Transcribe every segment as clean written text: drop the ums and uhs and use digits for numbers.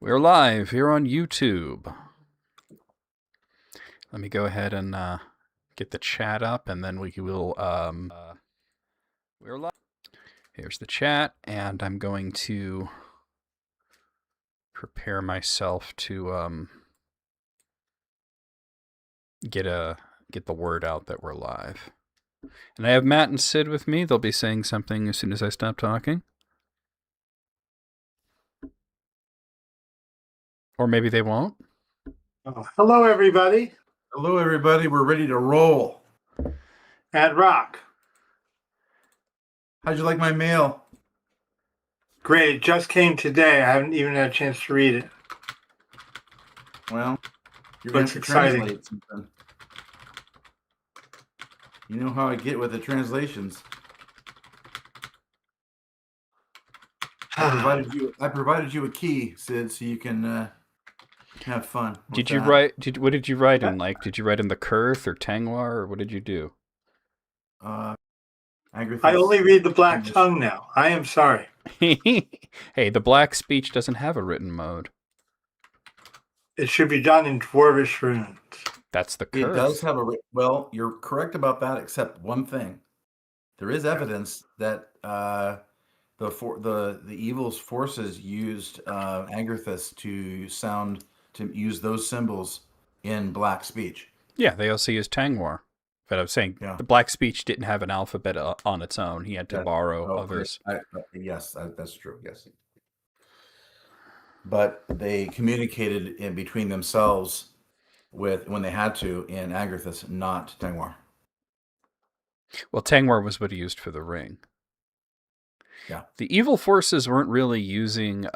We're live here on YouTube. Let me go ahead and get the chat up, and then we will. We're live. Here's the chat, and I'm going to prepare myself to get the word out that we're live. And I have Matt and Sid with me. They'll be saying something as soon as I stop talking. Or maybe they won't. Oh, hello, everybody. Hello, everybody. We're ready to roll. And rock. How'd you like my mail? Great. It just came today. I haven't even had a chance to read it. Well, you're going to translate something. You know how I get with the translations. I provided you a key, Sid, so you can have fun. Did you write? What did you write in? Like, did you write in the Kurth or Tengwar, or what did you do? I only read the Black Tongue now. I am sorry. Hey, the Black Speech doesn't have a written mode. It should be done in Dwarvish runes. That's the Kurth. It does have a. Well, you're correct about that, except one thing. There is evidence that the evil's forces used Agarthus to use those symbols in Black Speech. Yeah, they also used Tengwar. But I was saying the Black Speech didn't have an alphabet on its own. He had to borrow others. Yes, that's true. Yes, but they communicated in between themselves when they had to in Agarthus, not Tengwar. Well, Tengwar was what he used for the ring. Yeah. The evil forces weren't really using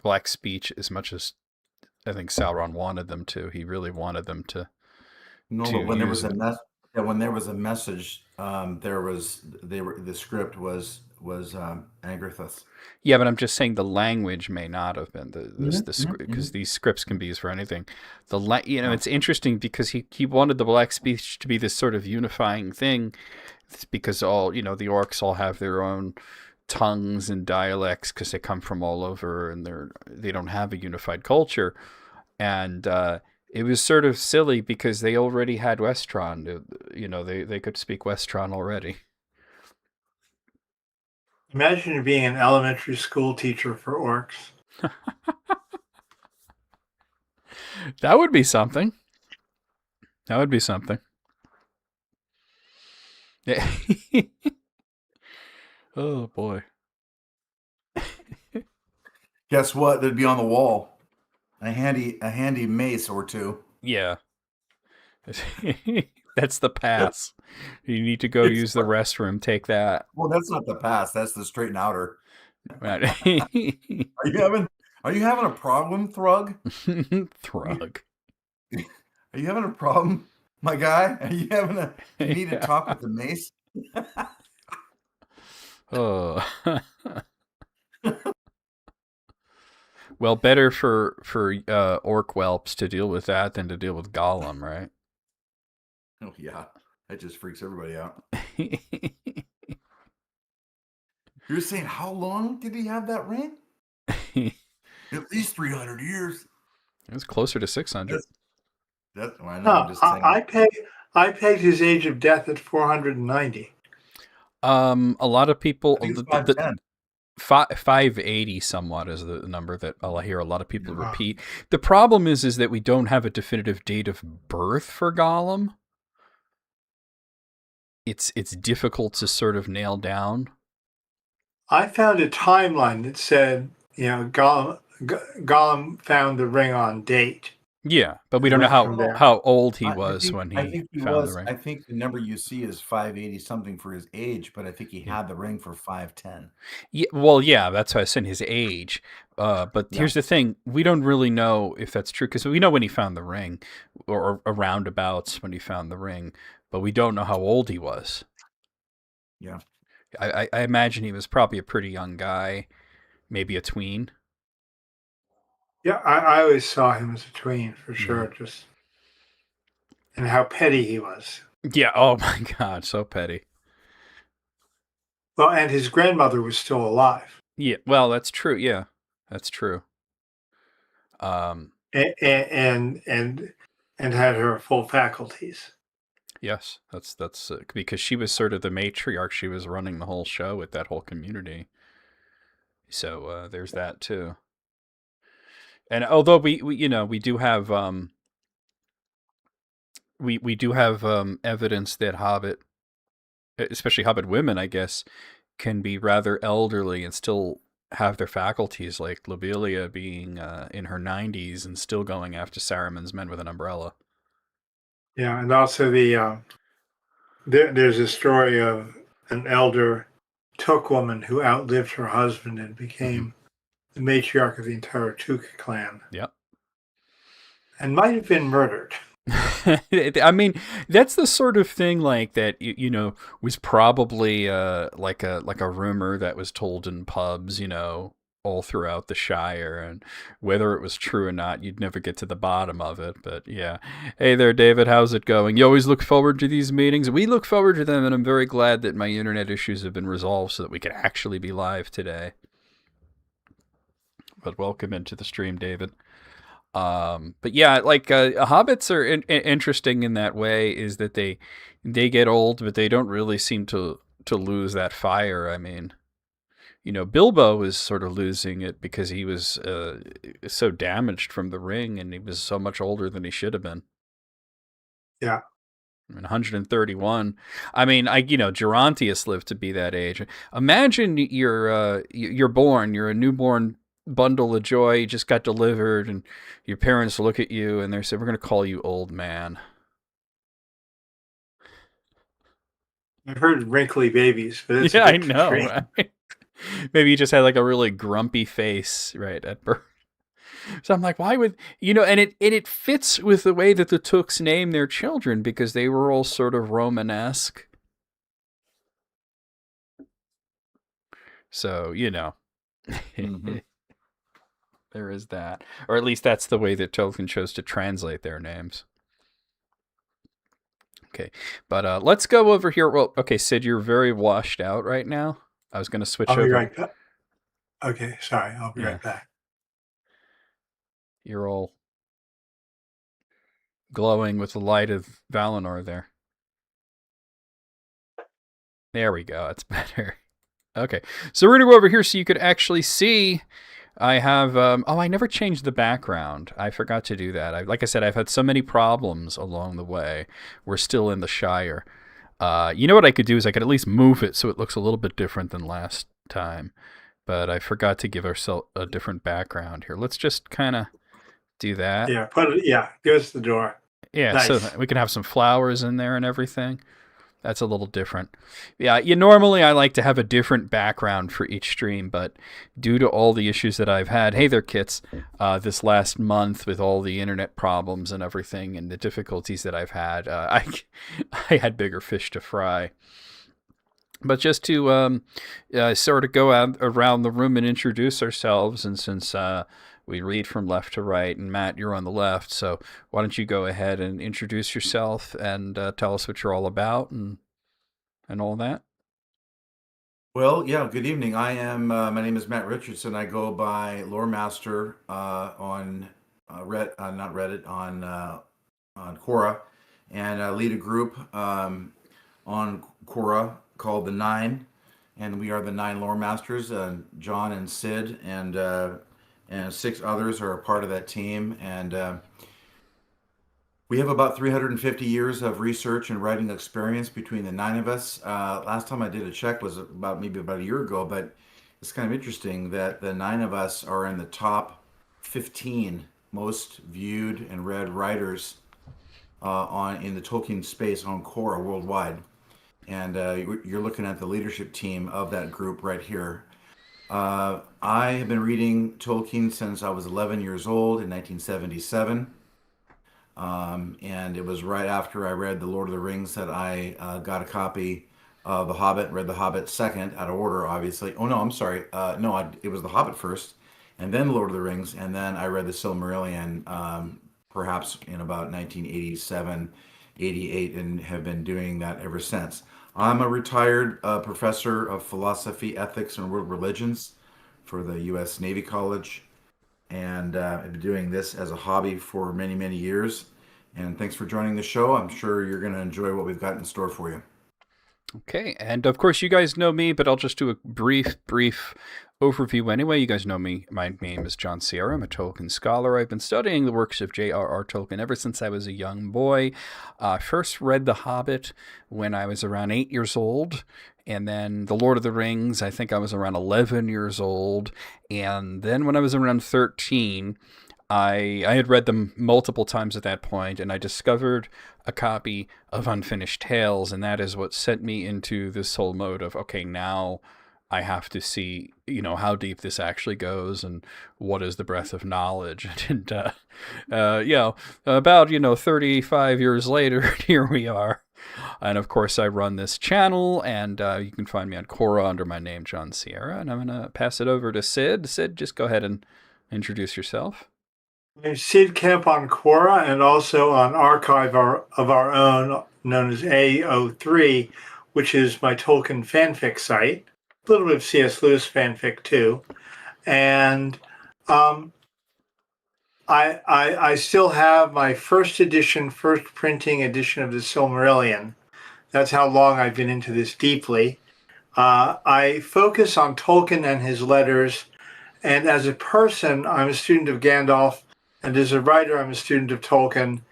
Black Speech as much as I think Sauron wanted them to. He really wanted them to. No, but when there was a message, the script was Agarthus. Yeah, but I'm just saying the language may not have been because these scripts can be used for anything. It's interesting because he wanted the Black Speech to be this sort of unifying thing. It's because the orcs all have their own tongues and dialects because they come from all over and they don't have a unified culture. And it was sort of silly because they already had Westron. They could speak Westron already. Imagine being an elementary school teacher for orcs. That would be something. Oh boy. Guess what? They'd be on the wall. A handy mace or two. Yeah. That's the pass. You need to go use the restroom. Take that. Well, that's not the pass. That's the straight and outer. Right. Are you having a problem, Thrug? Thrug. Are you having a problem, my guy? Are you you need to talk with the mace? Oh. Well, better for orc whelps to deal with that than to deal with Gollum, right? Oh yeah, that just freaks everybody out. You're saying how long did he have that ring? At least 300 years. It was closer to 600. I know. I'm just saying. I pegged his age of death at 490. A lot of people. 580 somewhat is the number that I'll hear a lot of people repeat. The problem is that we don't have a definitive date of birth for Gollum. It's difficult to sort of nail down. I found a timeline that said, Gollum found the ring on date. Yeah, but we don't know how old he was when he found the ring. I think the number you see is 580 something for his age, but I think he had the ring for 510. Yeah, well, yeah, that's why I said his age. But here's the thing: we don't really know if that's true because we know when he found the ring, or around abouts when he found the ring, but we don't know how old he was. Yeah, I imagine he was probably a pretty young guy, maybe a tween. Yeah, I always saw him as a tween for sure. And how petty he was. Yeah. Oh my God, so petty. Well, and his grandmother was still alive. Yeah, well, that's true. Yeah, that's true. And had her full faculties. Yes, that's because she was sort of the matriarch. She was running the whole show with that whole community. So there's that too. And although we you know we do have we do have evidence that Hobbit, especially Hobbit women, I guess, can be rather elderly and still have their faculties, like Lobelia being in her 90s and still going after Saruman's men with an umbrella. Yeah, and also there's a story of an elder Took woman who outlived her husband and became the matriarch of the entire Took clan. Yep. And might have been murdered. I mean, that's the sort of thing like that was probably like a rumor that was told in pubs, all throughout the Shire, and whether it was true or not, you'd never get to the bottom of it. But yeah. Hey there, David, how's it going? You always look forward to these meetings. We look forward to them, and I'm very glad that my internet issues have been resolved so that we can actually be live today. But welcome into the stream, David. But yeah, like hobbits are interesting in that way, is that they get old, but they don't really seem to lose that fire. I mean, Bilbo was sort of losing it because he was so damaged from the ring, and he was so much older than he should have been. Yeah. I mean, 131. I mean, Gerontius lived to be that age. Imagine you're born, you're a newborn bundle of joy, you just got delivered, and your parents look at you and they say, "We're going to call you old man." I've heard wrinkly babies, but it's yeah, I know. Right? Maybe you just had like a really grumpy face right at birth. So I'm like, why would and it fits with the way that the Tooks name their children, because they were all sort of Romanesque. So there is that, or at least that's the way that Tolkien chose to translate their names. Okay, but let's go over here. Well, okay, Sid, you're very washed out right now. I was going to switch over. Right back. Okay, sorry, I'll be right back. You're all glowing with the light of Valinor there. There we go. That's better. Okay, so we're going to go over here so you could actually see. I have, I never changed the background. I forgot to do that. Like I said, I've had so many problems along the way. We're still in the Shire. What I could do is I could at least move it so it looks a little bit different than last time. But I forgot to give ourselves a different background here. Let's just kind of do that. Yeah, give us the door. Yeah, nice. So we can have some flowers in there and everything. That's a little different. Yeah, normally I like to have a different background for each stream, but due to all the issues that I've had, hey there, kits, this last month with all the internet problems and everything and the difficulties that I've had, I had bigger fish to fry. But just to sort of go out around the room and introduce ourselves, and since we read from left to right, and Matt, you're on the left, so why don't you go ahead and introduce yourself and tell us what you're all about and all that. Well, yeah, good evening. I am, my name is Matt Richardson. I go by Lore Master on not Reddit, on Quora, and I lead a group on Quora called the Nine, and we are the Nine Lore Masters. John and Sid and 6 others are a part of that team, and we have about 350 years of research and writing experience between the 9 of us. Last time I did a check was maybe about a year ago, but it's kind of interesting that the 9 of us are in the top 15 most viewed and read writers in the Tolkien space on Quora worldwide. And you're looking at the leadership team of that group right here. I have been reading Tolkien since I was 11 years old in 1977. And it was right after I read The Lord of the Rings that I got a copy of The Hobbit, read The Hobbit second, out of order, obviously. Oh, no, I'm sorry. It was The Hobbit first, and then Lord of the Rings, and then I read The Silmarillion perhaps in about 1987, 88, and have been doing that ever since. I'm a retired professor of philosophy, ethics, and world religions for the U.S. Navy College, and I've been doing this as a hobby for many, many years. And thanks for joining the show. I'm sure you're going to enjoy what we've got in store for you. Okay, and of course you guys know me, but I'll just do a brief overview anyway. You guys know me. My name is John Sierra. I'm a Tolkien scholar. I've been studying the works of J.R.R. Tolkien ever since I was a young boy. I first read The Hobbit when I was around 8 years old, and then The Lord of the Rings, I think I was around 11 years old, and then when I was around 13, I had read them multiple times at that point, and I discovered a copy of Unfinished Tales, and that is what sent me into this whole mode of, okay, now I have to see, how deep this actually goes and what is the breadth of knowledge. And, about, 35 years later, here we are. And of course, I run this channel, and you can find me on Quora under my name, John Sierra, and I'm going to pass it over to Sid. Sid, just go ahead and introduce yourself. I'm Sid Kemp on Quora and also on Archive of Our Own, known as AO3, which is my Tolkien fanfic site. A little bit of C.S. Lewis fanfic too. And I still have my first printing edition of the Silmarillion. That's how long I've been into this deeply. I focus on Tolkien and his letters. And as a person, I'm a student of Gandalf. And as a writer, I'm a student of Tolkien,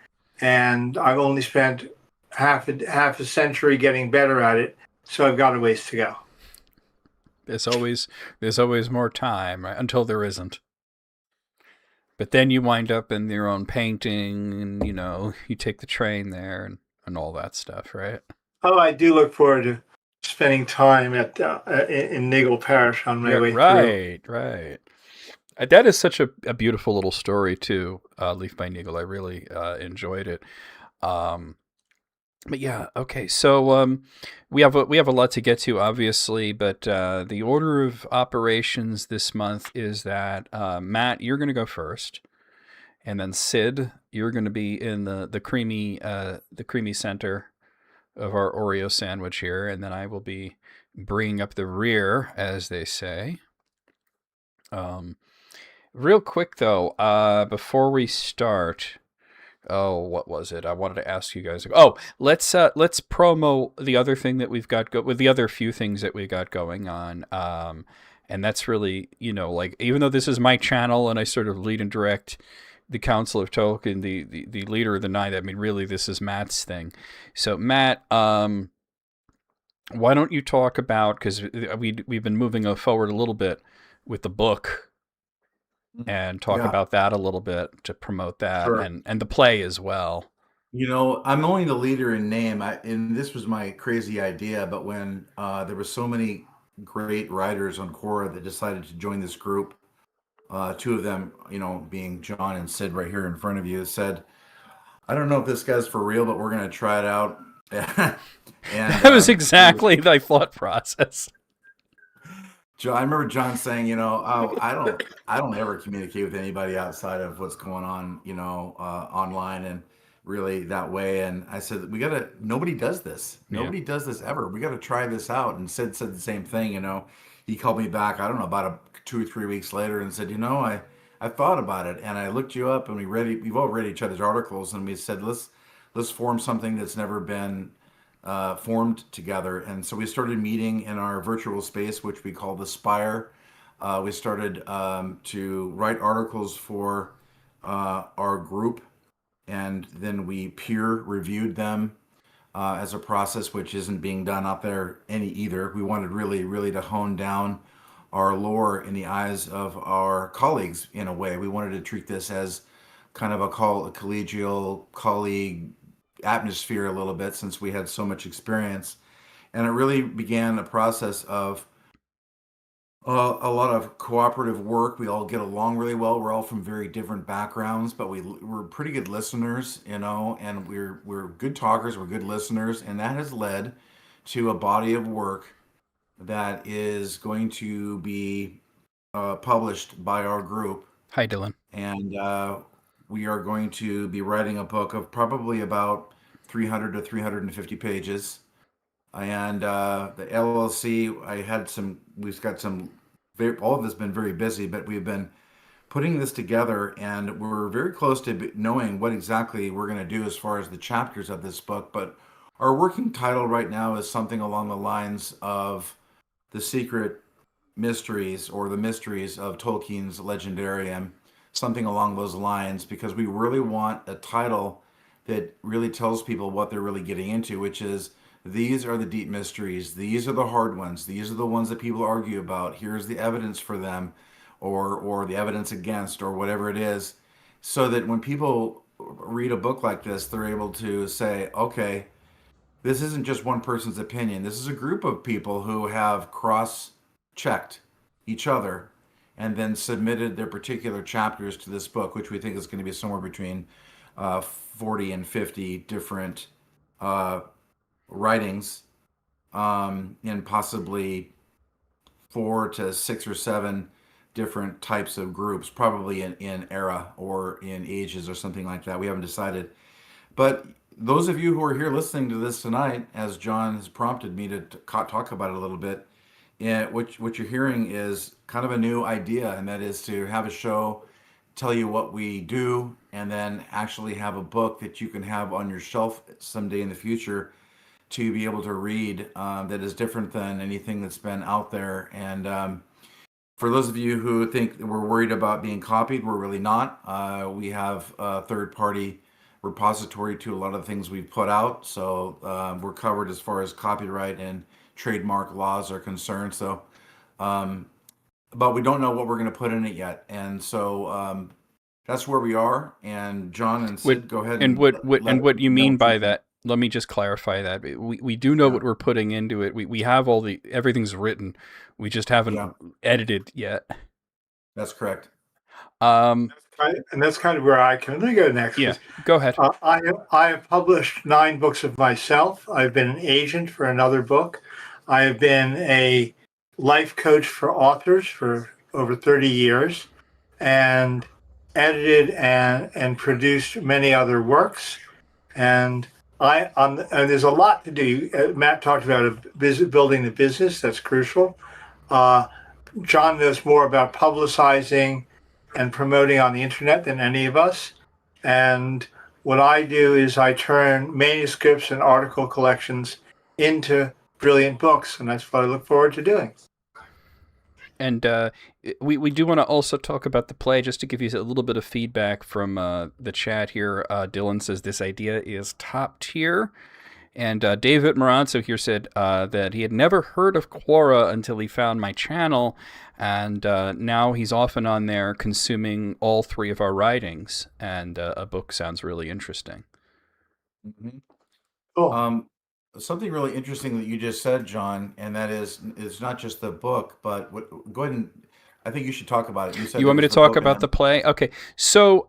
and I've only spent half a century getting better at it, so I've got a ways to go. There's always more time, right? Until there isn't. But then you wind up in your own painting, and you take the train there and all that stuff, right? Oh, I do look forward to spending time in Nigel Parish on my way through. Right. That is such a beautiful little story too, Leaf by Nigel. I really enjoyed it. But yeah, okay. So we have a lot to get to, obviously, but the order of operations this month is that Matt, you're going to go first, and then Sid, you're going to be in the creamy center of our Oreo sandwich here, and then I will be bringing up the rear, as they say. Real quick though, before we start, what was it? I wanted to ask you guys. Oh, let's promo the other thing that we've got with the other few things that we got going on. And that's really, even though this is my channel and I sort of lead and direct the Council of Tolkien, the leader of the night. I mean, really, this is Matt's thing. So Matt, why don't you talk about, because we've been moving forward a little bit with the book. And talk about that a little bit to promote that, sure. and the play as well. I'm only the leader in name, and this was my crazy idea, but when there were so many great writers on Quora that decided to join this group, two of them, being John and Sid right here in front of you, said, I don't know if this guy's for real, but we're going to try it out. And that was exactly my thought process. I remember John saying, I don't ever communicate with anybody outside of what's going on, online and really that way. And I said, nobody does this. Nobody does this ever. We got to try this out. And Sid said the same thing, he called me back, I don't know, about 2 or 3 weeks later and said, I thought about it and I looked you up and we've all read each other's articles and we said, let's form something that's never been formed together. And so we started meeting in our virtual space, which we call the Spire. We started to write articles for our group, and then we peer reviewed them as a process, which isn't being done out there either. We wanted really to hone down our lore in the eyes of our colleagues in a way. We wanted to treat this as kind of a collegial colleague atmosphere a little bit, since we had so much experience. And it really began a process of a lot of cooperative work. We all get along really well. We're all from very different backgrounds, but we're pretty good listeners, and we're good talkers, we're good listeners, and that has led to a body of work that is going to be published by our group. Hi, Dylan. And we are going to be writing a book of probably about 300 to 350 pages. And the LLC, we've got some all of us been very busy, but we've been putting this together, and we're very close to knowing what exactly we're going to do as far as the chapters of this book. But our working title right now is something along the lines of The Secret Mysteries, or the Mysteries of Tolkien's Legendarium, something along those lines, because we really want a title that really tells people what they're really getting into, which is, these are the deep mysteries, these are the hard ones, these are the ones that people argue about, here's the evidence for them, or the evidence against, or whatever it is, so that when people read a book like this, they're able to say, okay, this isn't just one person's opinion. This is a group of people who have cross checked each other and then submitted their particular chapters to this book, which we think is going to be somewhere between 40 and 50 different uh, writings, and possibly 4 to 6 or 7 different types of groups, probably in era or in ages or something like that. We haven't decided. But those of you who are here listening to this tonight, as John has prompted me to talk about it a little bit, what you're hearing is kind of a new idea, and that is to have a show, tell you what we do, and then actually have a book that you can have on your shelf someday in the future to be able to read, that is different than anything that's been out there. And for those of you who think that we're worried about being copied, we're really not. We have a third-party repository to a lot of the things we've put out, so we're covered as far as copyright and trademark laws are concerned. So, but we don't know what we're going to put in it yet, and so that's where we are. And John and Sid, go ahead. And what you mean by that? Let me just clarify that we do know what we're putting into it. We have everything's written. We just haven't edited yet. That's correct. And that's kind of where I can. Let me go next. Yeah, go ahead. I have published 9 books of myself. I've been an agent for another book. I have been a life coach for authors for over 30 years, and edited and produced many other works. And and there's a lot to do. Matt talked about building the business. That's crucial. John knows more about publicizing and promoting on the internet than any of us. And what I do is I turn manuscripts and article collections into brilliant books, and that's what I look forward to doing. And we do want to also talk about the play, just to give you a little bit of feedback from the chat here. Dylan says this idea is top tier. And David Moranzo here said that he had never heard of Quora until he found my channel, and now he's often on there consuming all 3 of our writings, and a book sounds really interesting. Mm-hmm. Cool. Something really interesting that you just said, John, and that is, it's not just the book, but go ahead and, I think you should talk about it. You want me to talk about the play? Okay. So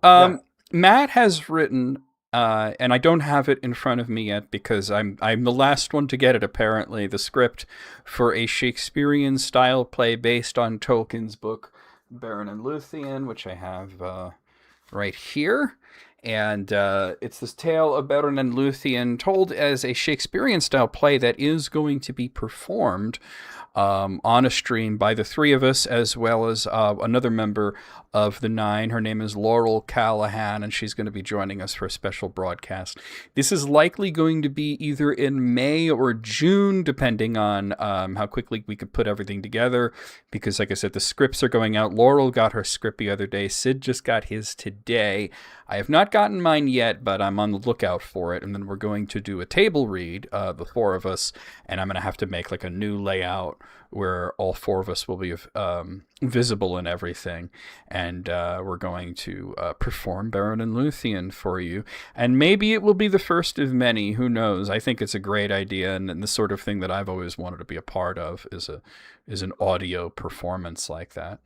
Matt has written, and I don't have it in front of me yet because I'm the last one to get it, apparently, the script for a Shakespearean style play based on Tolkien's book Beren and Luthien, which I have right here. And it's this tale of Beren and Luthien told as a Shakespearean-style play that is going to be performed on a stream by the 3 of us, as well as another member of the 9. Her name is Laurel Callahan, and she's going to be joining us for a special broadcast. This is likely going to be either in May or June, depending on how quickly we could put everything together, because, like I said, the scripts are going out. Laurel got her script the other day. Sid just got his today. I have not gotten mine yet, but I'm on the lookout for it, and then we're going to do a table read, the 4 of us, and I'm going to have to make like a new layout where all 4 of us will be visible and everything, and we're going to perform Beren and Luthien for you, and maybe it will be the first of many. Who knows? I think it's a great idea, and the sort of thing that I've always wanted to be a part of is an audio performance like that.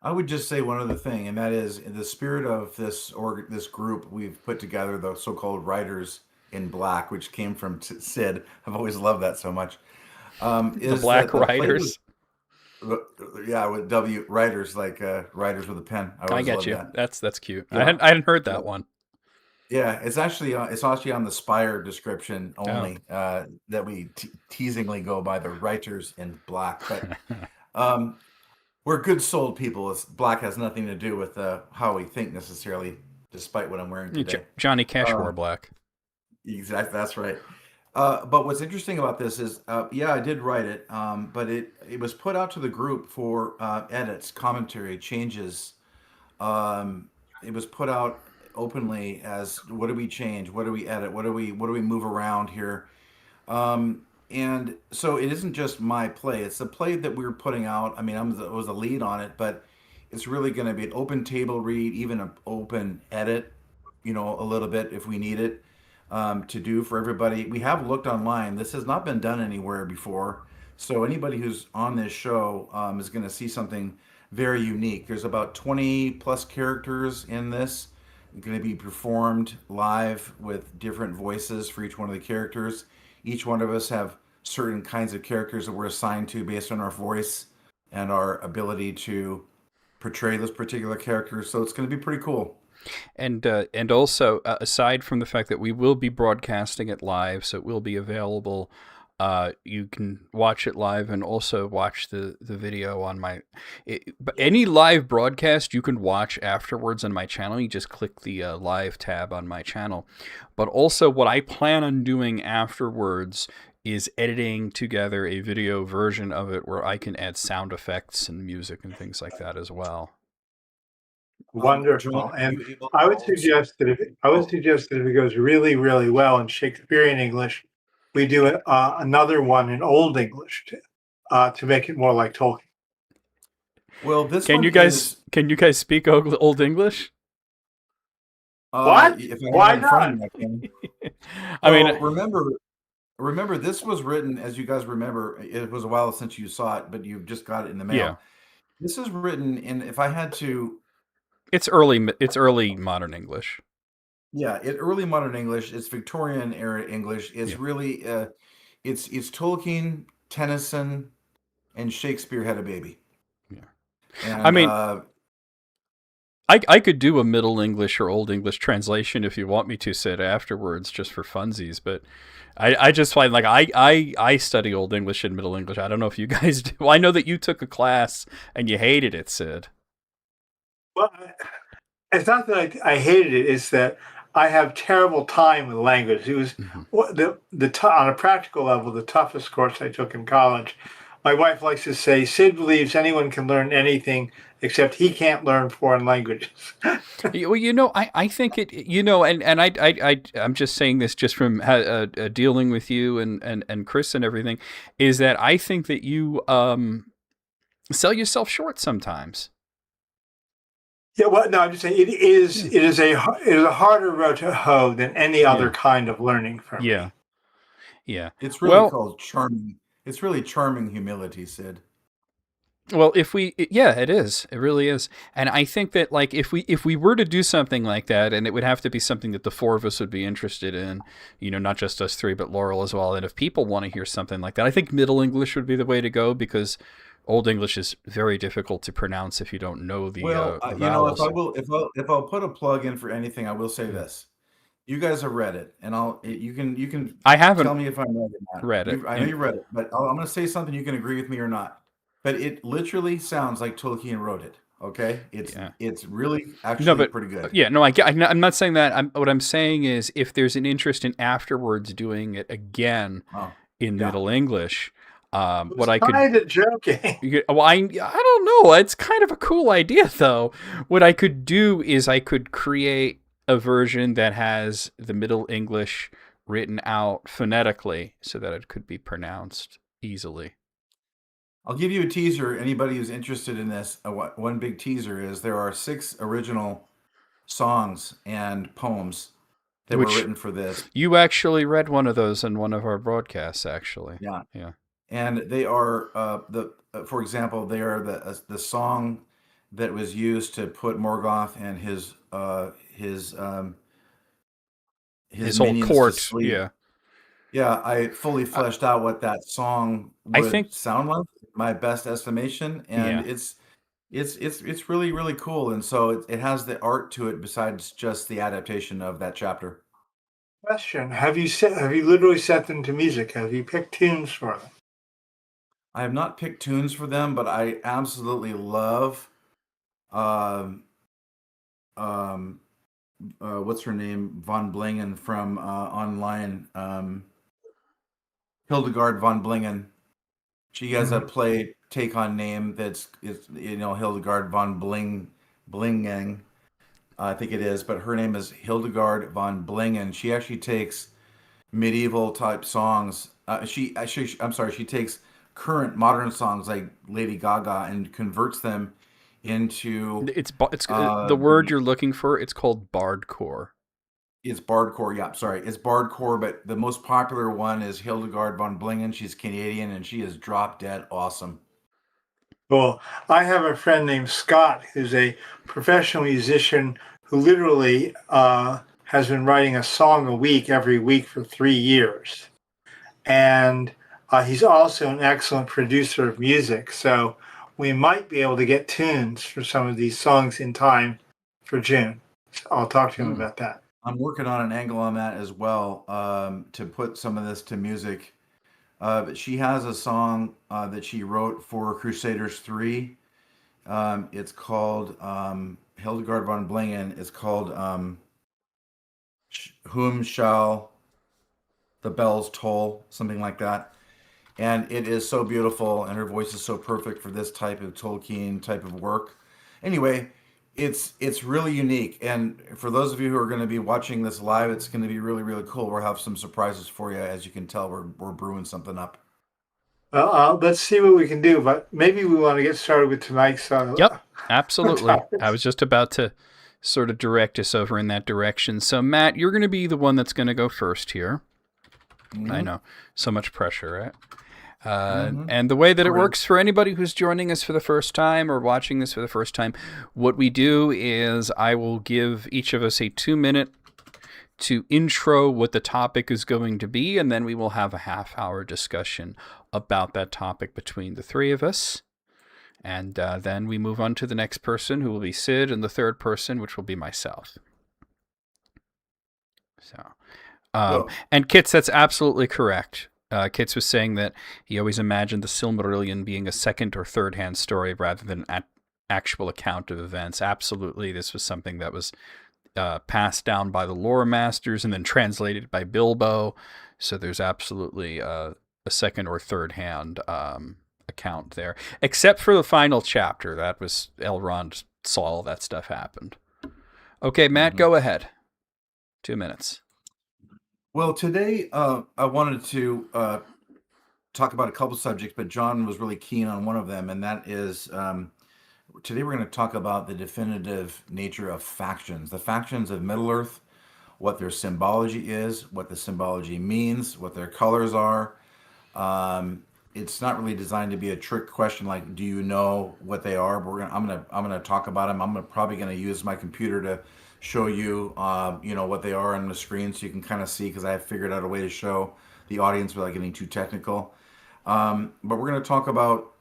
I would just say one other thing, and that is, in the spirit of this group we've put together, the so-called Writers in Black, which came from Sid. I've always loved that so much. The Black Writers. Yeah, with writers, like writers with a pen. I get you. That. That's cute. Yeah. I hadn't heard that one. Yeah, it's actually on the Spire description only, that we teasingly go by the Writers in Black. But we're good souled people. Black has nothing to do with how we think necessarily, despite what I'm wearing today. Johnny Cash wore Uh, black. exactly, that's right. But what's interesting about this is, yeah, I did write it, but it was put out to the group for edits, commentary, changes. It was put out openly as what do we change, what do we edit, what do we move around here. And so it isn't just my play; it's the play that we're putting out. I mean, I was the lead on it, but it's really going to be an open table read, even an open edit, a little bit if we need it to do for everybody. We have looked online. This has not been done anywhere before. So anybody who's on this show is going to see something very unique. There's about 20 plus characters in this. Going to be performed live with different voices for each one of the characters. Each one of us have certain kinds of characters that we're assigned to based on our voice and our ability to portray those particular characters. So it's going to be pretty cool. And also, aside from the fact that we will be broadcasting it live, so it will be available, you can watch it live and also watch the video on but any live broadcast you can watch afterwards on my channel. You just click the live tab on my channel. But also what I plan on doing afterwards is editing together a video version of it where I can add sound effects and music and things like that as well. Wonderful. John, And you able to I would also- suggest that if it goes really, really well in Shakespearean English, we do another one in Old English to make it more like Tolkien. Well, this Can one you guys is, can you guys speak Old English? What? If I Why have it in front of not? me, I can. I mean, Well, remember, this was written, as you guys remember, it was a while since you saw it, but you've just got it in the mail. yeah, This is written in, if I had to, it's early modern English. yeah, early modern English. It's Victorian era English. It's Yeah. really, it's Tolkien, Tennyson, and Shakespeare had a baby. Yeah. And I mean, I could do a Middle English or Old English translation if you want me to, Sid, afterwards, just for funsies. But I just find, like, I study Old English and Middle English. I don't know if you guys do. Well, I know that you took a class and you hated it, Sid. Well, it's not that I hated it. It's that I have terrible time with language. It was on a practical level, the toughest course I took in college. My wife likes to say, Sid believes anyone can learn anything except he can't learn foreign languages. Well, I think it, and I'm just saying this just from dealing with you and Chris and everything, is that I think that you sell yourself short sometimes. Yeah, well, no, I'm just saying it is a harder road to hoe than any other kind of learning for me. Yeah. it's really called charming. It's really charming humility, Sid. Well, it is. It really is. And I think that, like, if we were to do something like that, and it would have to be something that the four of us would be interested in, not just us three, but Laurel as well. And if people want to hear something like that, I think Middle English would be the way to go, because Old English is very difficult to pronounce if you don't know the the vowels. If I'll put a plug in for anything, I will say this. You guys have read it, and you can I haven't tell me if I'm right or not. read it. I know you read it, but I'm going to say something. You can agree with me or not. But it literally sounds like Tolkien wrote it. Okay, it's really actually pretty good. Yeah, no, I'm not saying that. What I'm saying is, if there's an interest in afterwards doing it again in Middle English, what I could kind of joking. Well, I don't know. It's kind of a cool idea, though. What I could do is I could create a version that has the Middle English written out phonetically so that it could be pronounced easily. I'll give you a teaser. Anybody who's interested in this, one big teaser is there are 6 original songs and poems that were written for this. You actually read one of those in one of our broadcasts, actually. Yeah. And they are for example, they are the song that was used to put Morgoth and his whole court to sleep. Yeah, I fully fleshed out what that song would sound like, my best estimation, and it's really, really cool. And so it has the art to it besides just the adaptation of that chapter. Question: have you literally set them to music? Have you picked tunes for them? I have not picked tunes for them, but I absolutely love um um what's her name, von Blingen from online, Hildegard von Blingen. She has a Mhm. play take on name that's is Hildegard von Blingen, I think it is, but her name is Hildegard von Blingen. She actually takes medieval type songs. I'm sorry, she takes current modern songs like Lady Gaga and converts them into It's the word you're looking for. It's called bardcore. it's bardcore. Yeah, sorry, it's bardcore. But the most popular one is Hildegard von Blingen. She's Canadian and she is drop dead awesome. Well, I have a friend named Scott who's a professional musician who literally has been writing a song a week every week for 3 years. And he's also an excellent producer of music. So we might be able to get tunes for some of these songs in time for June. So I'll talk to him Hmm. about that. I'm working on an angle on that as well, to put some of this to music. But she has a song that she wrote for Crusaders 3. It's called Hildegard von Blingen. It's called Whom Shall the Bells Toll, something like that. And it is so beautiful, and her voice is so perfect for this type of Tolkien type of work. Anyway, it's really unique, and for those of you who are going to be watching this live, it's going to be really really cool. We'll have some surprises for you. As you can tell, we're brewing something up. Well, let's see what we can do, but maybe we want to get started with tonight's Yep, absolutely. I topics. was just about to sort of direct us over in that direction. So, Matt, you're going to be the one that's going to go first here. I Mm-hmm. know, so much pressure, right? Mm-hmm. And the way that it Great. works for anybody who's joining us for the first time or watching this for the first time, what we do is I will give each of us a 2-minute to intro what the topic is going to be, and then we will have a half-hour discussion about that topic between the three of us. And then we move on to the next person, who will be Sid, and the third person, which will be myself. So, Well, and Kits, that's absolutely correct. Kits was saying that he always imagined the Silmarillion being a second or third hand story rather than an actual account of events. Absolutely, this was something that was passed down by the lore masters and then translated by Bilbo. So there's absolutely a second or third hand account there, except for the final chapter. That was Elrond saw all that stuff happened. Okay, Matt, mhm. go ahead. 2 minutes. Well, today I wanted to talk about a couple subjects, but John was really keen on one of them, and that is today we're going to talk about the definitive nature of factions, the factions of Middle Earth, what their symbology is, what the symbology means, what their colors are. Um, it's not really designed to be a trick question like, do you know what they are? But I'm gonna talk about them. Probably gonna use my computer to show you, what they are on the screen, so you can kind of see because I have figured out a way to show the audience without getting too technical. But we're gonna talk about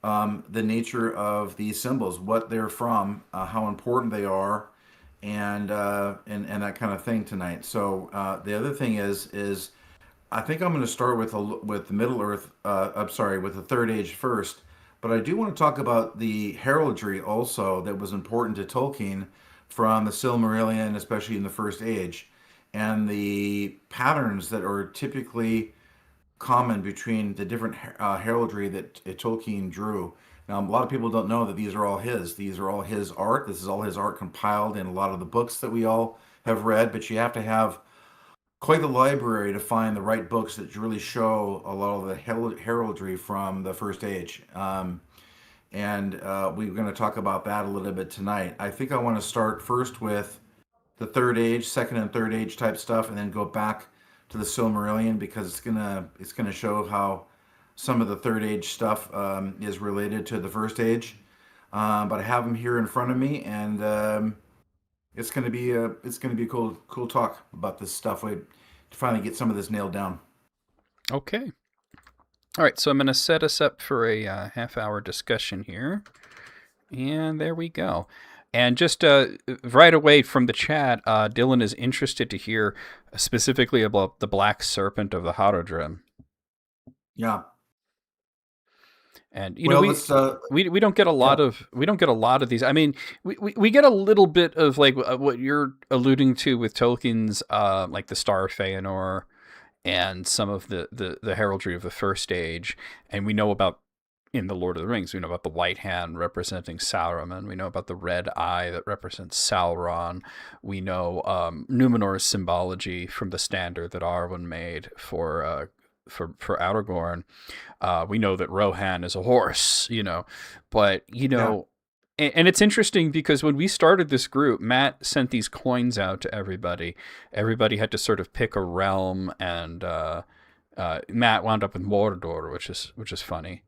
the nature of these symbols, what they're from, how important they are, and that kind of thing tonight. So the other thing is I think I'm going to start with Middle Earth. I'm sorry, with the Third Age first. But I do want to talk about the heraldry also that was important to Tolkien from the Silmarillion, especially in the First Age, and the patterns that are typically common between the different heraldry that Tolkien drew. Now, a lot of people don't know that these are all his. These are all his art. This is all his art compiled in a lot of the books that we all have read. But you have to have quite the library to find the right books that really show a lot of the heraldry from the First Age. And we're going to talk about that a little bit tonight. I think I want to start first with the Third Age, Second and Third Age type stuff, and then go back to the Silmarillion because it's gonna show how some of the Third Age stuff is related to the First Age. But I have them here in front of me, and it's gonna be a cool talk about this stuff. We to finally get some of this nailed down. Okay. All right, so I'm going to set us up for a half-hour discussion here. And there we go. And just right away from the chat, Dylan is interested to hear specifically about the Black Serpent of the Haradrim. Yeah. And Well, let's we don't get a yeah, lot of these. I mean, we get a little bit of like what you're alluding to with Tolkien's like the Star of Feanor and some of the heraldry of the First Age, and we know about in the Lord of the Rings, we know about the white hand representing Saruman. We know about the red eye that represents Sauron. We know Numenor's symbology from the standard that Arwen made for Aragorn. We know that Rohan is a horse, but yeah. and it's interesting because when we started this group, Matt sent these coins out to everybody. Everybody had to sort of pick a realm, and Matt wound up with Mordor, which is funny.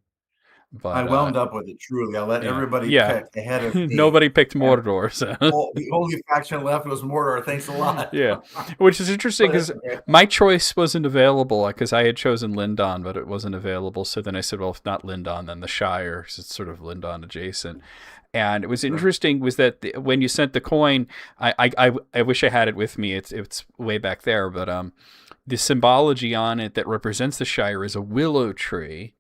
I But wound up with it truly. I let everybody yeah, pick ahead of me, nobody picked and Mordor, so the only faction left was Mordor. Thanks a lot. yeah, which is interesting But it's because okay. my choice wasn't available because I had chosen Lindon, but it wasn't available. So then I said, well, if not Lindon, then the Shire, 'cause it's sort of Lindon adjacent. And it was Sure. interesting was that when you sent the coin, I wish I had it with me. It's way back there, but the symbology on it that represents the Shire is a willow tree.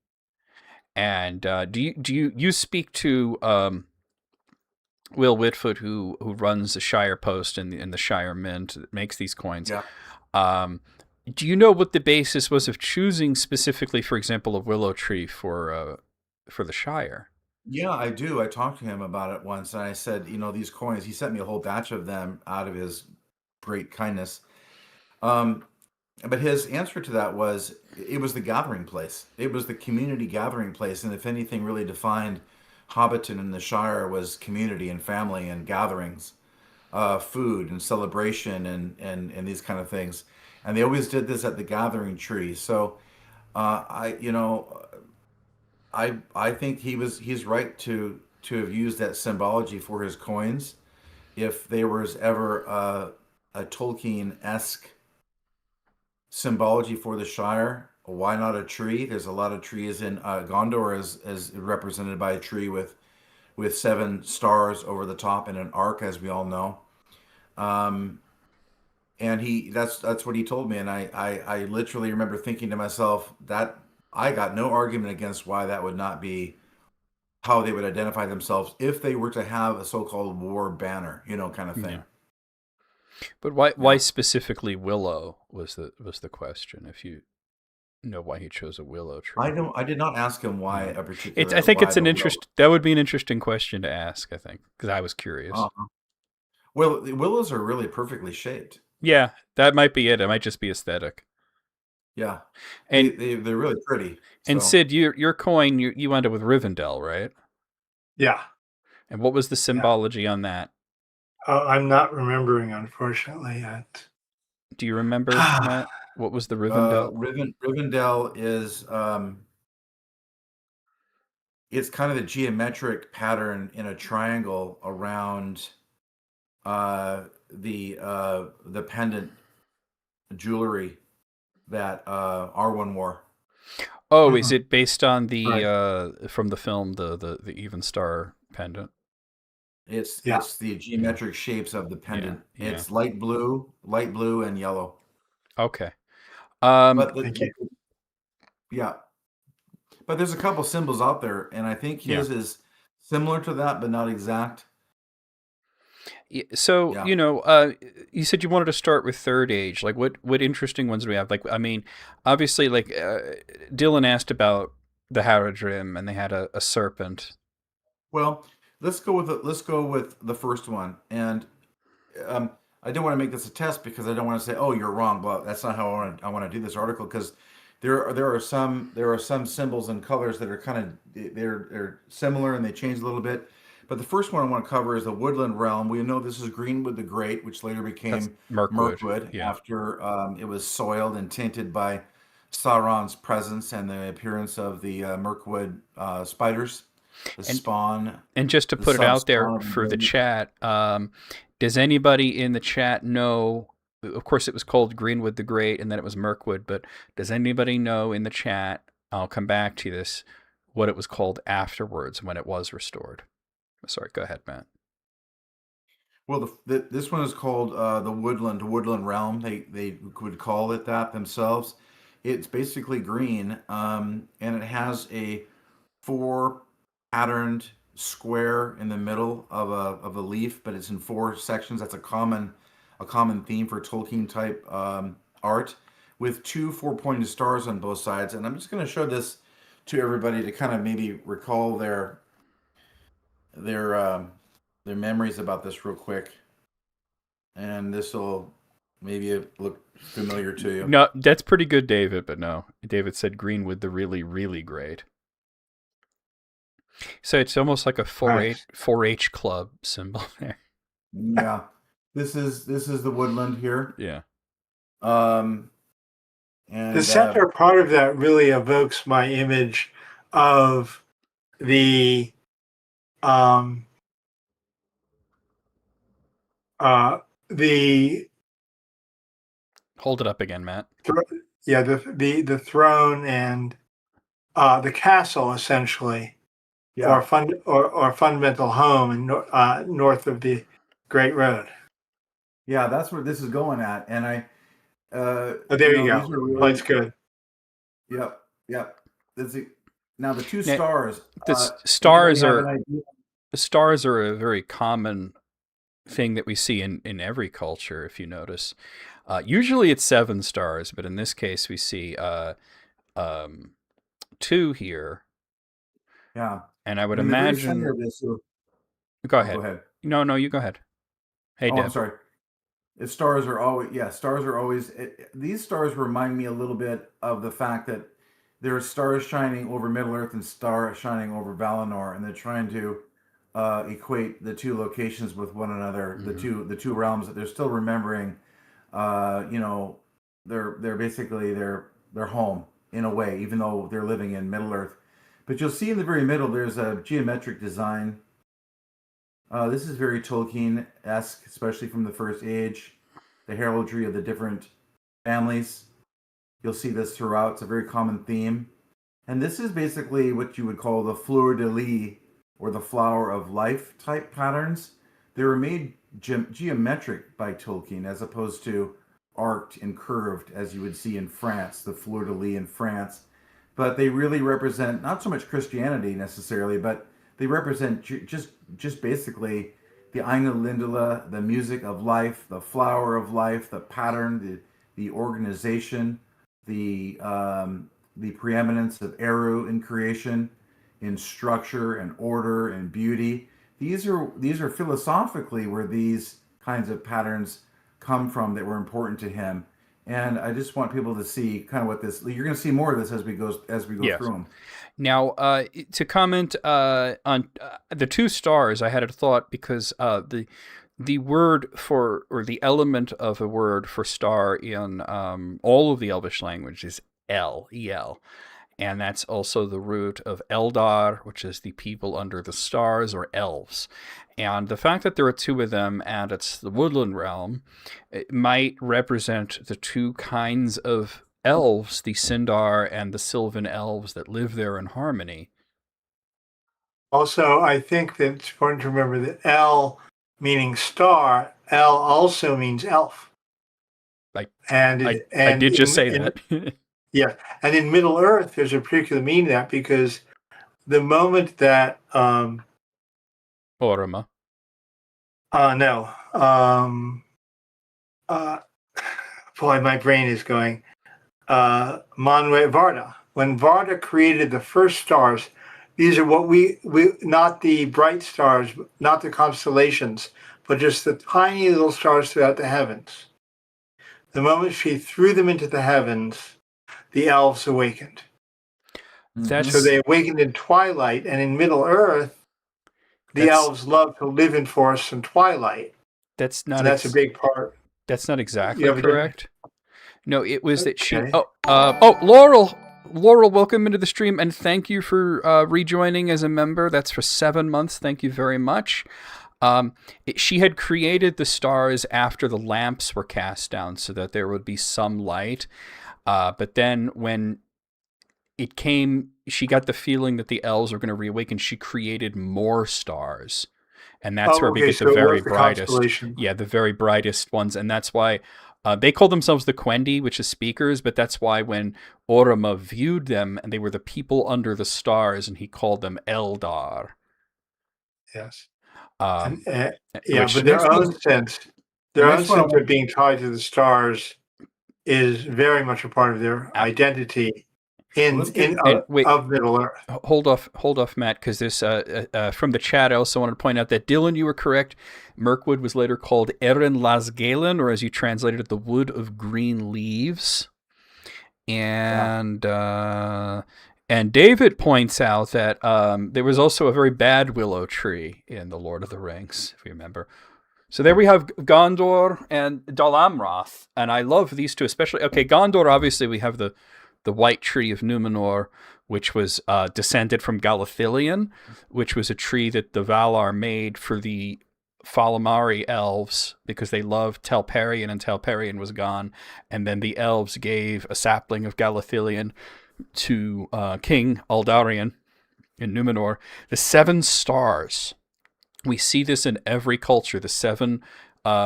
And do you speak to Will Whitfoot, who runs the Shire Post and the Shire Mint that makes these coins? Yeah. Do you know what the basis was of choosing specifically, for example, a willow tree for the Shire? Yeah, I do. I talked to him about it once, and I said, these coins, he sent me a whole batch of them out of his great kindness. Um, but his answer to that was it was the gathering place. It was the community gathering place. And if anything really defined Hobbiton and the Shire was community and family and gatherings, food and celebration and these kind of things. And they always did this at the gathering tree. So I you know I think he's right to have used that symbology for his coins. If there was ever a Tolkien-esque symbology for the Shire, why not a tree? There's a lot of trees in Gondor as represented by a tree with seven stars over the top and an arc, as we all know. Um, and that's what he told me, and I literally remember thinking to myself that I got no argument against why that would not be how they would identify themselves if they were to have a so-called war banner, kind of thing. Yeah. But why Yeah. specifically willow was the question? If you know why he chose a willow tree, I did not ask him why yeah. a I particular think why it's the an willow. that would be an interesting question to ask. I think because I was curious. Uh, well, the willows are really perfectly shaped. Yeah, that might be it. It might just be aesthetic. Yeah, And they're really pretty. and So Sid, your coin you ended with Rivendell, right? Yeah. And what was the Yeah. symbology on that? I'm not remembering, unfortunately, yet. Do you remember, Matt? What was the Rivendell? Rivendell is it's kind of the geometric pattern in a triangle around the pendant jewelry that Arwen wore. Oh, is it based on Right. the from the film the Even Star pendant? It's Yeah. it's the geometric shapes of the pendant. Yeah. It's light blue, and yellow. Okay. But Thank you. yeah, but there's a couple symbols out there, and I think Yeah. his is similar to that, but not exact. So, Yeah. you said you wanted to start with Third Age. Like, what interesting ones do we have? Like, I mean, obviously, like Dylan asked about the Haradrim, and they had a serpent. Well, let's go with the first one, and I don't want to make this a test because I don't want to say, "Oh, you're wrong." But that's not how I want to do this article because there are some symbols and colors that are kind of they're similar and they change a little bit. But the first one I want to cover is the Woodland Realm. We know this is Greenwood the Great, which later That's became Mirkwood. Yeah. after it was soiled and tainted by Sauron's presence and the appearance of the Mirkwood spiders, the And spawn, and just to the put it out there sub-spawn of for the the chat, does anybody in the chat know? Of course, it was called Greenwood the Great, and then it was Mirkwood. But does anybody know in the chat? I'll come back to this. What it was called afterwards when it was restored? Sorry, go ahead, Matt. Well, this one is called the Woodland Realm. They would call it that themselves. It's basically green, and it has four patterned square in the middle of a leaf, but it's in four sections. That's a common theme for Tolkien type art, with two four-pointed stars on both sides. And I'm just going to show this to everybody to kind of maybe recall their memories about this real quick. And this will maybe look familiar to you. No, that's pretty good, David, but no. David said green with the really, really great. So it's almost like a 4-H club symbol there. Yeah. This is the woodland here. Yeah. And the center part of that really evokes my image of the hold it up again, Matt. The throne and the castle, essentially, or fundamental home in north of the Great Road. Yeah, that's where this is going at, and I. There you go. Really, that's good. Yep. Now the two stars. The stars are a very common thing that we see in every culture, if you notice. Usually it's 7 stars, but in this case we see 2 here. Yeah. And I would imagine. Go ahead. No, you go ahead. Hey, Deb. I'm sorry. Stars are always. These stars remind me a little bit of the fact that there are stars shining over Middle Earth and stars shining over Valinor, and they're trying to equate the two locations with one another, the two realms that they're still remembering. They're basically their home in a way, even though they're living in Middle Earth. But you'll see in the very middle there's a geometric design. This is very Tolkien-esque, especially from the First Age. The heraldry of the different families. You'll see this throughout. It's a very common theme. And this is basically what you would call the fleur-de-lis, or the flower of life type patterns. They were made geometric by Tolkien, as opposed to arced and curved, as you would see in France, the fleur-de-lis in France. But they really represent not so much Christianity necessarily, but they represent just basically the Einelindela, the music of life, the flower of life, the pattern, the organization, the preeminence of Eru in creation, in structure and order and beauty. These are philosophically where these kinds of patterns come from that were important to him. And I just want people to see kind of what this. You're going to see more of this as we go through them. Now, to comment on the 2 stars, I had a thought because the word for, or the element of a word for star in all of the Elvish language is El. And that's also the root of Eldar, which is the people under the stars, or elves. And the fact that there are 2 of them and it's the woodland realm, it might represent the 2 kinds of elves, the Sindar and the Sylvan elves that live there in harmony. Also, I think that it's important to remember that El, meaning star, El also means elf. I did just say that. Yeah, and in Middle Earth, there's a particular meaning to that, because the moment that Orma. Boy, my brain is going. Manwe Varda. When Varda created the first stars, these are what we not the bright stars, not the constellations, but just the tiny little stars throughout the heavens. The moment she threw them into the heavens, the elves awakened. So they awakened in twilight, and in Middle Earth, the elves love to live in forests and twilight. That's not. That's a big part. That's not exactly correct. No, it was that she. Laurel, welcome into the stream, and thank you for rejoining as a member. That's for 7 months. Thank you very much. She had created the stars after the lamps were cast down, so that there would be some light. But then when it came, she got the feeling that the elves were going to reawaken. She created more stars. And that's where we get the very brightest. Yeah, the very brightest ones. And that's why They called themselves the Quendi, which is speakers, but that's why when Orma viewed them, and they were the people under the stars, and he called them Eldar. Yes. Um, Yeah, which but their next own one, sense, the their own next one I sense of want, being tied to the stars is very much a part of their uh, identity well, let's get and wait, of Middle Earth. hold off, Matt, because this from the chat. I also wanted to point out that Dylan, you were correct. Mirkwood was later called Erin Lasgalen, or as you translated it, the Wood of Green Leaves. And and David points out that there was also a very bad willow tree in the Lord of the Rings, if you remember. So there we have Gondor and Dol Amroth, and I love these two especially. Okay, Gondor, obviously we have the white tree of Numenor, which was descended from Galathilion, which was a tree that the Valar made for the Falamari elves because they loved Telperion, and Telperion was gone, and then the elves gave a sapling of Galathilion to King Aldarion in Numenor. The 7 stars. We see this in every culture. The 7,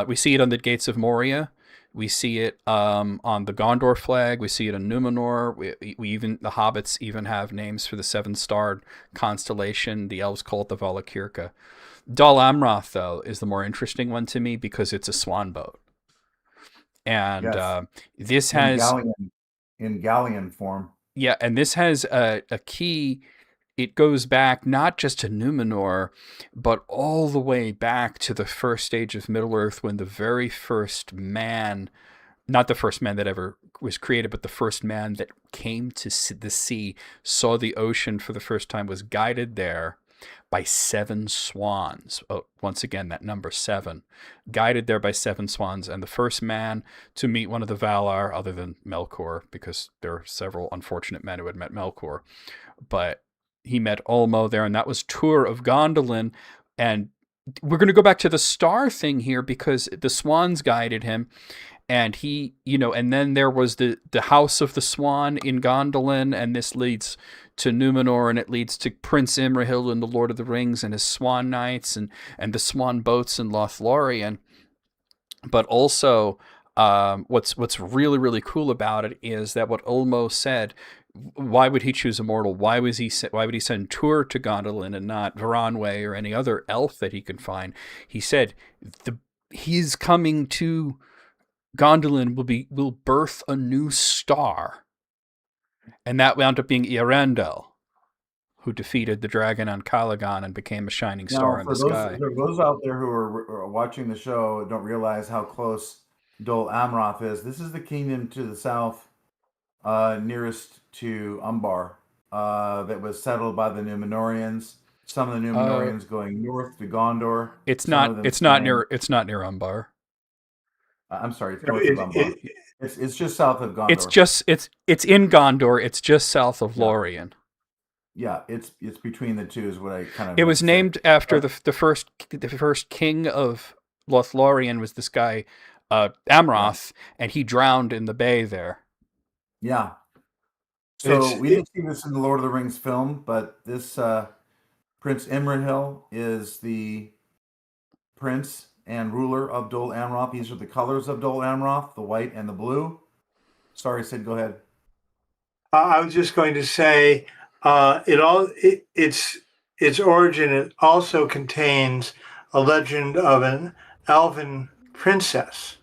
we see it on the gates of Moria. We see it on the Gondor flag. We see it in Numenor. We even, the hobbits even have names for the 7-starred constellation. The elves call it the Valakirka. Dol Amroth, though, is the more interesting one to me because it's a swan boat. And yes, this in has... galleon form. Yeah, and this has a key. It goes back not just to Numenor, but all the way back to the first stage of Middle-earth when the very first man, not the first man that ever was created, but the first man that came to the sea, saw the ocean for the first time, was guided there by 7 swans. Oh, once again, that number 7. Guided there by 7 swans, and the first man to meet one of the Valar, other than Melkor, because there are several unfortunate men who had met Melkor, but he met Ulmo there, and that was Tur of Gondolin. And we're going to go back to the star thing here because the swans guided him, and he, and then there was the House of the Swan in Gondolin, and this leads to Numenor, and it leads to Prince Imrahil in the Lord of the Rings and his Swan Knights and the Swan Boats in Lothlorien. But also, what's really, really cool about it is that what Ulmo said. Why would he choose a mortal? Why would he send Tur to Gondolin and not Varanwe or any other elf that he could find? He said he's coming to Gondolin will birth a new star, and that wound up being Earendel, who defeated the dragon on Calagon and became a shining star in the sky. For those out there who are watching the show and don't realize how close Dol Amroth is, this is the kingdom to the south, nearest to Umbar, that was settled by the Númenóreans. Some of the Númenóreans going north to Gondor. It's not near Umbar. I'm sorry, it's north of Umbar. It's just south of Gondor. It's in Gondor. It's just south of Lorien. Yeah, it's between the two is what I kind of. It was named after the first king of Lothlorien was this guy Amroth, and he drowned in the bay there. Yeah. So we didn't see this in the Lord of the Rings film, but this Prince Imrahil is the prince and ruler of Dol Amroth. These are the colors of Dol Amroth, the white and the blue. Sorry, Sid, go ahead. I was just going to say its origin. It also contains a legend of an elven princess,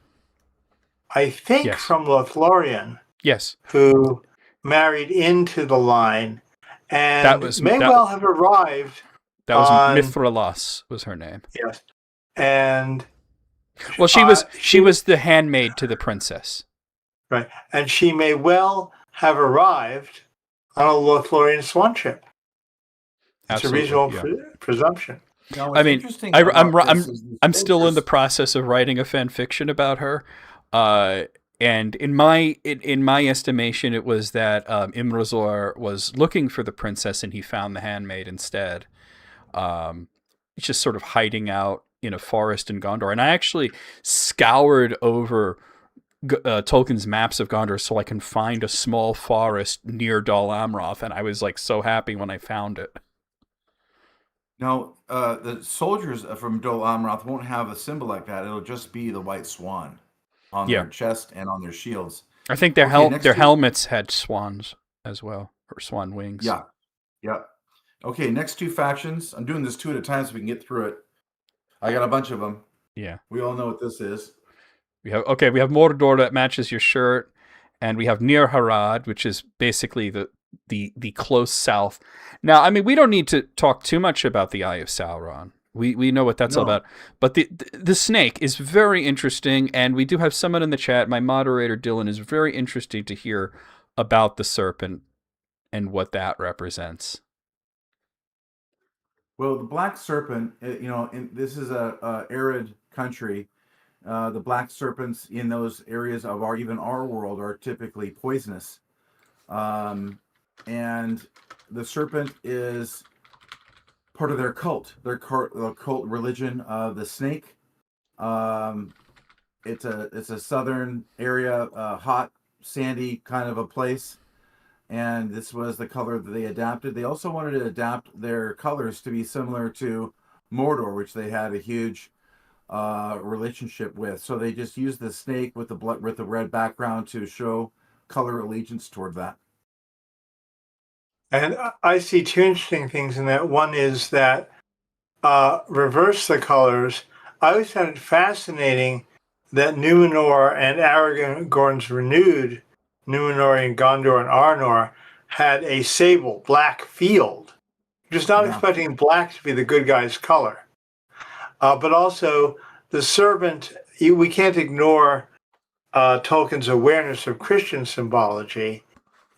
I think from Lothlorien. Yes. Who married into the line and well have arrived. That was Mithralos was her name. Yes. And well, she was the handmaid to the princess. Right. And she may well have arrived on a Lothlorien swan ship. It's a reasonable presumption. No, I mean, I'm still in the process of writing a fan fiction about her. And in my estimation, it was that Imrazor was looking for the princess and he found the handmaid instead. It's just sort of hiding out in a forest in Gondor. And I actually scoured over Tolkien's maps of Gondor so I can find a small forest near Dol Amroth, and I was like so happy when I found it. Now, the soldiers from Dol Amroth won't have a symbol like that. It'll just be the white swan. on Yeah. their chest and on their shields. I think their Okay, next their two- helmets had swans as well, or swan wings. Yeah, yeah. Okay, next two factions. I'm doing this two at a time so we can get through it. I got a bunch of them. Yeah. We all know what this is. We have Mordor that matches your shirt, and we have Near Harad, which is basically the close south. Now, I mean, we don't need to talk too much about the Eye of Sauron. We know what that's all No. about. But the snake is very interesting, and we do have someone in the chat. My moderator Dylan is very interested to hear about the serpent and what that represents. Well, the black serpent, this is a arid country. The black serpents in those areas of our world are typically poisonous. And the serpent is part of their cult, cult religion of the snake. It's a southern area, hot, sandy kind of a place. And this was the color that they adapted. They also wanted to adapt their colors to be similar to Mordor, which they had a huge relationship with. So they just used the snake with the red background to show color allegiance toward that. And I see two interesting things in that. One is that reverse the colors. I always found it fascinating that Numenor and Aragorn's renewed Numenorian Gondor and Arnor had a sable black field. Just not expecting black to be the good guy's color. But also the serpent, we can't ignore Tolkien's awareness of Christian symbology.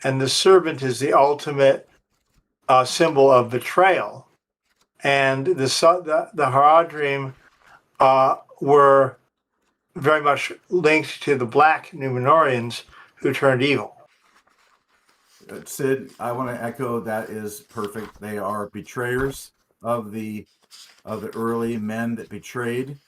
And the serpent is the ultimate symbol of betrayal. And the Haradrim were very much linked to the black Numenorians who turned evil. Sid, I want to echo that is perfect. They are betrayers of the early men that betrayed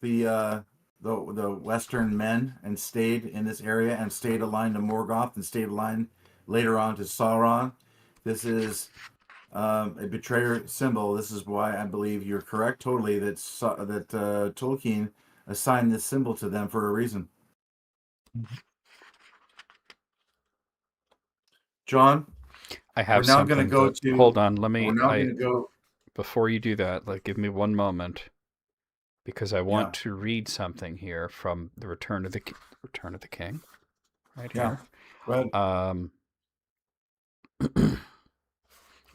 the Western men and stayed in this area and stayed aligned to Morgoth and stayed aligned later on to Sauron. This is a betrayer symbol. This is why I believe you're correct totally that Tolkien assigned this symbol to them for a reason. John, I have we're now something. going to go to. Hold on, let me. We're now going to go. Before you do that, give me one moment, because I want to read something here from the Return of the King, right here. Go ahead.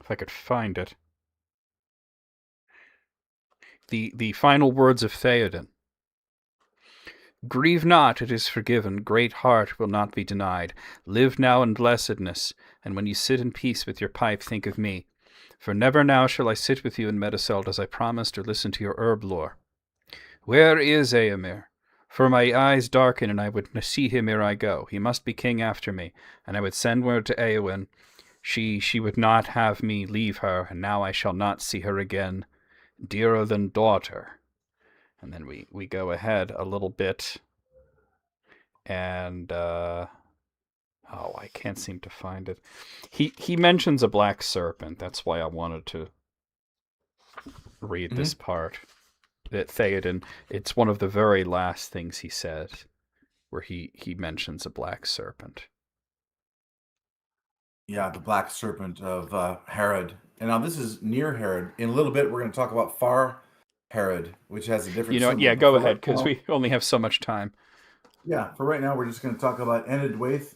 If I could find it. The final words of Theoden. Grieve not, it is forgiven. Great heart will not be denied. Live now in blessedness, and when you sit in peace with your pipe, think of me. For never now shall I sit with you in Meduseld as I promised, or listen to your herb lore. Where is Eomer? For my eyes darken, and I would see him ere I go. He must be king after me, and I would send word to Eowyn. She would not have me leave her, and now I shall not see her again. Dearer than daughter. And then we go ahead a little bit, and I can't seem to find it. He mentions a black serpent. That's why I wanted to read this part. That Theoden, it's one of the very last things he said, where he mentions a black serpent. Yeah, the black serpent of Harad. And now this is near Harad. In a little bit, we're going to talk about Far Harad, which has a different symbol. Yeah, go ahead, because we only have so much time. Yeah, for right now, we're just going to talk about Enid Waith.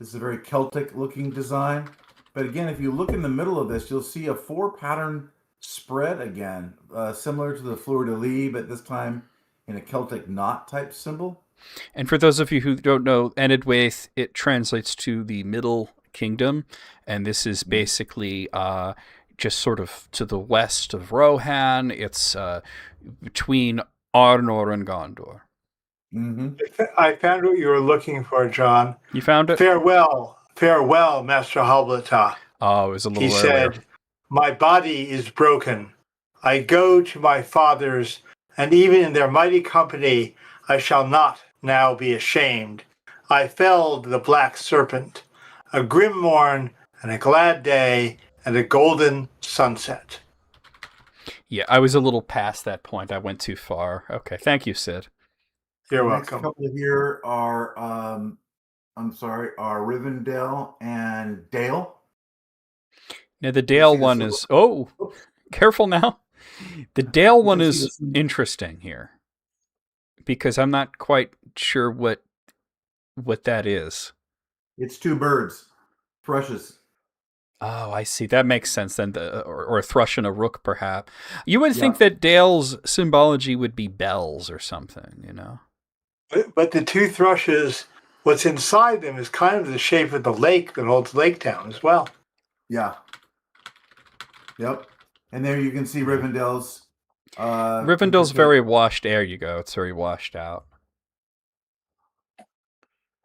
This is a very Celtic-looking design. But again, if you look in the middle of this, you'll see a 4-pattern spread again, similar to the fleur-de-lis, but this time in a Celtic knot type symbol. And for those of you who don't know, Enid Waith, it translates to the Middle Kingdom, and this is basically just sort of to the west of Rohan. It's between Arnor and Gondor. Mm-hmm. I found what you were looking for, John. You found it? Farewell, Master Halblata. Oh, it was a little He earlier. said, my body is broken. I go to my fathers, and even in their mighty company, I shall not now be ashamed. I felled the black serpent, a grim morn and a glad day and a golden sunset. Yeah, I was a little past that point. I went too far. Okay, thank you, Sid. You're The next welcome. couple here are, are Rivendell and Dale. Now the You Dale see the one silver- is Oops. careful now. The Dale You one can see is the- interesting here because I'm not quite sure what that is. It's two birds, thrushes. Oh, I see. That makes sense then. Or a thrush and a rook, perhaps. You would think Yeah. that Dale's symbology would be bells or something, you know? But the two thrushes, what's inside them is kind of the shape of the lake that holds Lake Town as well. Yeah. Yep. And there you can see Rivendell's. Rivendell's very washed. There you go. It's very washed out.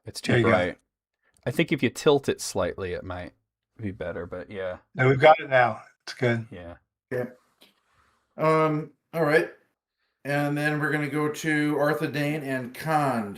It's too bright. I think if you tilt it slightly, it might be better. But yeah. And we've got it now. It's good. Yeah. Okay. All right. And then we're going to go to Arthedain and Khand.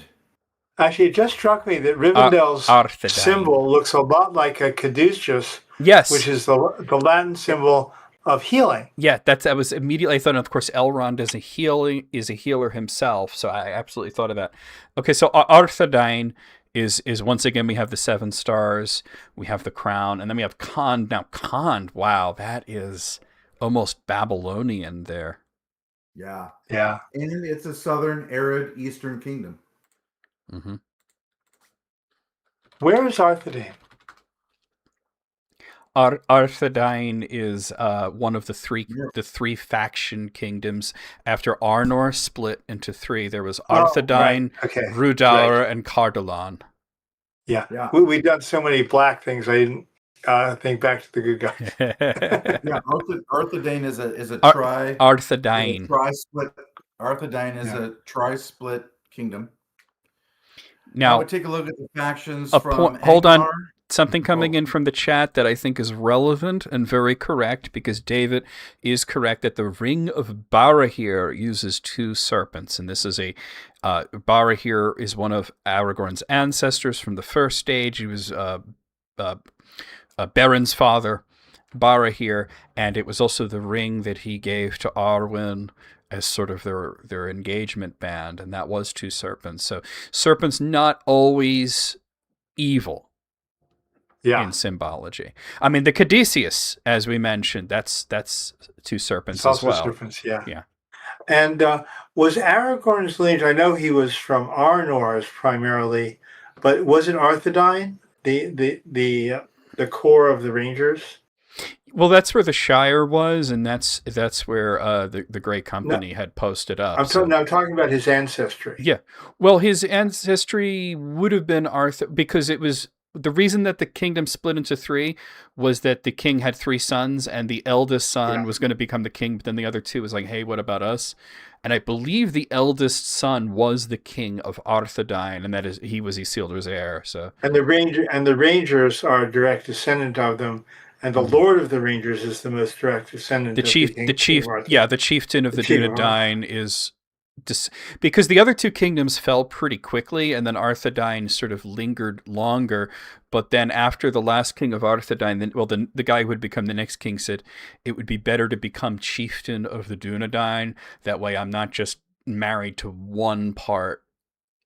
Actually, it just struck me that Rivendell's Arthedain symbol looks a lot like a caduceus, yes, which is the Latin symbol of healing. Yeah, I was immediately thought, of course, Elrond is a healer himself, so I absolutely thought of that. Okay, so Arthedain is once again we have the 7 stars, we have the crown, and then we have Khand. Now Khand, wow, that is almost Babylonian there. Yeah. Yeah. And it's a southern, arid, eastern kingdom. Mm-hmm. Where is Arthedain? Arthedain is one of the three faction kingdoms. After Arnor split into 3, there was Arthedain, Rhudaur, and Cardolan. Yeah. We've done so many black things. I didn't think back to the good guys. Yeah, Arthedain is a Arthedain. Tri-split. Arthedain is a tri-split kingdom. Now, I would take a look at the factions from hold on. Something coming in from the chat that I think is relevant and very correct, because David is correct that the Ring of Barahir uses 2 serpents, and this is Barahir is one of Aragorn's ancestors from the first stage. He was Beren's father, Barahir, and it was also the ring that he gave to Arwen as sort of their engagement band, and that was 2 serpents. So serpents not always evil. In symbology. I mean, the Caduceus, as we mentioned, that's 2 serpents as well. Serpents, yeah. And was Aragorn's lineage, I know he was from Arnor primarily, but was it Arthedain, the core of the Rangers? Well, that's where the Shire was, and that's where the Grey Company had posted up. I'm talking about his ancestry. Yeah. Well, his ancestry would have been Arthur, because it was the reason that the kingdom split into 3 was that the king had 3 sons, and the eldest son was going to become the king, but then the other 2 was like, hey, what about us? And I believe the eldest son was the king of Arthedain, and that is he was Isildur's heir. So and the Rangers are a direct descendant of them, and the Lord of the Rangers is the most direct descendant. The chieftain of the Dunedain is. Because the other 2 kingdoms fell pretty quickly, and then Arthedain sort of lingered longer. But then after the last king of Arthedain, the guy who would become the next king said, it would be better to become chieftain of the Dunedain. That way I'm not just married to one part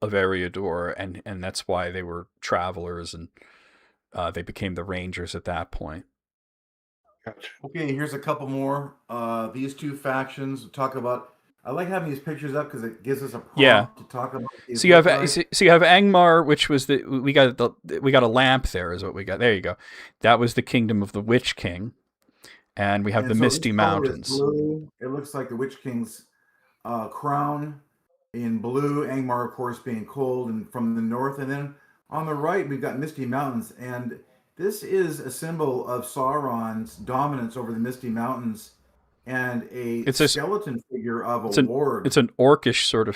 of Eriador, and that's why they were travelers, and they became the Rangers at that point. Gotcha. Okay, here's a couple more. These 2 factions talk about. I like having these pictures up because it gives us a prompt to talk about. So you have Angmar, which was we got a lamp there is what we got. There you go. That was the kingdom of the Witch King, and we have the Misty Mountains. Blue. It looks like the Witch King's crown in blue. Angmar, of course, being cold and from the north, and then on the right we've got Misty Mountains, and this is a symbol of Sauron's dominance over the Misty Mountains. And it's a skeleton figure of a lord. It's an orcish sort of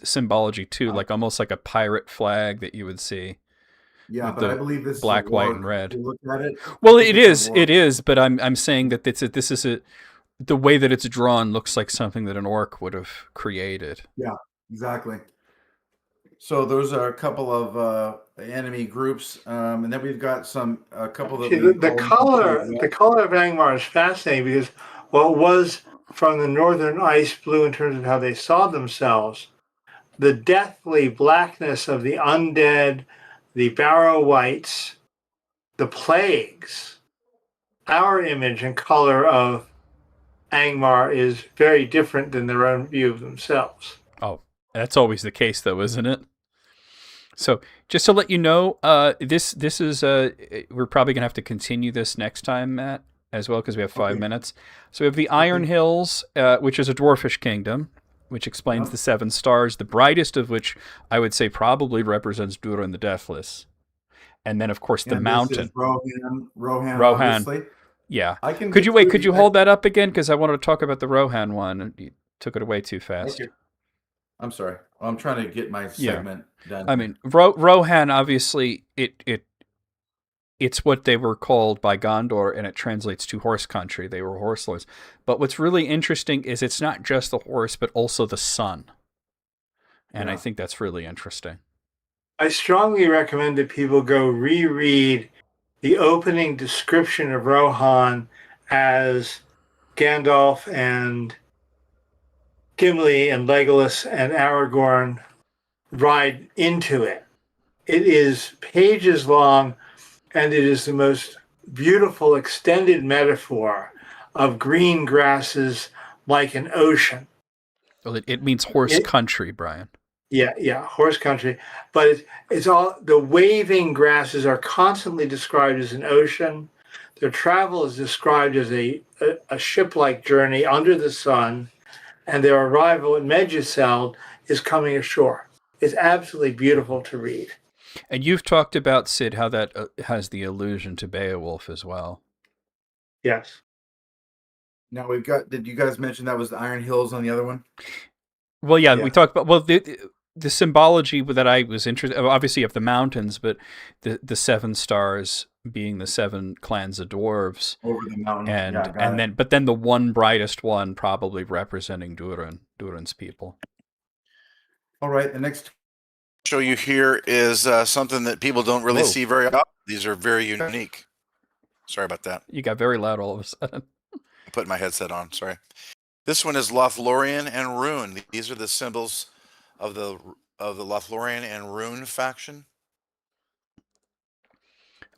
symbology too, like almost like a pirate flag that you would see. Yeah, but I believe this black, is white, and red. Look at it. Well, it is. But I'm saying that the way that it's drawn looks like something that an orc would have created. Yeah, exactly. So those are a couple of enemy groups, and then we've got a couple of the color of Angmar is fascinating because. Well, it was from the northern ice blue in terms of how they saw themselves. the deathly blackness of the undead, the barrow wights, the plagues, our image and color of Angmar is very different than their own view of themselves. Oh, that's always the case, though, isn't it? So, just to let you know, this is we're probably gonna have to continue this next time, Matt, as well, because we have 5 minutes. So we have the Iron Hills, which is a dwarfish kingdom, which explains the 7 stars, the brightest of which I would say probably represents Durin the Deathless, and then of course the mountain. This is Rohan, Rohan. obviously. Yeah. I can Could you hold that up again? Because I wanted to talk about the Rohan one, and you took it away too fast. Okay. I'm sorry. I'm trying to get my segment done. I mean, Rohan, obviously, it's what they were called by Gondor, and it translates to horse country. They were horse lords. But what's really interesting is it's not just the horse, but also the sun. And I think that's really interesting. I strongly recommend that people go reread the opening description of Rohan as Gandalf and Gimli and Legolas and Aragorn ride into it. It is pages long, and it is the most beautiful extended metaphor of green grasses like an ocean. Well, it means horse country, Brian. Yeah, horse country. But it's all, the waving grasses are constantly described as an ocean. Their travel is described as a ship-like journey under the sun, and their arrival at Medjugorje is coming ashore. It's absolutely beautiful to read. And you've talked about, Sid, how that has the allusion to Beowulf as well. Yes. Now we've got. Did you guys mention that was the Iron Hills on the other one? Well, yeah. We talked about the symbology that I was interested. Obviously, you have the mountains, but the 7 stars being the 7 clans of dwarves over the mountain, and then the one brightest one probably representing Durin's people. All right, the next show you here is something that people don't really see very often. These are very unique. Sorry about that. You got very loud all of a sudden. I put my headset on. Sorry. This one is Lothlorien and Rune. These are the symbols of the Lothlorien and Rune faction.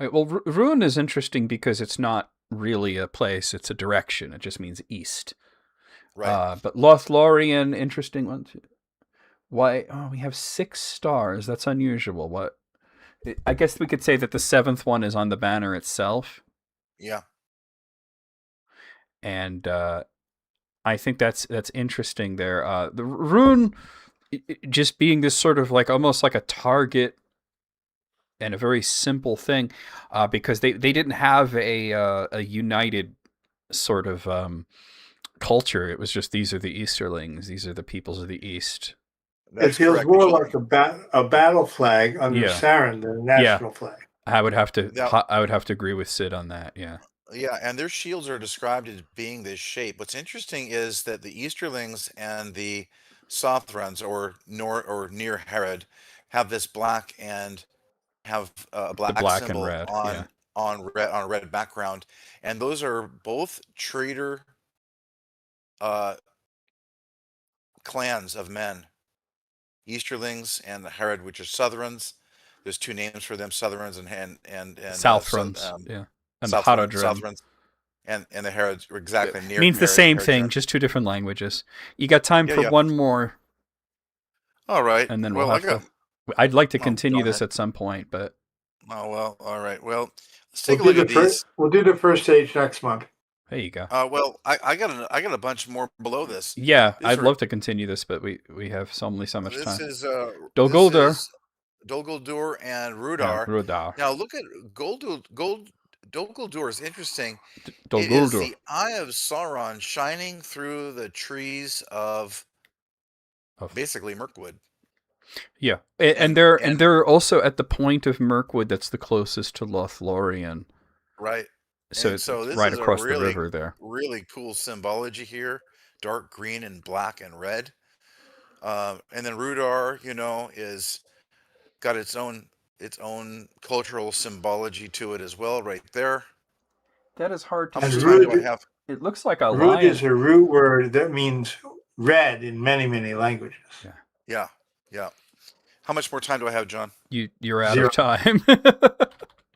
Well, Rune is interesting because it's not really a place; it's a direction. It just means east. Right. But Lothlorien, interesting one too. Why? Oh, we have 6 stars. That's unusual. What? I guess we could say that the 7th one is on the banner itself. Yeah. And I think that's interesting there. The rune just being this sort of like almost like a target and a very simple thing, because they didn't have a united sort of culture. It was just, these are the Easterlings. These are the peoples of the East. It feels more like a battle flag under Sauron than a national flag. I would have to agree with Sid on that. Yeah. Yeah, and their shields are described as being this shape. What's interesting is that the Easterlings and the Southrons, or near Herod, have this black and have a black symbol and red, on a red background, and those are both trader clans of men. Easterlings and the Herod, which are Southrons. There's 2 names for them: Southrons and Southrons. And the Southrons and the Herods are exactly near. Means the same thing, just 2 different languages. You got time for one more? All right, and then we'll have to. I'd like to continue this at some point, but. Oh well, all right. Well, let's take a look at these. We'll do the first stage next month. There you go. Well, I got a bunch more below this. Yeah, I'd love to continue this, but we have only so much time. This is Dol Guldur and Rudar. Rudar. Now look at Dol Guldur is interesting. Dol It is Guldur. the eye of Sauron shining through the trees of basically Mirkwood. Yeah, and they're also at the point of Mirkwood that's the closest to Lothlorien. Right. So this right is across the river there. Really cool symbology here: dark green and black and red. And then Rudar, is got its own cultural symbology to it as well, right there. That is hard to see. It looks like a root lion. is a root word that means red in many, many languages. Yeah. Yeah. How much more time do I have, John? You're out 0. of time.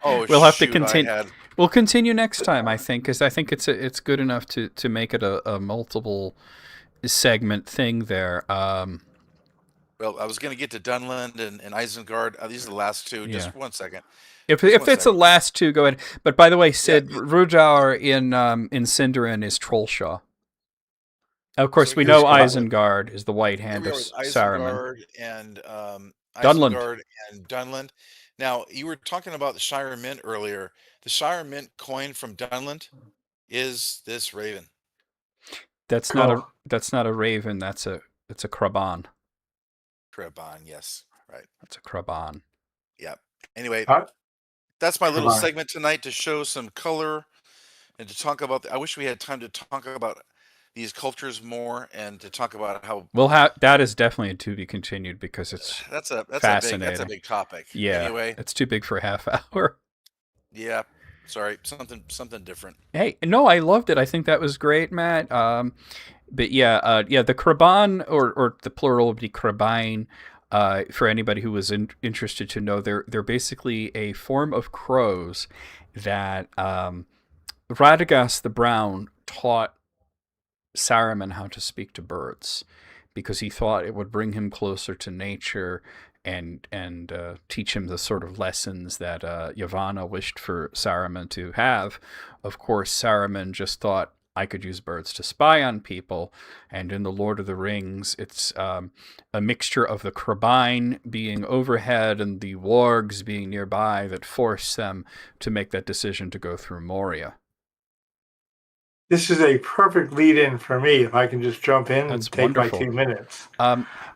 Oh, We'll have to shoot, I continue. had. We'll continue next time, I think, because I think it's good enough to make it a multiple segment thing there. Well, I was going to get to Dunland and Isengard. These are the last two. Yeah. Just 1 second. If Just if 1 it's the second. last two, go ahead. But by the way, Sid, Yeah. Rudar in Sindarin is Trollshaw. Of course, So we here's know what? Isengard is the white here hand we of are with Saruman. Isengard and Dunland. Isengard and Dunland. Now, you were talking about the Shire Mint earlier. The Shire Mint coin from Dunland is this raven. That's Cool. not a raven. It's a Kraban. Krabon, yes. Right. That's a Kraban. Yep. Anyway, Huh? that's my little Kraban. segment tonight to show some color and to talk about. I wish we had time to talk about these cultures more and to talk about how. Well, that is definitely to be continued because it's That's a fascinating. big topic. Yeah. Anyway, It's too big for a half hour. yeah. Sorry, something different. Hey, no, I loved it. I think that was great, Matt. But yeah, the Kraban or the plural would be Krabine. For anybody who was interested to know, they're basically a form of crows that Radagast the Brown taught Saruman how to speak to birds because he thought it would bring him closer to nature and teach him the sort of lessons that Yavanna wished for Saruman to have. Of course, Saruman just thought, I could use birds to spy on people, and in The Lord of the Rings, it's a mixture of the Krabine being overhead and the wargs being nearby that force them to make that decision to go through Moria. This is a perfect lead-in for me. If I can just jump in That's and take wonderful. my 2 minutes.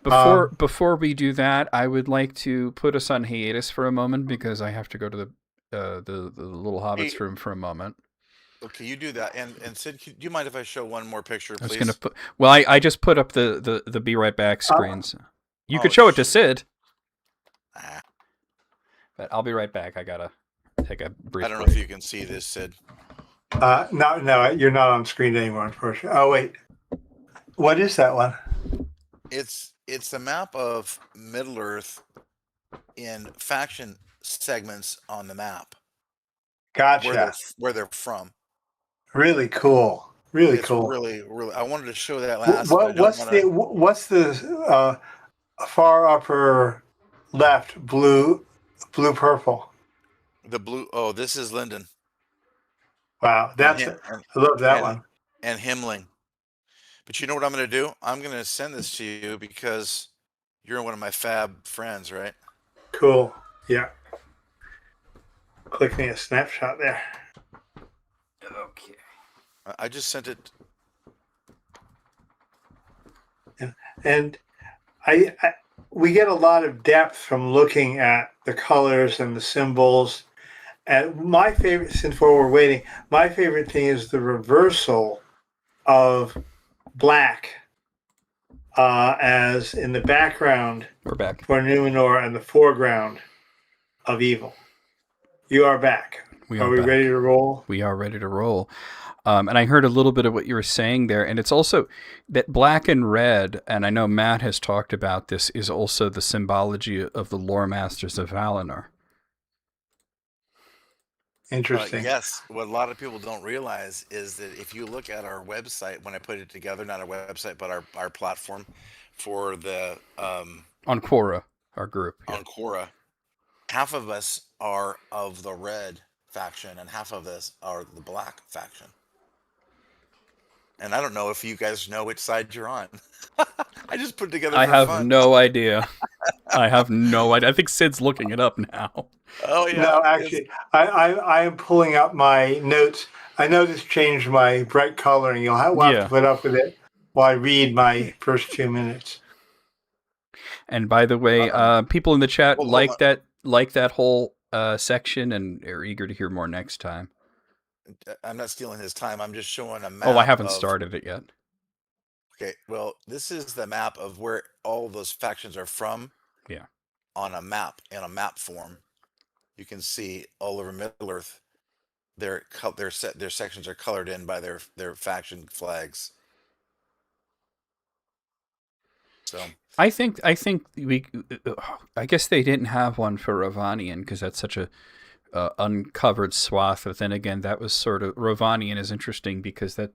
Before we do that, I would like to put us on hiatus for a moment because I have to go to the little hobbit's room for a moment. Okay, you do that. And Sid, do you mind if I show one more picture, I was please? gonna put. Well, I just put up the be right back screens. You Oh, could show it to shoot. Sid, Ah, but I'll be right back. I gotta take a brief I don't know break. if you can see this, Sid. No, you're not on screen anymore, unfortunately. Oh, wait. What is that one? It's a map of Middle Earth in faction segments on the map Gotcha. where they're from. Really cool. Really It's cool. really. I wanted to show that last. But I don't What's the far upper left? Blue, purple. the blue. Oh, this is Linden. Wow, I love that one. And Himmling. But you know what I'm going to do? I'm going to send this to you because you're one of my fab friends, right? Cool. Yeah. Click me a snapshot there. Okay. I just sent it. And we get a lot of depth from looking at the colors and the symbols. And my favorite, since we're waiting, my favorite thing is the reversal of black as in the background We're back. for Numenor and the foreground of evil. You are back. Are we back. ready to roll? We are ready to roll. And I heard a little bit of what you were saying there. And it's also that black and red, and I know Matt has talked about this, is also the symbology of the lore masters of Valinor. Interesting. Yes. What a lot of people don't realize is that if you look at our website, when I put it together, not our website, but our platform for the on Quora, our group. On Quora, half of us are of the red faction and half of us are the black faction. And I don't know if you guys know which side you're on. I just put it together. I have no idea. I have no idea. I think Sid's looking it up now. Oh yeah. No, actually, I am pulling up my notes. I know this changed my bright coloring. You'll have to put up with it while I read my first 2 minutes. And by the way, people in the chat like that whole section and are eager to hear more next time. I'm not stealing his time. I'm just showing a map. Oh, I haven't started it yet. Okay, well, this is the map of where all those factions are from. Yeah. On a map, in a map form, you can see all over Middle Earth. Their sections are colored in by their faction flags. So I think I guess they didn't have one for Ravanian because that's such a uncovered swath. But then again, that was sort of Ravanian is interesting because that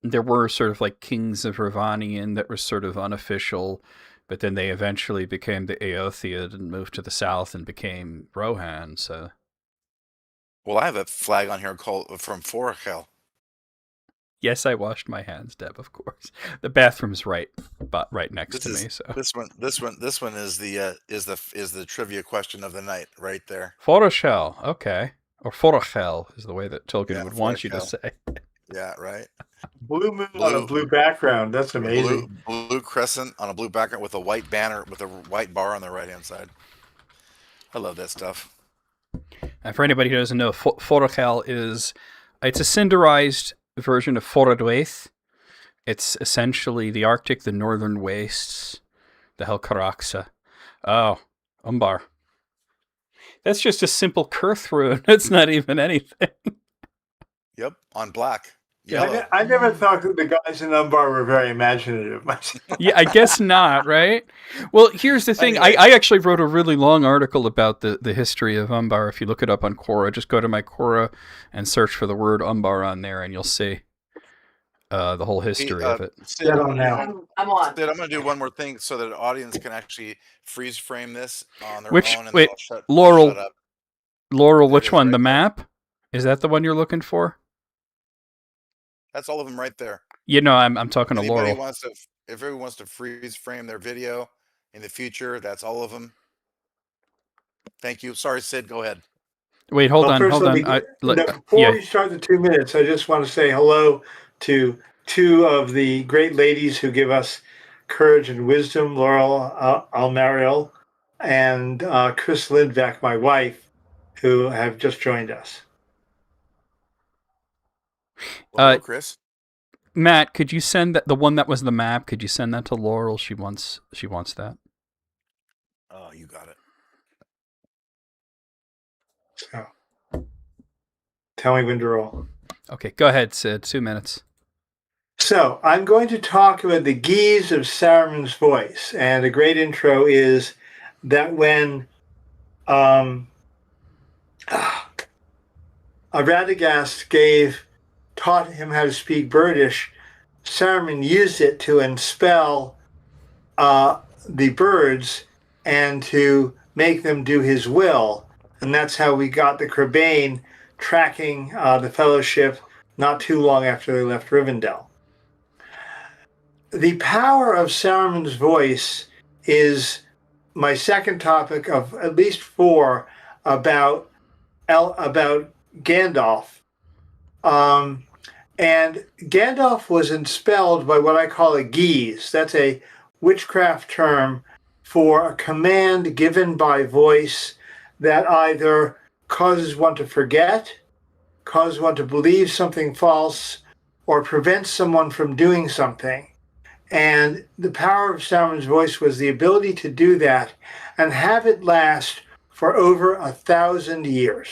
there were sort of like kings of Ravanian that were sort of unofficial, but then they eventually became the Eotheod and moved to the south and became Rohan. So, well, I have a flag on here called from Forachel. yes, I washed my hands, Deb. Of course, the bathroom's right next to me. So this one is the trivia question of the night right there. Forachel, okay, or Forachel is the way that Tolkien would want you to Forachel. say. Yeah, right. Blue moon on a blue background. That's amazing. Blue crescent on a blue background with a white banner with a white bar on the right hand side. I love that stuff. And for anybody who doesn't know, Forachel it's a cinderized version of Foradwaith. It's essentially the Arctic, the northern wastes, the Helcaraxa. Oh, Umbar. That's just a simple Kurth rune. It's not even anything. Yep, on black. Yeah, I never thought that the guys in Umbar were very imaginative myself. Yeah, I guess not, right? Well, here's the thing. I actually wrote a really long article about the history of Umbar. If you look it up on Quora, just go to my Quora and search for the word Umbar on there, and you'll see the whole history of it. Sid, I'm on. Sid, I'm going to do one more thing so that the audience can actually freeze frame this on their own. And Wait, Laurel, shut up. Laurel, which one? Right, the map? Is that the one you're looking for? That's all of them right there. You know, I'm talking to Laurel. If everyone wants to freeze frame their video in the future, that's all of them. Thank you. Sorry, Sid, go ahead. Wait, hold on. Before we start the 2 minutes, I just want to say hello to two of the great ladies who give us courage and wisdom, Laurel Almariel and Chris Lindbeck, my wife, who have just joined us. Hello, Chris. Matt, could you send the one that was the map? Could you send that to Laurel? She wants that. Oh, you got it. So, tell me when to roll. Okay, go ahead, Sid. 2 minutes. So I'm going to talk about the Geese of Saruman's voice, and a great intro is that when Radagast taught him how to speak Birdish, Saruman used it to enspell the birds and to make them do his will. And that's how we got the Crebain tracking the Fellowship not too long after they left Rivendell. The power of Saruman's voice is my second topic of at least 4 about Gandalf. And Gandalf was enspelled by what I call a geese. That's a witchcraft term for a command given by voice that either causes one to forget, causes one to believe something false, or prevents someone from doing something. And the power of Saruman's voice was the ability to do that and have it last for over 1,000 years.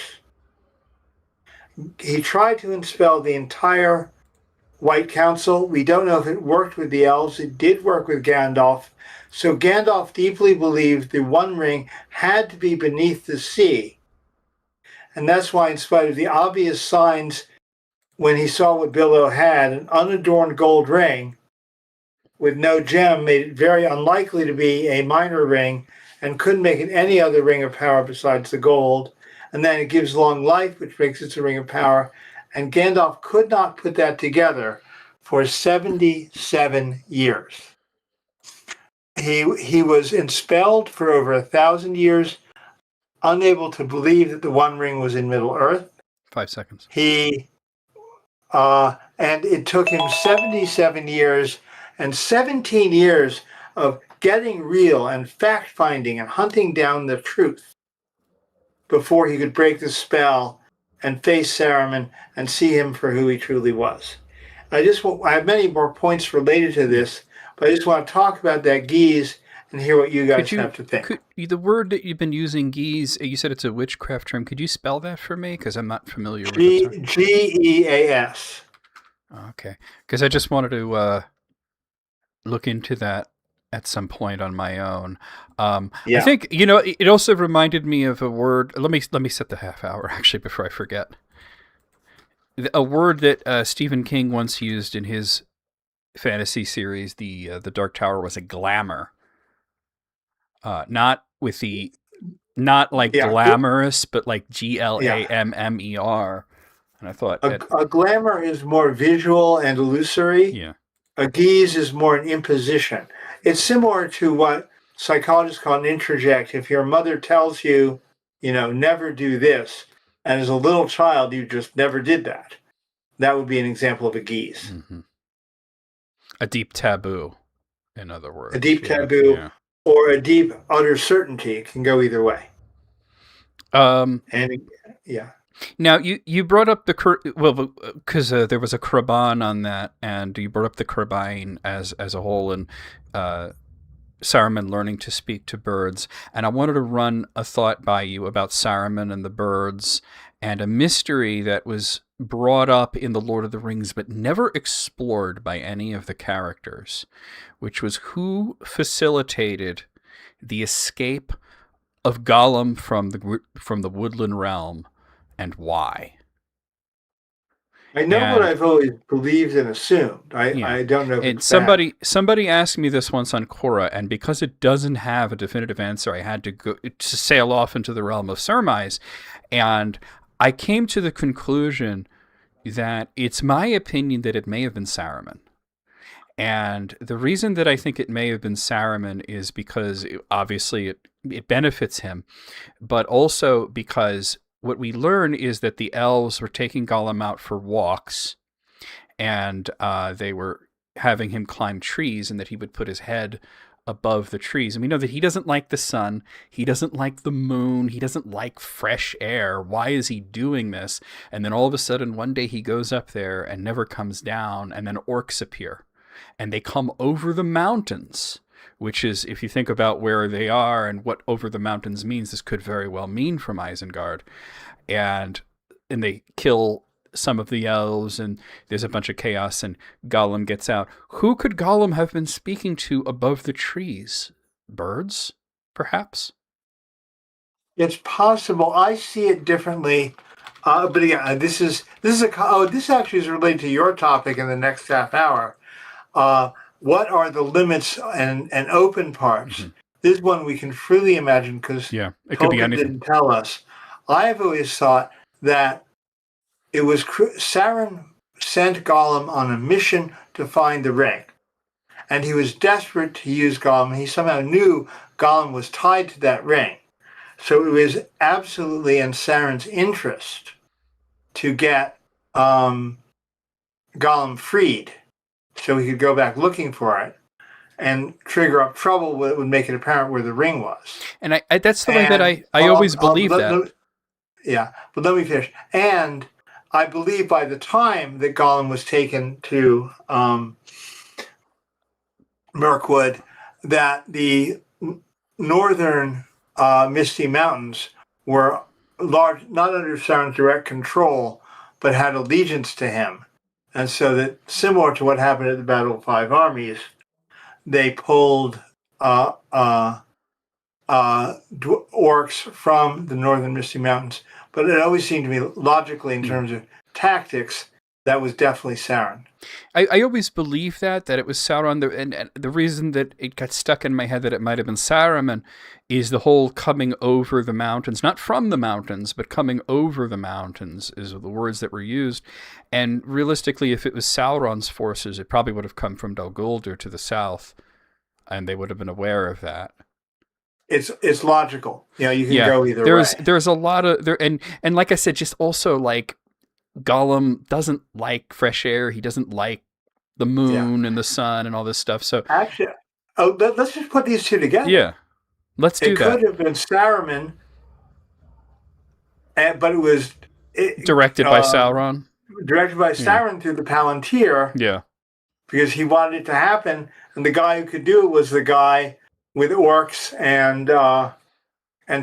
He tried to enspell the entire White Council. We don't know if it worked with the elves. It did work with Gandalf. So Gandalf deeply believed the One Ring had to be beneath the sea. And that's why, in spite of the obvious signs when he saw what Bilbo had, an unadorned gold ring with no gem made it very unlikely to be a minor ring and couldn't make it any other ring of power besides the gold. And then it gives long life, which makes it a ring of power. And Gandalf could not put that together for 77 years. He was enspelled for over 1,000 years, unable to believe that the One Ring was in Middle Earth. 5 seconds. And it took him 77 years and 17 years of getting real and fact-finding and hunting down the truth before he could break the spell and face Saruman and see him for who he truly was. I have many more points related to this, but I just want to talk about that geese and hear what you guys have to think. The word that you've been using, geese, you said it's a witchcraft term. Could you spell that for me? Because I'm not familiar with the term. Geas. Okay. Because I just wanted to look into that at some point on my own. Yeah. I think, it also reminded me of a word. Let me set the half hour actually before I forget. A word that Stephen King once used in his fantasy series, the Dark Tower, was a glamour. Not with the, not like Yeah. glamorous, but like Yeah. GLAMMER. And I thought, A glamour is more visual and illusory. yeah, A gaze is more an imposition. It's similar to what psychologists call an introject. If your mother tells you, never do this, and as a little child, you just never did that, that would be an example of a gaze. mm-hmm. A deep taboo, in other words. A deep taboo or a deep utter certainty. It can go either way. And yeah. Now you brought up because there was a Kraban on that, and you brought up the Krabine as a whole, and Saruman learning to speak to birds. And I wanted to run a thought by you about Saruman and the birds, and a mystery that was brought up in The Lord of the Rings but never explored by any of the characters, which was who facilitated the escape of Gollum from the Woodland Realm, and why. I know what I've always believed and assumed. I don't know if it's somebody asked me this once on Quora, and because it doesn't have a definitive answer, I had to go to sail off into the realm of surmise, and I came to the conclusion that it's my opinion that it may have been Saruman. And the reason that I think it may have been Saruman is because obviously it benefits him, but also because what we learn is that the elves were taking Gollum out for walks, and they were having him climb trees, and that he would put his head above the trees. And we know that he doesn't like the sun, he doesn't like the moon, he doesn't like fresh air. Why is he doing this? And then all of a sudden, one day he goes up there and never comes down, and then orcs appear. And they come over the mountains, which is, if you think about where they are and what over the mountains means, this could very well mean from Isengard. And they kill some of the elves, and there's a bunch of chaos, and Gollum gets out. Who could Gollum have been speaking to above the trees? Birds, perhaps? It's possible. I see it differently. But again, this actually is related to your topic in the next half hour. What are the limits and open parts? Mm-hmm. This one we can freely imagine because it could be anything. Didn't tell us. I've always thought that it was Sauron sent Gollum on a mission to find the ring, and he was desperate to use Gollum. He somehow knew Gollum was tied to that ring, so it was absolutely in Sauron's interest to get Gollum freed, so he could go back looking for it and trigger up trouble that would make it apparent where the ring was. And that's the way that I always believe that. But let me finish. And I believe by the time that Gollum was taken to Mirkwood, that the northern Misty Mountains were large, not under Sauron's direct control, but had allegiance to him. And so that, similar to what happened at the Battle of Five Armies, they pulled orcs from the northern Misty Mountains. But it always seemed to me, logically, in terms of tactics, that was definitely Sauron. I always believed that it was Sauron. And the reason that it got stuck in my head that it might have been Saruman is the whole coming over the mountains, not from the mountains, but coming over the mountains is the words that were used. And realistically, if it was Sauron's forces, it probably would have come from Dol Guldur to the south, and they would have been aware of that. It's logical. You can go either way. There's a lot of there, and like I said, just also like Gollum doesn't like fresh air. He doesn't like the moon and the sun and all this stuff. So actually, let's just put these two together. Yeah, let's do that. It could have been Saruman, but it was directed by Sauron. Directed by Sauron through the Palantir. Yeah, because he wanted it to happen, and the guy who could do it was the guy with orcs and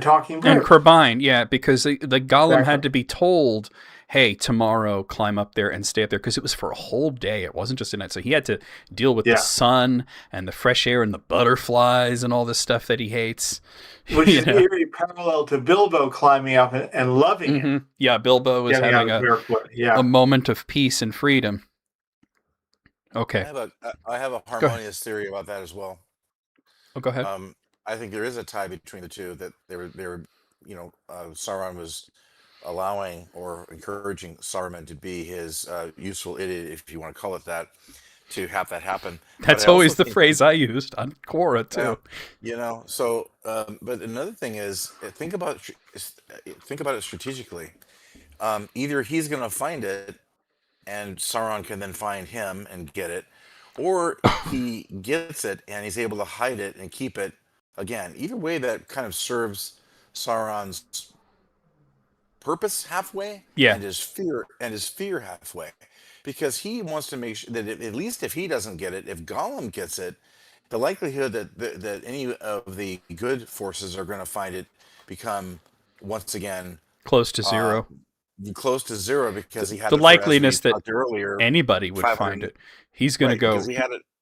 talking birds. And Crabine, because the Gollum had to be told, hey, tomorrow climb up there and stay up there, because it was for a whole day. It wasn't just a night. So he had to deal with the sun and the fresh air and the butterflies and all this stuff that he hates. Which is eerie parallel to Bilbo climbing up and loving it. Yeah, Bilbo was having a moment of peace and freedom. Okay. I have a harmonious theory about that as well. Oh, go ahead. I think there is a tie between the two, that they were Sauron was allowing or encouraging Saruman to be his useful idiot, if you want to call it that, to have that happen. That's always the phrase I used on Quora too. So but another thing is, think about it strategically. Either he's going to find it, and Sauron can then find him and get it, or he gets it and he's able to hide it and keep it. Again, either way, that kind of serves Sauron's purpose halfway, and his fear halfway, because he wants to make sure that at least if he doesn't get it, if Gollum gets it, the likelihood that any of the good forces are going to find it become once again close to zero. Because he had the likeliness that earlier, anybody would find it. He's going to go.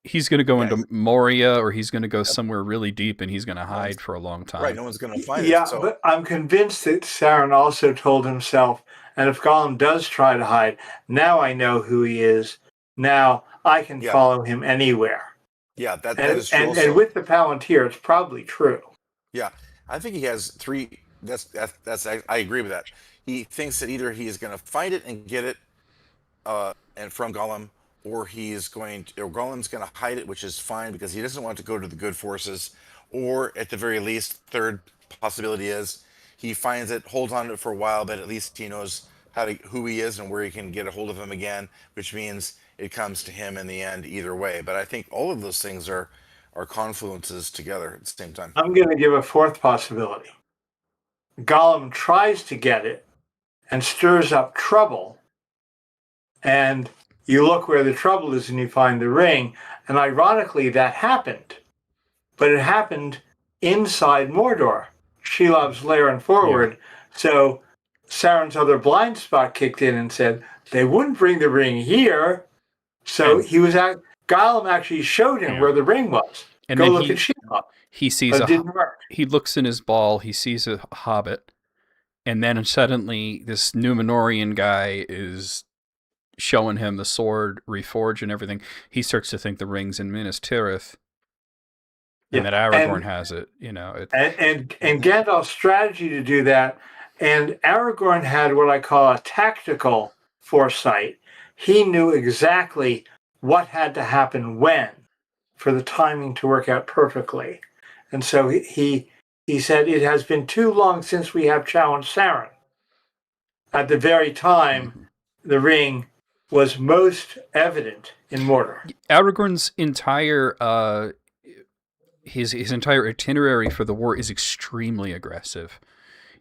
He's going to go into Moria, or he's going to go somewhere really deep, and he's going to hide for a long time. Right, no one's going to find it. Yeah, but I'm convinced that Sauron also told himself, and if Gollum does try to hide, now I know who he is. Now I can follow him anywhere. Yeah, that is true. And with the Palantir, it's probably true. Yeah, I think he has three. I agree with that. He thinks that either he is going to find it and get it, and from Gollum, or Gollum's going to hide it, which is fine because he doesn't want to go to the good forces. Or at the very least, third possibility is he finds it, holds on to it for a while, but at least he knows who he is and where he can get a hold of him again, which means it comes to him in the end either way. But I think all of those things are confluences together at the same time. I'm going to give a fourth possibility. Gollum tries to get it and stirs up trouble, and you look where the trouble is and you find the ring, and ironically that happened, but it happened inside Mordor, Shelob's lair and forward. So Sauron's other blind spot kicked in and said they wouldn't bring the ring here. So Gollum actually showed him where the ring was. And go then look at Shelob. He sees it didn't work. He looks in his ball, he sees a hobbit, and then suddenly this Númenórean guy is showing him the sword reforged and everything. He starts to think the ring's in Minas Tirith, and that Aragorn has it. And Gandalf's strategy to do that, and Aragorn had what I call a tactical foresight. He knew exactly what had to happen when, for the timing to work out perfectly. And so he said, it has been too long since we have challenged Sauron. At the very time the ring was most evident in Mordor. Aragorn's entire his entire itinerary for the war is extremely aggressive.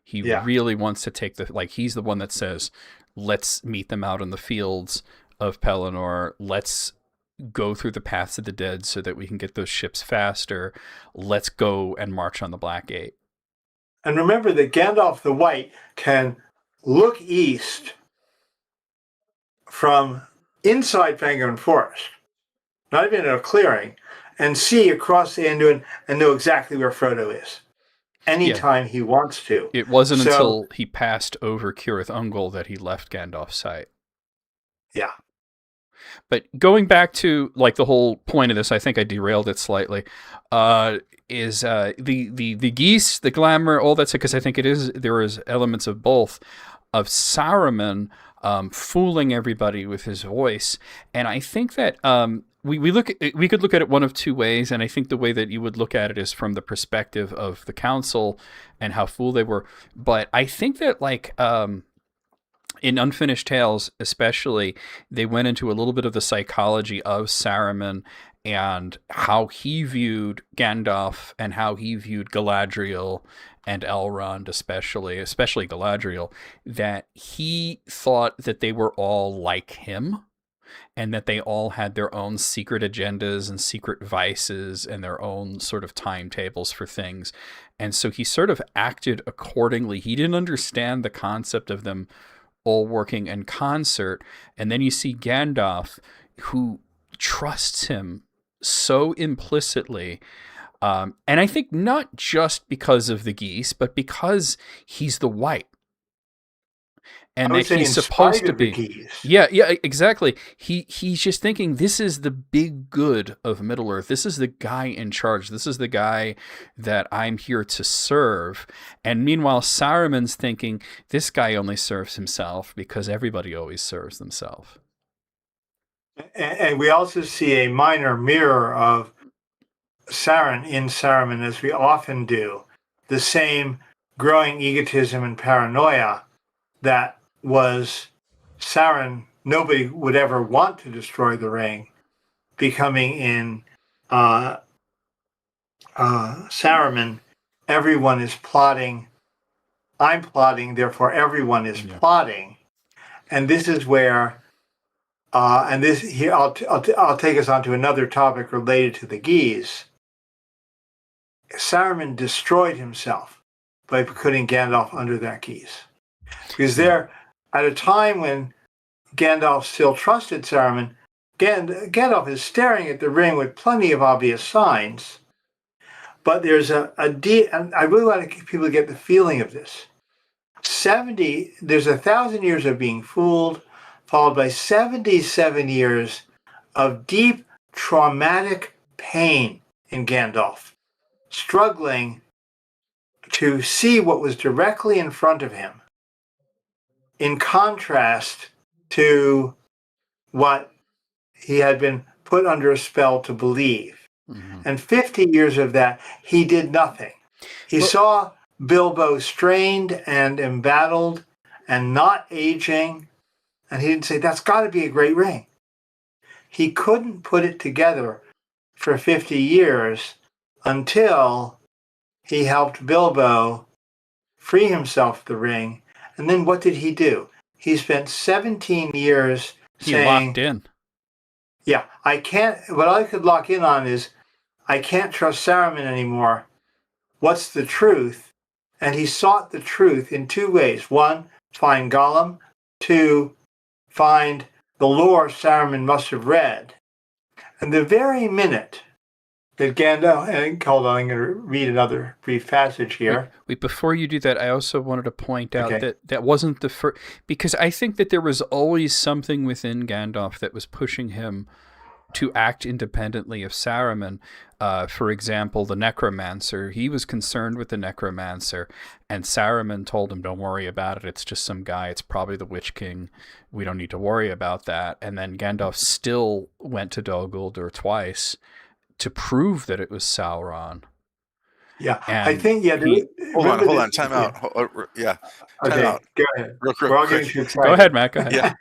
He really wants to take he's the one that says, let's meet them out in the fields of Pelennor. Let's go through the paths of the dead so that we can get those ships faster. Let's go and march on the Black Gate. And remember that Gandalf the White can look east from inside Fangorn Forest, not even in a clearing, and see across the Anduin and know exactly where Frodo is anytime he wants to. It wasn't until he passed over Cirith Ungol that he left Gandalf's sight. Yeah. But going back to the whole point of this, I think I derailed it slightly. Is the geese, the glamour, all that stuff? Because I think there is elements of both, of Saruman fooling everybody with his voice, and I think that we could look at it one of two ways, and I think the way that you would look at it is from the perspective of the council and how fooled they were. But I think that in Unfinished Tales especially, they went into a little bit of the psychology of Saruman and how he viewed Gandalf and how he viewed Galadriel and Elrond, especially Galadriel, that he thought that they were all like him and that they all had their own secret agendas and secret vices and their own sort of timetables for things. And so he sort of acted accordingly. He didn't understand the concept of them all working in concert. And then you see Gandalf, who trusts him so implicitly. And I think not just because of the geese, but because he's the white. And I would that say he's in supposed spite to of the be. geese. Yeah, exactly. He's just thinking this is the big good of Middle Earth. This is the guy in charge. This is the guy that I'm here to serve. And meanwhile, Saruman's thinking this guy only serves himself because everybody always serves themselves. And we also see a minor mirror of Sauron in Saruman, as we often do, the same growing egotism and paranoia that was Sauron. Nobody would ever want to destroy the ring, becoming in Saruman, everyone is plotting. I'm plotting, therefore everyone is plotting. And this is where, and this here, I'll take us on to another topic related to the geese. Saruman destroyed himself by putting Gandalf under that geese. Because there, at a time when Gandalf still trusted Saruman, Gandalf is staring at the ring with plenty of obvious signs. But there's and I really want people to get the feeling of this. There's 1,000 years of being fooled, followed by 77 years of deep traumatic pain in Gandalf, struggling to see what was directly in front of him, in contrast to what he had been put under a spell to believe. Mm-hmm. And 50 years of that, he did nothing. He saw Bilbo strained and embattled and not aging, and he didn't say, that's got to be a great ring. He couldn't put it together for 50 years until he helped Bilbo free himself of the ring. And then what did he do? He spent 17 years saying, locked in. Yeah, I can't, what I could lock in on is, I can't trust Saruman anymore. What's the truth? And he sought the truth in two ways. One, find Gollum. Two, find the lore Saruman must have read. And the very minute that Gandalf, and hold on, I'm going to read another brief passage here. Wait, before you do that, I also wanted to point out that wasn't the first, because I think that there was always something within Gandalf that was pushing him to act independently of Saruman. For example, the necromancer. He was concerned with the necromancer, and Saruman told him, don't worry about it. It's just some guy. It's probably the Witch King. We don't need to worry about that. And then Gandalf still went to Dol Guldur twice to prove that it was Sauron. Yeah, and I think, hold on, time out. Yeah, time out. Go ahead. Real quick. Go ahead, Matt, go ahead. Yeah.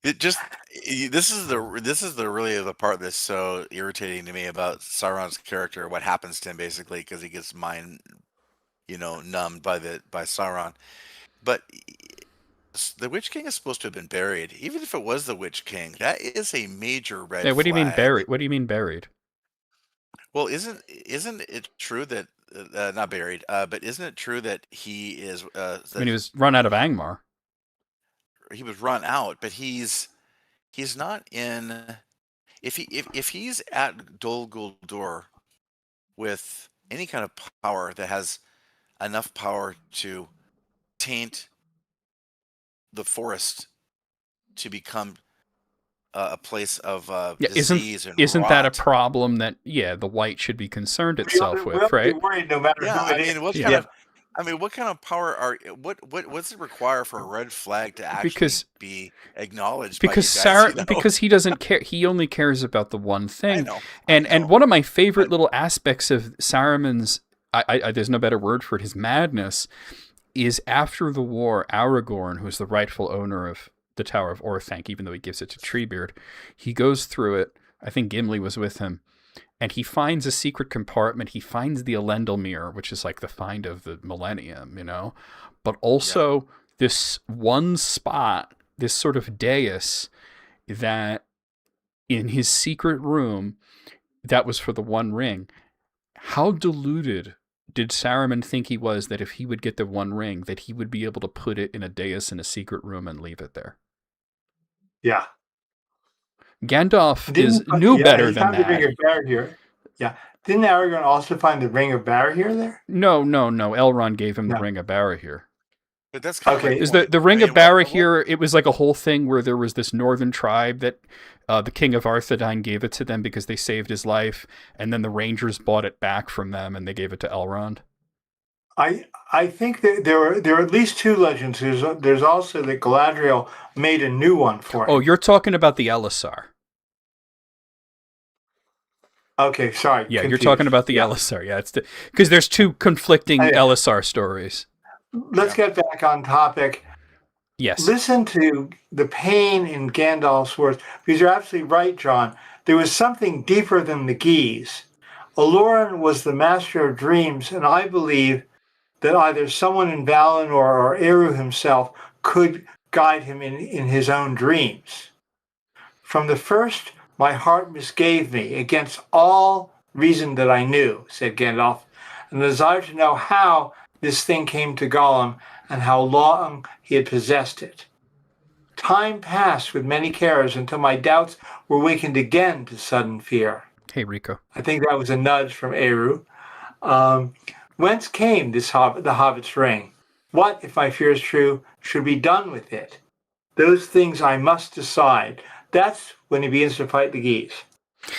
This is the really the part that's so irritating to me about Sauron's character, what happens to him basically, because he gets mind, numbed by Sauron. But the Witch King is supposed to have been buried. Even if it was the Witch King, that is a major red flag. What do you mean buried? What do you mean buried? Well, isn't it true that not buried? But isn't it true that he is? He was run out of Angmar. He was run out, but he's not in. If he's at Dol Guldur with any kind of power that has enough power to taint the forest to become a place of disease and isn't rot. that a problem that the white should be concerned itself with, right? Be worried no matter who it is. What kind of power what's it require for a red flag to actually be acknowledged? Because because he doesn't care. He only cares about the one thing. I know. And one of my favorite little aspects of Saruman's, there's no better word for it, his madness, is after the war, Aragorn, who's the rightful owner of the Tower of Orthanc, even though he gives it to Treebeard, he goes through it. I think Gimli was with him. And he finds a secret compartment. He finds the Elendil Mirror, which is like the find of the millennium, But also this one spot, this sort of dais that in his secret room, that was for the One Ring. How deluded did Saruman think he was that if he would get the One Ring, that he would be able to put it in a dais in a secret room and leave it there? Yeah. Gandalf knew better he than found the Ring that. of Barahir. Yeah. Didn't Aragorn also find the Ring of Barahir there? No. Elrond gave him the Ring of Barahir. But that's kind Okay. of Is the Ring of Barahir? It was like a whole thing where there was this northern tribe that the King of Arthedain gave it to them because they saved his life, and then the Rangers bought it back from them and they gave it to Elrond. I think that there are at least two legends. There's also that Galadriel made a new one for him. Oh, you're talking about the Elisar. Okay, sorry. Yeah, confused. you're talking about the Elisar. Yeah, it's because there's two conflicting Elisar stories. Let's get back on topic. Yes. Listen to the pain in Gandalf's words, because you're absolutely right, John. There was something deeper than the Geese. Olorin was the master of dreams, and I believe that either someone in Valinor or Eru himself could guide him in his own dreams. From the first, my heart misgave me against all reason that I knew, said Gandalf, and the desire to know how this thing came to Gollum and how long he had possessed it. Time passed with many cares until my doubts were wakened again to sudden fear. Hey, Rico. I think that was a nudge from Eru. Whence came the Hobbit's ring? What, if my fear is true, should be done with it? Those things I must decide. That's when he begins to fight the Geese.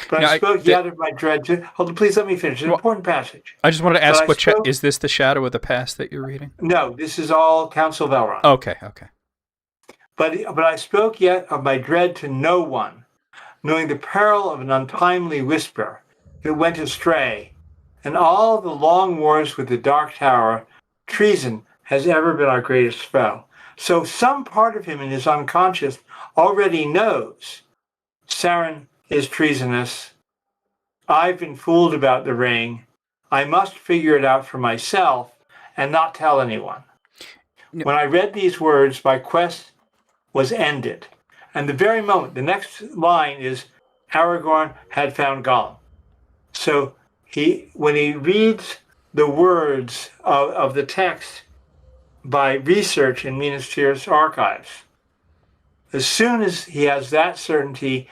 But now, I spoke yet of my dread to... Hold on, please let me finish. It's an important passage. I just wanted to ask, is this the Shadow of the Past that you're reading? No, this is all Council of Elrond. Okay. But I spoke yet of my dread to no one, knowing the peril of an untimely whisper. It went astray. And all the long wars with the Dark Tower, treason has ever been our greatest foe. So some part of him in his unconscious already knows Sauron is treasonous. I've been fooled about the ring. I must figure it out for myself and not tell anyone. No. When I read these words, my quest was ended. And the very moment, the next line is, Aragorn had found Gollum. So when he reads the words of the text by research in Minas Tirith's archives, as soon as he has that certainty,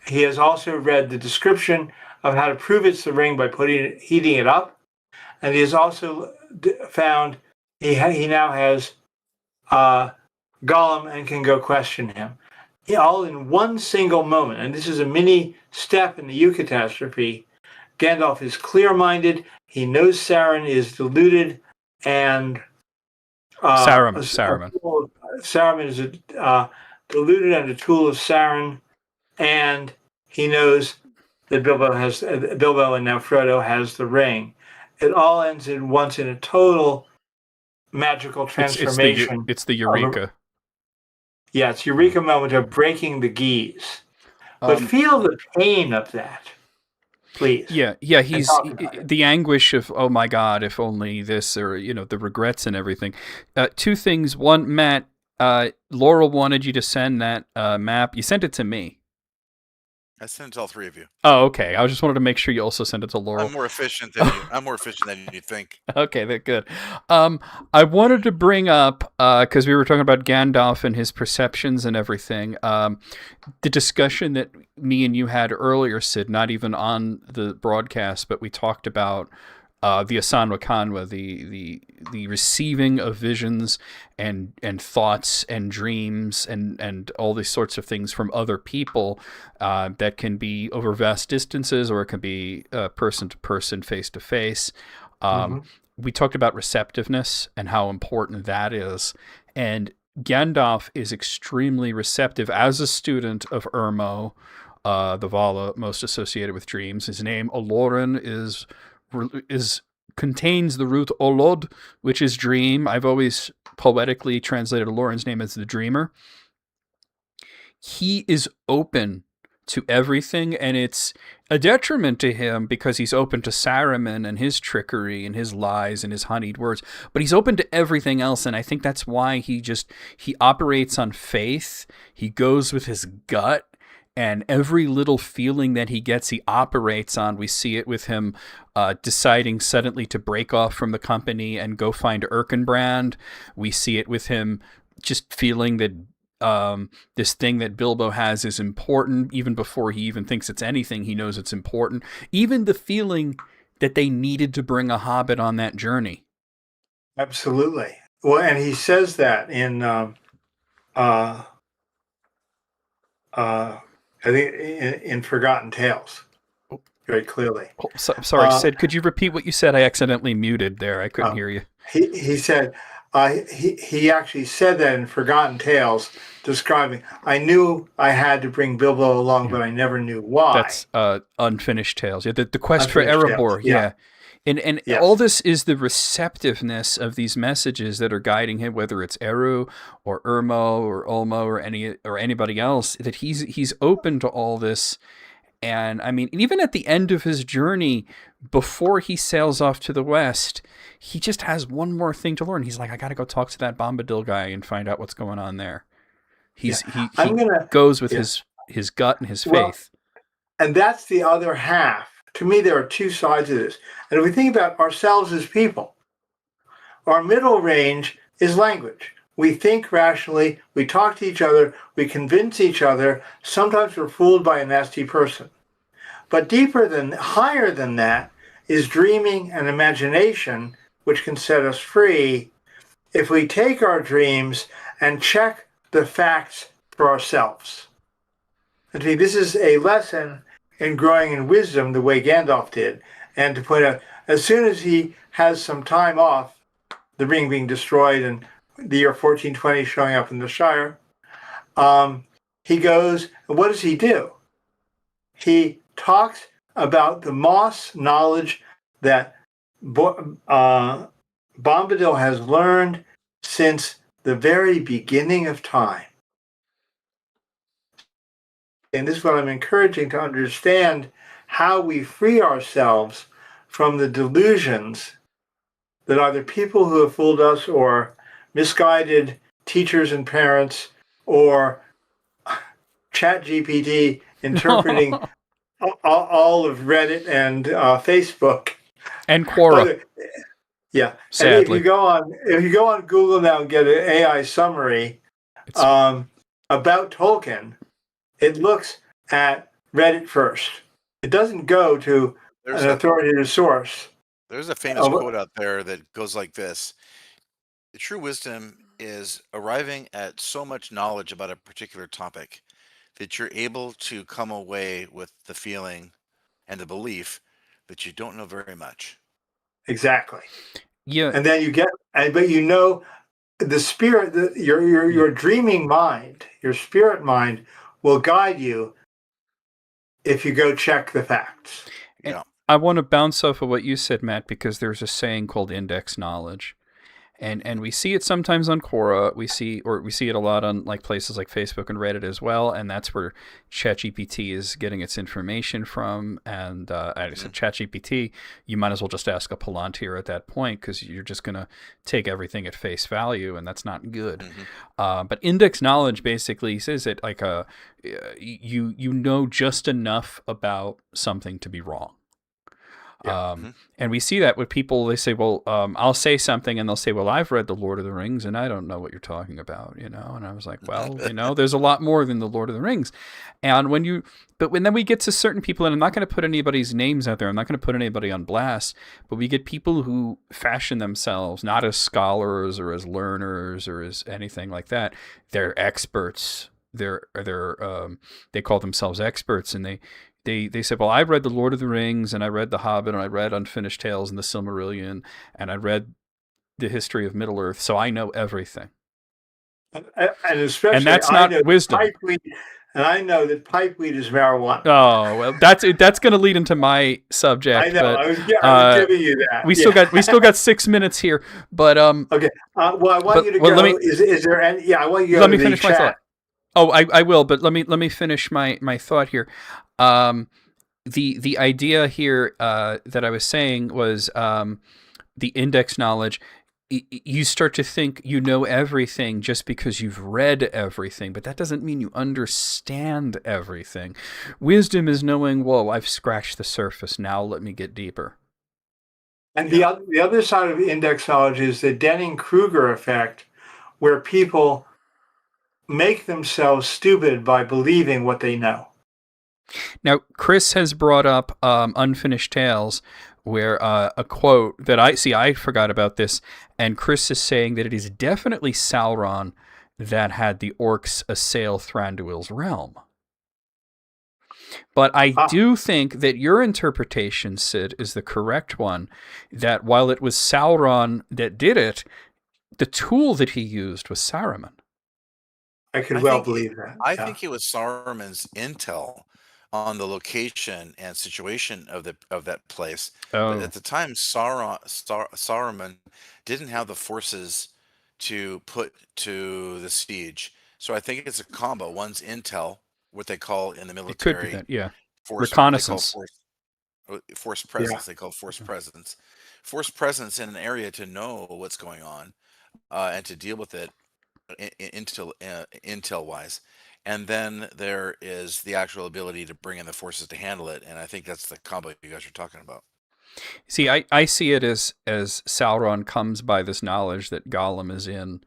he has also read the description of how to prove it's the ring by heating it up, and he has also found he now has Gollum and can go question him. All in one single moment, and this is a mini step in the eucatastrophe. Gandalf is clear-minded. He knows Sauron is deluded, and Saruman is deluded and a tool of Sauron, and he knows that Bilbo and now Frodo has the ring. It all ends in a total magical transformation. It's the Eureka. It's Eureka moment of breaking the Geese. But feel the pain of that, please. Yeah. He's the anguish of, oh my God, if only this, or the regrets and everything. Two things. One, Matt, Laurel wanted you to send that map. You sent it to me. I sent it to all three of you. Oh, okay. I just wanted to make sure you also sent it to Laurel. I'm more efficient than you think. Okay, that's good. I wanted to bring up, because we were talking about Gandalf and his perceptions and everything, the discussion that me and you had earlier, Sid, not even on the broadcast, but we talked about the Asanwa Kanwa, the receiving of visions and thoughts and dreams and all these sorts of things from other people that can be over vast distances, or it can be person to person, face to face. We talked about receptiveness and how important that is. And Gandalf is extremely receptive as a student of Ermo, the Vala most associated with dreams. His name, Olorin, contains the root Olod, which is dream. I've always poetically translated Olorin's name as the dreamer. He is open to everything, and it's a detriment to him because he's open to Saruman and his trickery and his lies and his honeyed words, but he's open to everything else, and I think that's why he operates on faith. He goes with his gut, and every little feeling that he gets, he operates on. We see it with him deciding suddenly to break off from the company and go find Erkenbrand. We see it with him just feeling that this thing that Bilbo has is important. Even before he even thinks it's anything, he knows it's important. Even the feeling that they needed to bring a hobbit on that journey. Absolutely. Well, and he says that in I think in Forgotten Tales, very clearly. Oh, sorry, Sid, could you repeat what you said? I accidentally muted there. I couldn't hear you. He said, he actually said that in Forgotten Tales, describing, I knew I had to bring Bilbo along, but I never knew why. That's Unfinished Tales. Yeah, the quest for Unfinished Erebor. Tales, yeah. And Yes. all this is the receptiveness of these messages that are guiding him, whether it's Eru or Irmo or Olmo or anybody else, that he's open to all this. And I mean, even at the end of his journey, before he sails off to the west, he just has one more thing to learn. He's like, I got to go talk to that Bombadil guy and find out what's going on there. He goes with his gut and his faith. And that's the other half. To me, there are two sides of this. And if we think about ourselves as people, our middle range is language. We think rationally, we talk to each other, we convince each other. Sometimes we're fooled by a nasty person. But higher than that is dreaming and imagination, which can set us free if we take our dreams and check the facts for ourselves. And to me, this is a lesson in growing in wisdom the way Gandalf did. And to point out, as soon as he has some time off, the ring being destroyed and the year 1420 showing up in the Shire, he goes, and what does he do? He talks about the moss knowledge that Bombadil has learned since the very beginning of time. And this is what I'm encouraging to understand, how we free ourselves from the delusions that either people who have fooled us or misguided teachers and parents or ChatGPT interpreting all of Reddit and Facebook. And Quora. Yeah. Sadly. And if you go on Google now and get an AI summary about Tolkien, it looks at Reddit first. It doesn't go to an authoritative source. There's a famous quote out there that goes like this: the true wisdom is arriving at so much knowledge about a particular topic that you're able to come away with the feeling and the belief that you don't know very much. Exactly. Yeah. And then but you know, the spirit, your dreaming mind, your spirit mind will guide you if you go check the facts. Yeah. I want to bounce off of what you said, Matt, because there's a saying called index knowledge. And we see it sometimes on Quora. We see it a lot on like places like Facebook and Reddit as well. And that's where ChatGPT is getting its information from. And I said ChatGPT, you might as well just ask a Palantir at that point, because you're just going to take everything at face value, and that's not good. But index knowledge basically says that like you know just enough about something to be wrong. And we see that with people. They say, well, I'll say something and they'll say, well, I've read the Lord of the Rings and I don't know what you're talking about, and I was like, well, there's a lot more than the Lord of the Rings. And when then we get to certain people, and I'm not going to put anybody's names out there, I'm not going to put anybody on blast, but we get people who fashion themselves not as scholars or as learners or as anything like that. They're experts. They call themselves experts, and they said, well, I read The Lord of the Rings, and I read The Hobbit, and I read Unfinished Tales and The Silmarillion, and I read the history of Middle-earth, so I know everything. And especially, and that's not wisdom. And I know that pipeweed is marijuana. Oh, well, that's going to lead into my subject. I know. But, I was giving you that. We still got 6 minutes here, but okay. Well, I want you to go. Is there any? Yeah, I want you to go. Let me finish my thought. Oh, I will, but let me finish my thought here. The idea here that I was saying was the index knowledge. you start to think you know everything just because you've read everything, but that doesn't mean you understand everything. Wisdom is knowing, whoa, I've scratched the surface. Now let me get deeper. And the other side of index knowledge is the Dunning-Kruger effect, where people make themselves stupid by believing what they know. Now, Chris has brought up Unfinished Tales, where a quote that I forgot about this, and Chris is saying that it is definitely Sauron that had the orcs assail Thranduil's realm. But I do think that your interpretation, Sid, is the correct one, that while it was Sauron that did it, the tool that he used was Saruman. I could believe that. I think it was Saruman's intel on the location and situation of that place. But at the time, Saruman didn't have the forces to put to the siege. So I think it's a combo. One's intel, what they call in the military, it could be that, yeah. Force, reconnaissance. Force presence. They call force presence. Force presence in an area to know what's going on and to deal with it intel wise. And then there is the actual ability to bring in the forces to handle it. And I think that's the combo you guys are talking about. See, I see it as Sauron comes by this knowledge that Gollum is in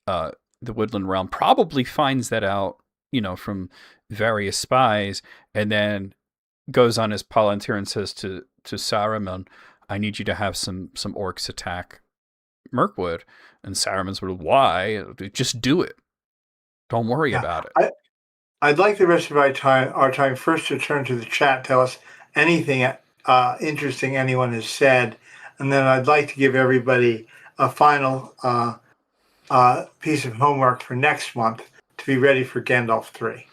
the Woodland Realm, probably finds that out, from various spies, and then goes on his palantir and says to Saruman, I need you to have some orcs attack Mirkwood. And Saruman's sort of, why? Just do it. Don't worry about it. I'd like the rest of our time first to turn to the chat, tell us anything interesting anyone has said, and then I'd like to give everybody a final piece of homework for next month to be ready for Gandalf 3.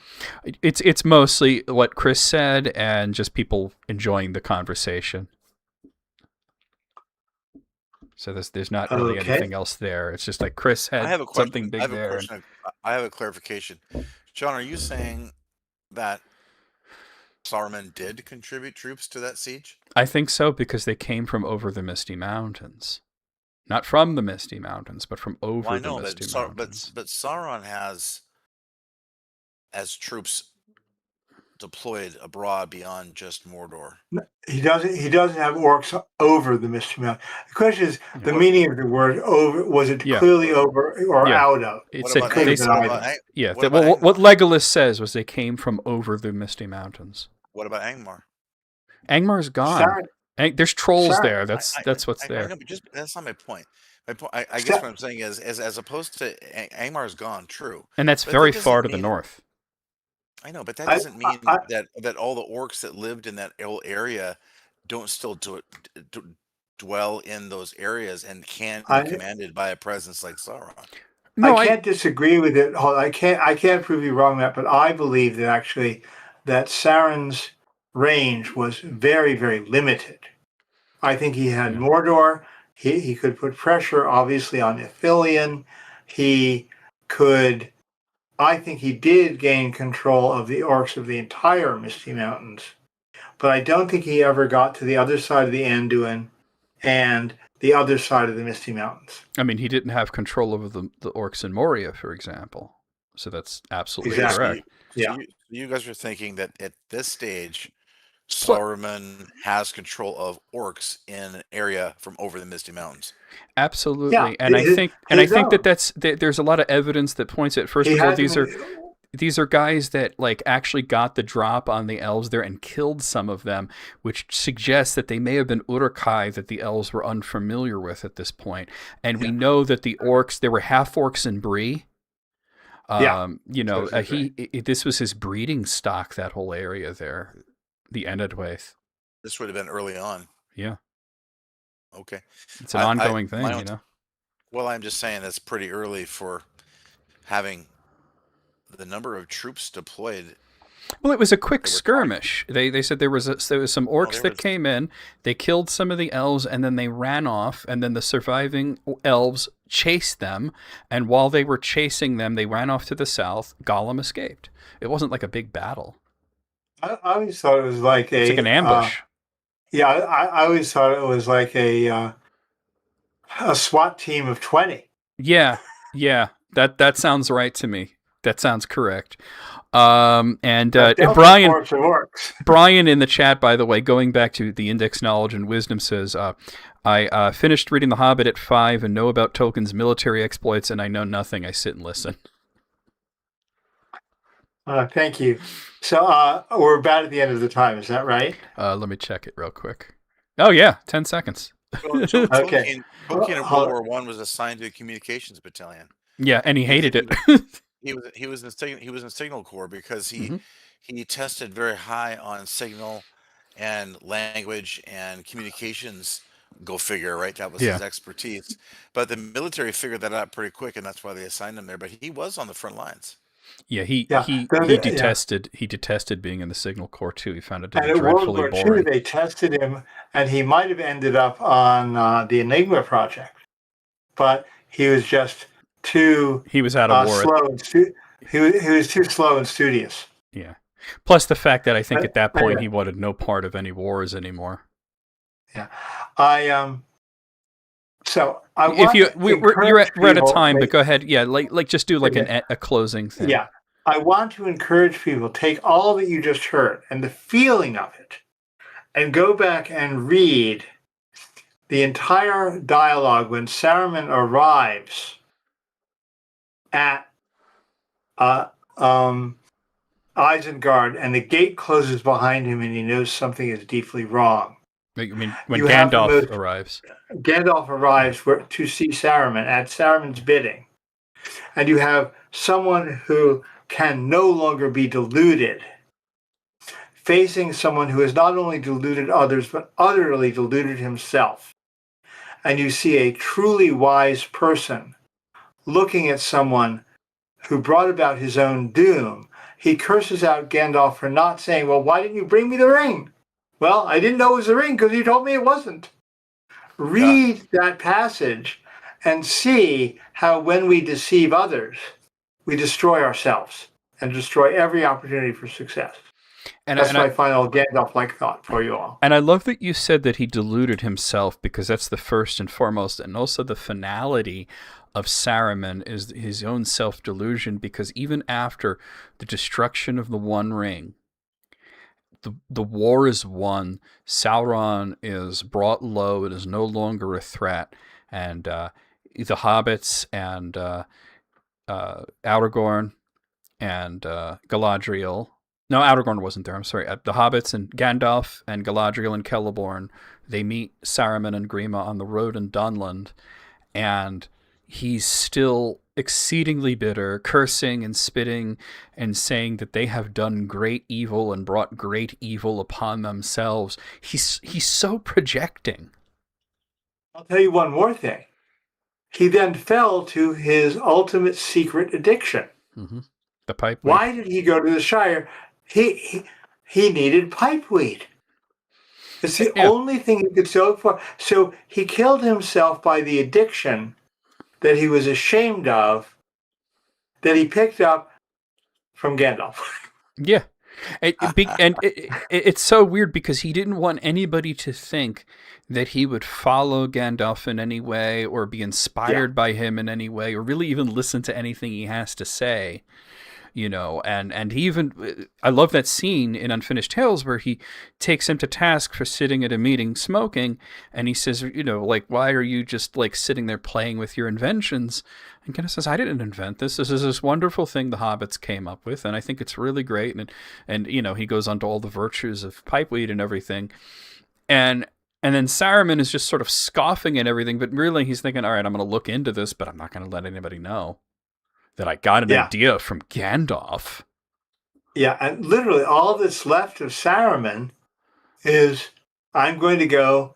It's mostly what Chris said and just people enjoying the conversation. So there's not really anything else there. It's just like Chris had something big there. I have a clarification. John, are you saying that Saruman did contribute troops to that siege? I think so, because they came from over the Misty Mountains. Not from the Misty Mountains, but from over the Misty Mountains. But Sauron has troops deployed abroad beyond just Mordor. He doesn't have orcs over the Misty Mountain. The question is the meaning of the word over. Was it clearly over or out of? It said what Legolas says was they came from over the Misty Mountains. What about Angmar? Angmar's gone. There's trolls there. That's what's there. I know, but that's not my point. My point, I guess what I'm saying is as opposed to Angmar's gone, true. And that's very far to the north. I know, but that doesn't mean that all the orcs that lived in that whole area don't still dwell in those areas and can be commanded by a presence like Sauron. No, I can't disagree with it. I can't prove you wrong, Matt, but I believe that actually that Sauron's range was very, very limited. I think he had Mordor. He could put pressure, obviously, on Ithilien. I think he did gain control of the orcs of the entire Misty Mountains, but I don't think he ever got to the other side of the Anduin and the other side of the Misty Mountains. I mean, he didn't have control over the orcs in Moria, for example. So that's absolutely correct. So you guys are thinking that at this stage, Saruman has control of orcs in an area from over the Misty Mountains. Absolutely, and I think that there's a lot of evidence that points at. First of all, these are guys that actually got the drop on the elves there and killed some of them, which suggests that they may have been Uruk-hai that the elves were unfamiliar with at this point. And we know that the orcs, there were half orcs in Bree. This was his breeding stock, that whole area there, the Enedwaith. This would have been early on. Yeah. Okay. It's an ongoing thing, Well, I'm just saying that's pretty early for having the number of troops deployed. Well, it was a quick skirmish. They said there was some orcs that came in, they killed some of the elves, and then they ran off, and then the surviving elves chased them, and while they were chasing them, they ran off to the south. Gollum escaped. It wasn't like a big battle. I always thought it was like an ambush. I always thought it was like a a SWAT team of 20. Yeah, that sounds right to me. That sounds correct. And Brian, Force of orcs. Brian in the chat, by the way, going back to the Index Knowledge and Wisdom, says, I finished reading The Hobbit at 5 and know about Tolkien's military exploits, and I know nothing. I sit and listen. Thank you. So we're about at the end of the time. Is that right? Let me check it real quick. Oh, yeah, 10 seconds. Okay. Tolkien in World War I was assigned to the communications battalion. Yeah, and he hated it. He was in Signal Corps because he tested very high on signal and language and communications. Go figure, right? That was his expertise. But the military figured that out pretty quick, and that's why they assigned him there. But he was on the front lines. Yeah, he detested being in the Signal Corps too. He found it to be dreadfully boring. boring. They tested him, and he might have ended up on the Enigma project, but he was just too. He was out of war. Slow and he was too slow and studious. Yeah. Plus the fact that I think at that point he wanted no part of any wars anymore. Yeah, So I we're at a time, but go ahead. Yeah, like just do like a closing thing. Yeah, I want to encourage people, take all that you just heard and the feeling of it, and go back and read the entire dialogue when Saruman arrives at Isengard, and the gate closes behind him, and he knows something is deeply wrong. I mean, when Gandalf arrives. Gandalf arrives to see Saruman at Saruman's bidding. And you have someone who can no longer be deluded, facing someone who has not only deluded others, but utterly deluded himself. And you see a truly wise person looking at someone who brought about his own doom. He curses out Gandalf for not saying, well, why didn't you bring me the ring? Well, I didn't know it was the ring because you told me it wasn't. Read that passage and see how when we deceive others, we destroy ourselves and destroy every opportunity for success. And that's my final Gandalf-like thought for you all. And I love that you said that he deluded himself, because that's the first and foremost, and also the finality of Saruman is his own self-delusion, because even after the destruction of the One Ring, the war is won, Sauron is brought low, it is no longer a threat, and the hobbits and Aragorn and Galadriel. No, Aragorn wasn't there, I'm sorry. The hobbits and Gandalf and Galadriel and Celeborn, they meet Saruman and Grima on the road in Dunland, and he's still exceedingly bitter, cursing and spitting and saying that they have done great evil and brought great evil upon themselves. He's so projecting. I'll tell you one more thing. He then fell to his ultimate secret addiction. Mm-hmm. The pipe weed. Why did he go to the Shire? He needed pipeweed. It's the only thing he could sell for. So he killed himself by the addiction that he was ashamed of, that he picked up from Gandalf. Yeah. It's so weird because he didn't want anybody to think that he would follow Gandalf in any way or be inspired by him in any way or really even listen to anything he has to say. You know, and he even, I love that scene in Unfinished Tales where he takes him to task for sitting at a meeting smoking, and he says, you know, like, why are you just like sitting there playing with your inventions? And Gandalf says, I didn't invent this. This is this wonderful thing the hobbits came up with, and I think it's really great. And you know, he goes on to all the virtues of pipeweed and everything. And then Saruman is just sort of scoffing at everything, but really he's thinking, all right, I'm going to look into this, but I'm not going to let anybody know that I got an idea from Gandalf. Yeah, and literally all that's left of Saruman is, I'm going to go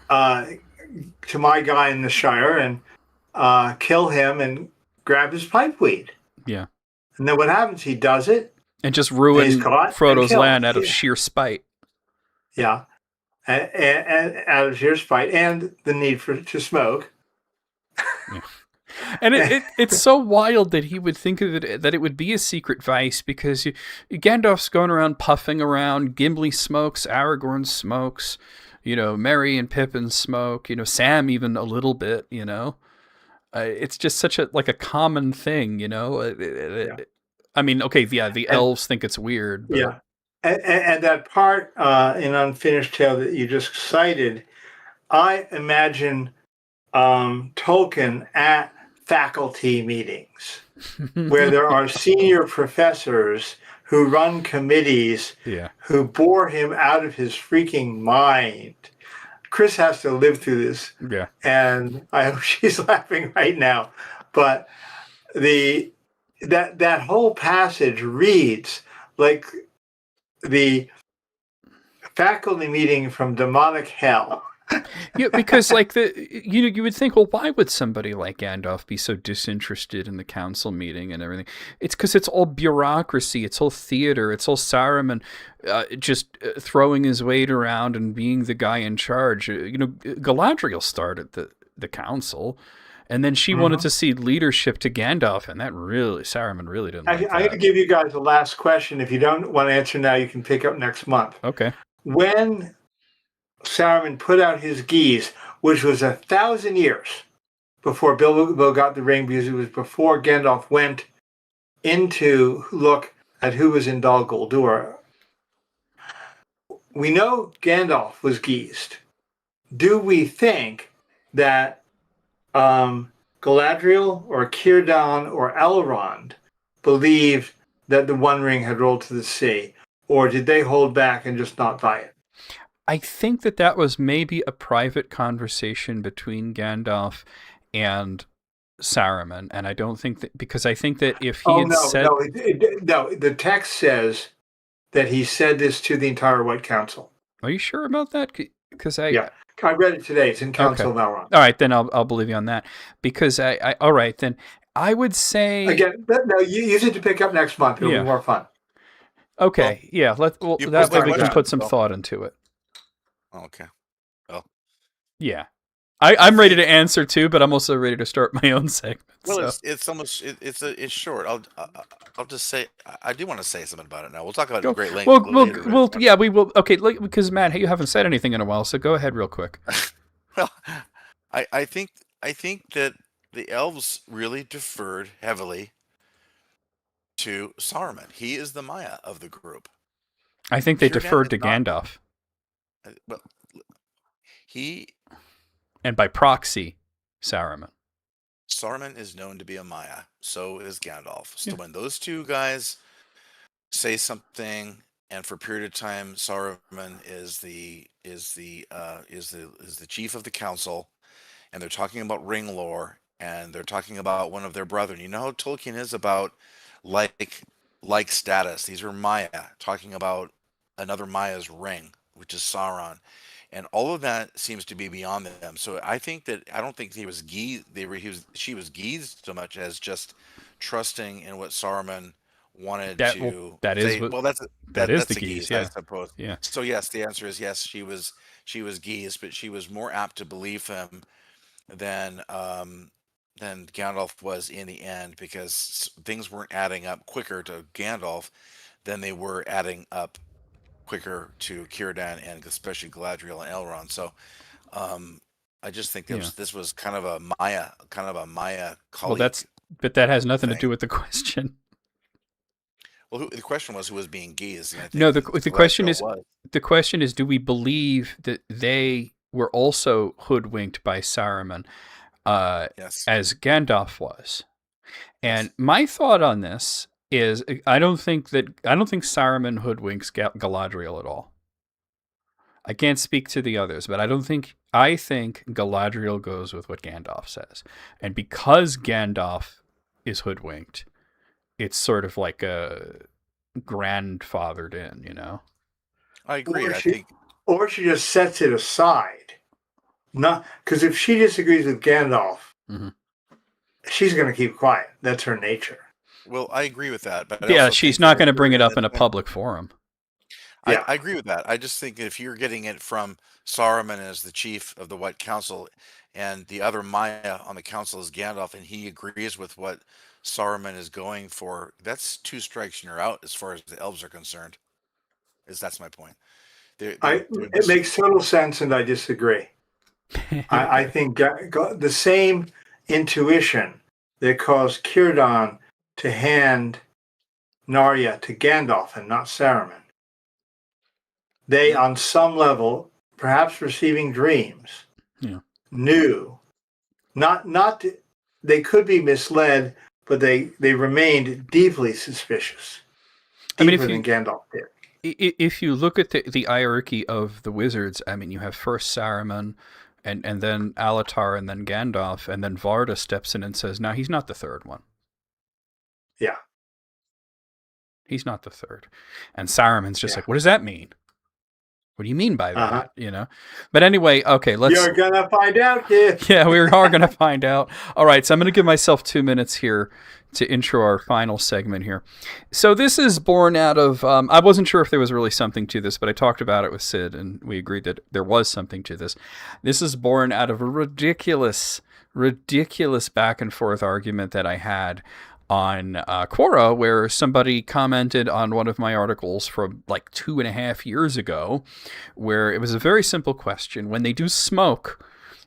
to my guy in the Shire and kill him and grab his pipeweed. Yeah. And then what happens? He does it. And just ruin Frodo's land out of sheer spite. Yeah. And out of sheer spite and the need to smoke. Yeah. And it's so wild that he would think of it, that it would be a secret vice, because Gandalf's going around puffing around, Gimli smokes, Aragorn smokes, Merry and Pippin smoke, Sam even a little bit, it's just such a common thing, I mean, okay, yeah, the elves think it's weird, but Yeah. And that part in Unfinished Tale that you just cited, I imagine Tolkien at faculty meetings where there are senior professors who run committees yeah, who bore him out of his freaking mind. Chris has to live through this, yeah. and I hope she's laughing right now. But that whole passage reads like the faculty meeting from demonic hell. Yeah, because you would think, well, why would somebody like Gandalf be so disinterested in the council meeting and everything? It's because it's all bureaucracy, it's all theater, it's all Saruman just throwing his weight around and being the guy in charge. Galadriel started the council, and then she wanted to cede leadership to Gandalf, and Saruman really didn't like that. I'm going to give you guys the last question. If you don't want to answer now, you can pick up next month. Okay. When Saruman put out his geese, which was 1,000 years before Bilbo got the ring, because it was before Gandalf went into look at who was in Dol Guldur. We know Gandalf was geesed. Do we think that Galadriel or Círdan or Elrond believed that the One Ring had rolled to the sea, or did they hold back and just not buy it? I think that was maybe a private conversation between Gandalf and Saruman, and I don't think that, because I think that if he no, the text says that he said this to the entire White Council. Are you sure about that? Because I read it today. It's in Council of Elrond. All right, then I'll believe you on that, because all right, then I would say again. No, you use it to pick up next month. It'll be more fun. Okay, that way we can put some thought into it. Okay. Well. Yeah. I'm ready to answer too, but I'm also ready to start my own segment. Well, so. it's short. I'll just say I do want to say something about it now. We'll talk about it great length. We will. Okay, because Matt, you haven't said anything in a while, so go ahead real quick. Well, I think that the elves really deferred heavily to Saruman. He is the Maya of the group. I think they deferred to Gandalf. Well, and by proxy, Saruman. Saruman is known to be a Maya. So is Gandalf. So when those two guys say something, and for a period of time, Saruman is the chief of the council, and they're talking about ring lore, and they're talking about one of their brethren. You know how Tolkien is about like status. These are Maya talking about another Maya's ring, which is Sauron. And all of that seems to be beyond them. So I don't think he was she was geezed so much as just trusting in what Saruman wanted to. That say. That's the geese, I suppose. Yeah. So yes, the answer is yes. She was geezed, but she was more apt to believe him than Gandalf was in the end, because things weren't adding up quicker to Gandalf than they were adding up quicker to Círdan and especially Galadriel and Elrond. So I just think this was kind of a Maya colleague. Well, but that has nothing to do with the question. Well, the question was who was being geezed. No, the question is, do we believe that they were also hoodwinked by Saruman, as Gandalf was? And my thought on this is, I don't think Saruman hoodwinks Galadriel at all. I can't speak to the others, but I think Galadriel goes with what Gandalf says. And because Gandalf is hoodwinked, it's sort of like a grandfathered in, I agree. Or she just sets it aside. Not because if she disagrees with Gandalf, she's going to keep quiet. That's her nature. Well, I agree with that, but she's not going to bring it up in a public forum. I agree with that. I just think if you're getting it from Saruman as the chief of the White Council, and the other Maya on the council is Gandalf, and he agrees with what Saruman is going for, that's two strikes and you're out as far as the elves are concerned. That's my point. It makes total sense, and I disagree. I think the same intuition that caused Círdan to hand Narya to Gandalf and not Saruman. They, on some level, perhaps receiving dreams, knew. Not they could be misled, but they remained deeply suspicious. Deeper than Gandalf did. If you look at the hierarchy of the wizards, I mean, you have first Saruman, and then Alatar, and then Gandalf, and then Varda steps in and says, "No, he's not the third one." Yeah. He's not the third. And Saruman's just like, what does that mean? What do you mean by that? You know? But anyway, okay, You're going to find out, kid. Yeah, we are going to find out. All right, so I'm going to give myself 2 minutes here to intro our final segment here. So this is born out of, I wasn't sure if there was really something to this, but I talked about it with Sid, and we agreed that there was something to this. This is born out of a ridiculous back and forth argument that I had on Quora, where somebody commented on one of my articles from like 2.5 years ago, where it was a very simple question. When they do smoke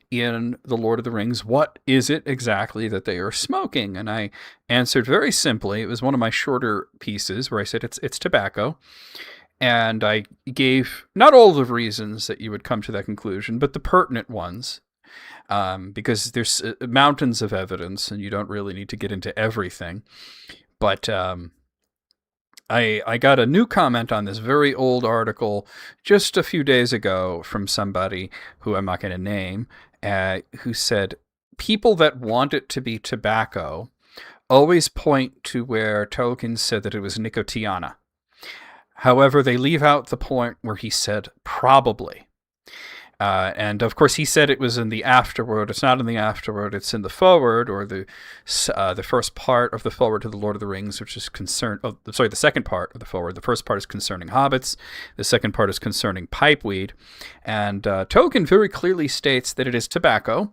in The Lord of the Rings, what is it exactly that they are smoking? And I answered very simply. It was one of my shorter pieces where I said it's tobacco. And I gave not all the reasons that you would come to that conclusion, but the pertinent ones. Because there's mountains of evidence, and you don't really need to get into everything. But I got a new comment on this very old article just a few days ago from somebody who I'm not going to name, who said, people that want it to be tobacco always point to where Tolkien said that it was nicotiana. However, they leave out the point where he said probably. And of course, he said it was in the afterword. It's not in the afterword. It's in the foreword, or the first part of the foreword to The Lord of the Rings, which is concerned. Oh, sorry, the second part of the foreword. The first part is concerning hobbits. The second part is concerning pipeweed. And Tolkien very clearly states that it is tobacco,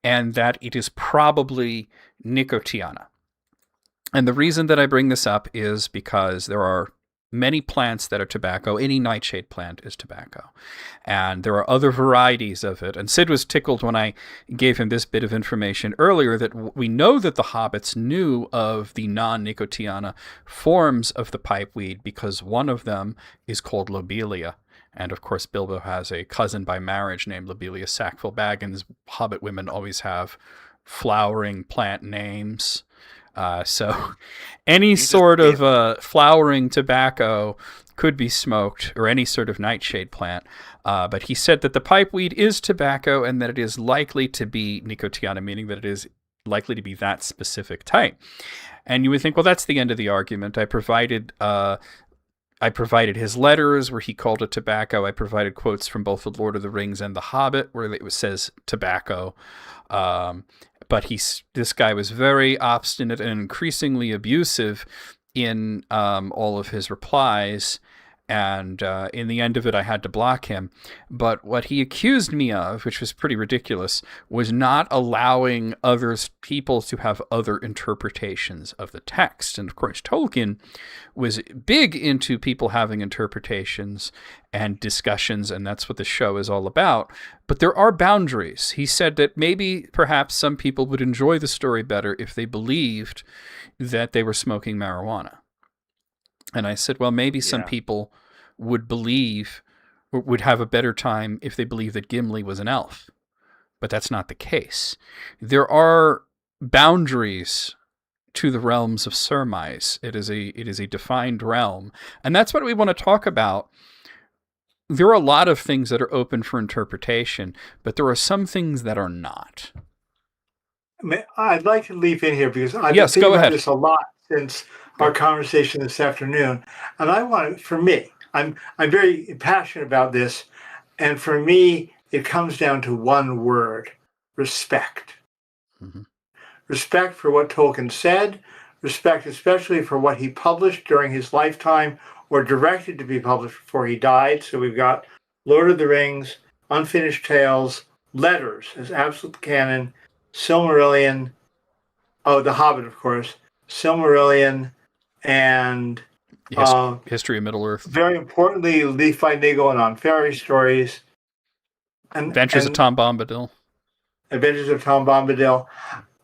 and that it is probably nicotiana. And the reason that I bring this up is because there are many plants that are tobacco. Any nightshade plant is tobacco. And there are other varieties of it. And Sid was tickled when I gave him this bit of information earlier, that we know that the hobbits knew of the non-nicotiana forms of the pipeweed because one of them is called lobelia. And of course, Bilbo has a cousin by marriage named Lobelia Sackville-Baggins. Hobbit women always have flowering plant names. So any sort of flowering tobacco could be smoked, or any sort of nightshade plant. But he said that the pipeweed is tobacco, and that it is likely to be nicotiana, meaning that it is likely to be that specific type. And you would think, well, that's the end of the argument. I provided his letters where he called it tobacco. I provided quotes from both The Lord of the Rings and The Hobbit where it says tobacco. But this guy was very obstinate and increasingly abusive in all of his replies. And in the end of it, I had to block him. But what he accused me of, which was pretty ridiculous, was not allowing people to have other interpretations of the text. And of course, Tolkien was big into people having interpretations and discussions, and that's what the show is all about. But there are boundaries. He said that perhaps some people would enjoy the story better if they believed that they were smoking marijuana. And I said, well, maybe some people would have a better time if they believed that Gimli was an elf. But that's not the case. There are boundaries to the realms of surmise. It is a defined realm. And that's what we want to talk about. There are a lot of things that are open for interpretation, but there are some things that are not. I'd like to leap in here because I've been thinking about this a lot since our conversation this afternoon. And I want to, for me, I'm very passionate about this. And for me, it comes down to one word: respect. Mm-hmm. Respect for what Tolkien said, respect especially for what he published during his lifetime or directed to be published before he died. So we've got Lord of the Rings, Unfinished Tales, letters as absolute canon, Silmarillion, The Hobbit, of course, Silmarillion, and History of Middle Earth. Very importantly, Leaf by Niggle and on fairy stories. Adventures of Tom Bombadil. Adventures of Tom Bombadil.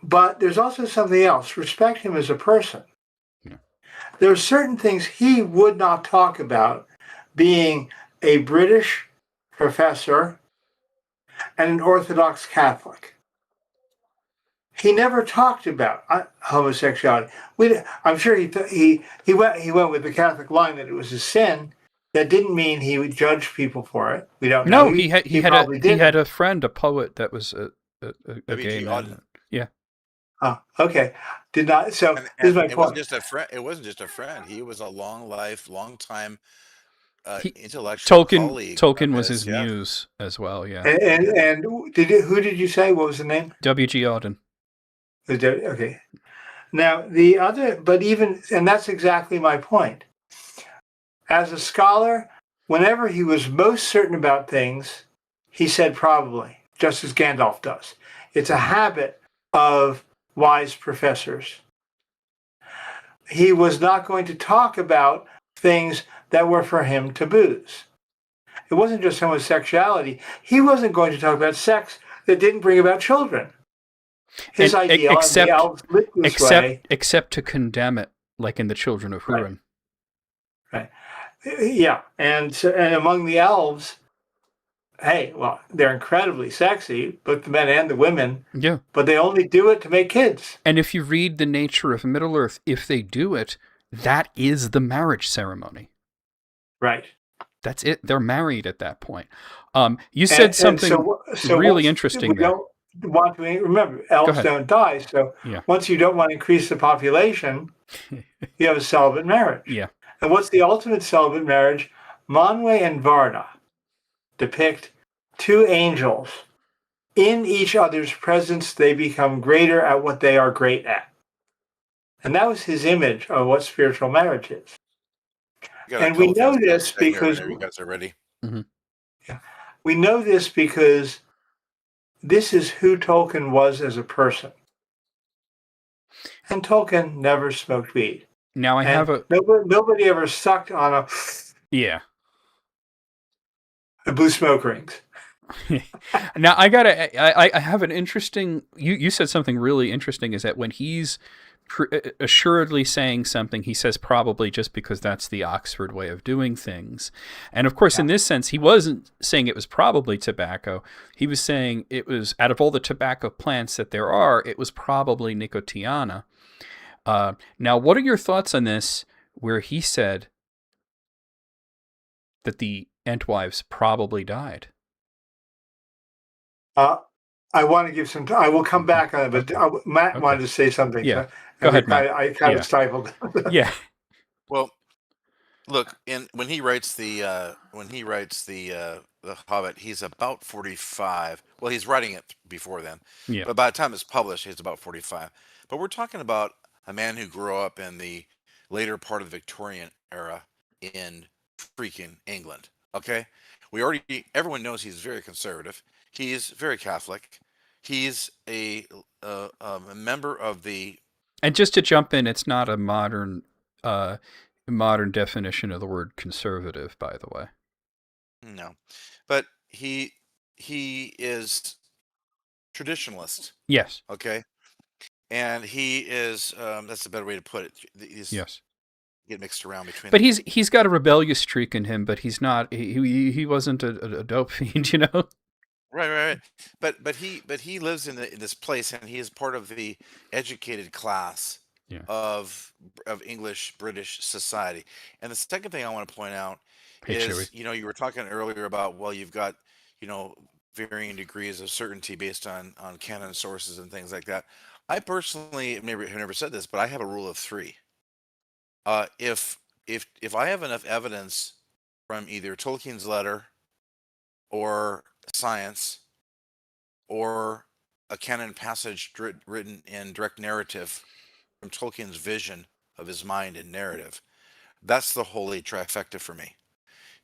But there's also something else. Respect him as a person. Yeah. There are certain things he would not talk about, being a British professor and an Orthodox Catholic. He never talked about homosexuality. I'm sure he went with the Catholic line that it was a sin. That didn't mean he would judge people for it. We don't know. No, he had a friend, a poet that was a gay man. Yeah. Oh, okay. Did not. So this is my it point. It wasn't just a friend. He was a long time intellectual colleague. Tolkien was his muse as well. Yeah. And who did you say? What was the name? W.G. Auden. Okay. Now the other, and that's exactly my point. As a scholar, whenever he was most certain about things, he said probably, just as Gandalf does. It's a habit of wise professors. He was not going to talk about things that were for him taboos. It wasn't just homosexuality. He wasn't going to talk about sex that didn't bring about children. His idea on the elves lived this way. Except to condemn it, like in the Children of Húrin. Right. Yeah, and among the elves, they're incredibly sexy, both the men and the women. Yeah. But they only do it to make kids. And if you read the nature of Middle Earth, if they do it, that is the marriage ceremony. Right. That's it. They're married at that point. You said something really interesting there. Remember, elves don't die. So once you don't want to increase the population, you have a celibate marriage. Yeah. And what's the ultimate celibate marriage? Manwë and Varda depict two angels. In each other's presence, they become greater at what they are great at. And that was his image of what spiritual marriage is. And we know this because you guys are ready. Mm-hmm. Yeah, we know this because this is who Tolkien was as a person. And Tolkien never smoked weed. Now nobody ever sucked on a blue smoke rings. Now I have an interesting. You said something really interesting. Is that when he's assuredly saying something, he says probably just because that's the Oxford way of doing things. And of course, in this sense, he wasn't saying it was probably tobacco. He was saying it was, out of all the tobacco plants that there are, it was probably Nicotiana. Now, what are your thoughts on this, where he said that the Entwives probably died? I want to give some time. I will come back on it, but Matt wanted to say something. Yeah. So go ahead, Matt. I kind of stifled. Yeah. Well, look, when he writes the Hobbit, he's about 45. Well, he's writing it before then. Yeah. But by the time it's published, he's about 45. But we're talking about a man who grew up in the later part of the Victorian era in freaking England. Okay? Everyone knows he's very conservative. He's very Catholic. He's a member of the. And just to jump in, it's not a modern definition of the word conservative, by the way. No, but he is traditionalist. Yes. Okay, and he is. That's a better way to put it. Yes. Get mixed around between. But he's got a rebellious streak in him, but he's not. He wasn't a dope fiend, you know. Right. But he lives in this place, and he is part of the educated class of English British society. And the second thing I want to point out is, you were talking earlier about, well, you've got, varying degrees of certainty based on canon sources and things like that. I personally have never said this, but I have a rule of three. If I have enough evidence from either Tolkien's letter or science or a canon passage written in direct narrative from Tolkien's vision of his mind and narrative, that's the holy trifecta for me,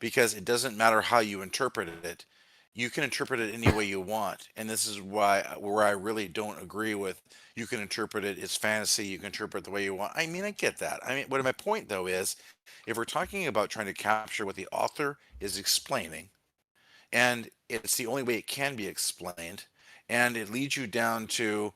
because it doesn't matter how you interpret it. you can interpret it any way you want. And this is why where I really don't agree with you can interpret it, it's fantasy, you can interpret it the way you want. I mean, I get that. I mean, what my point though is if we're talking about trying to capture what the author is explaining, and it's the only way it can be explained, and it leads you down to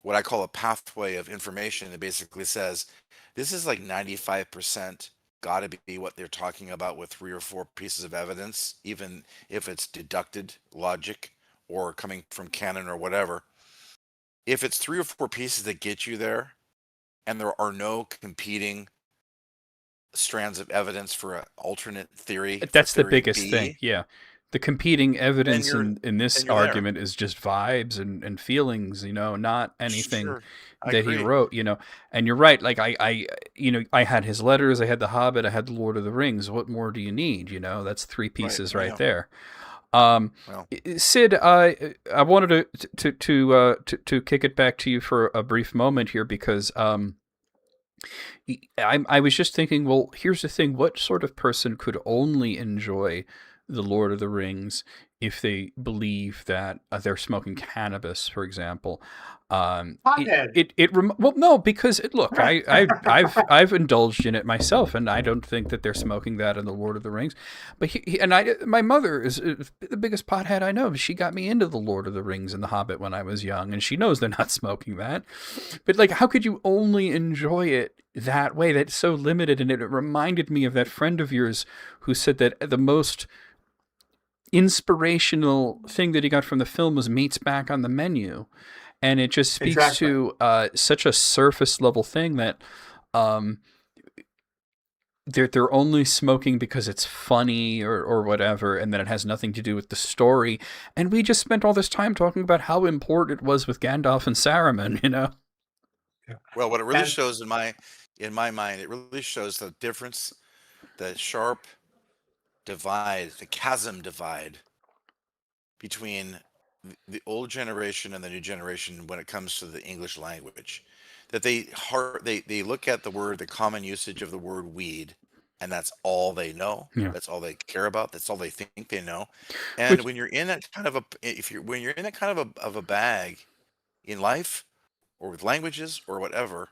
what I call a pathway of information that basically says this is like 95% got to be what they're talking about with 3 or 4 pieces of evidence, even if it's deducted logic or coming from canon or whatever. If it's 3 or 4 pieces that get you there, and there are no competing strands of evidence for an alternate theory, for That's the theory biggest B, thing. Yeah. The competing evidence you're in this then you're there. argument is just vibes and feelings, not anything Sure, I that he agree. wrote, And you're right. Like I had his letters, I had The Hobbit, I had The Lord of the Rings. What more do you need? That's 3 Right, pieces I right know. there. Well, Sid, I wanted to kick it back to you for a brief moment here because I was just thinking, well, here's the thing. What sort of person could only enjoy The Lord of the Rings if they believe that they're smoking cannabis, for example? Pothead. Well, no, because look, I've indulged in it myself, and I don't think that they're smoking that in The Lord of the Rings. But my mother is the biggest pothead I know. She got me into The Lord of the Rings and The Hobbit when I was young, and she knows they're not smoking that. But like, how could you only enjoy it that way? That's so limited, and it reminded me of that friend of yours who said that the most inspirational thing that he got from the film was meat's back on the menu. And it just speaks Exactly. to such a surface level thing that they're only smoking because it's funny or whatever, and that it has nothing to do with the story. And we just spent all this time talking about how important it was with Gandalf and Saruman, well, what it really And shows in my mind, it really shows the difference, the sharp divide, the chasm divide between the old generation and the new generation when it comes to the English language. That they look at the common usage of the word weed, and that's all they know. Yeah. That's all they care about. That's all they think they know. And Which when you're in that kind of a when you're in that kind of a bag in life or with languages or whatever,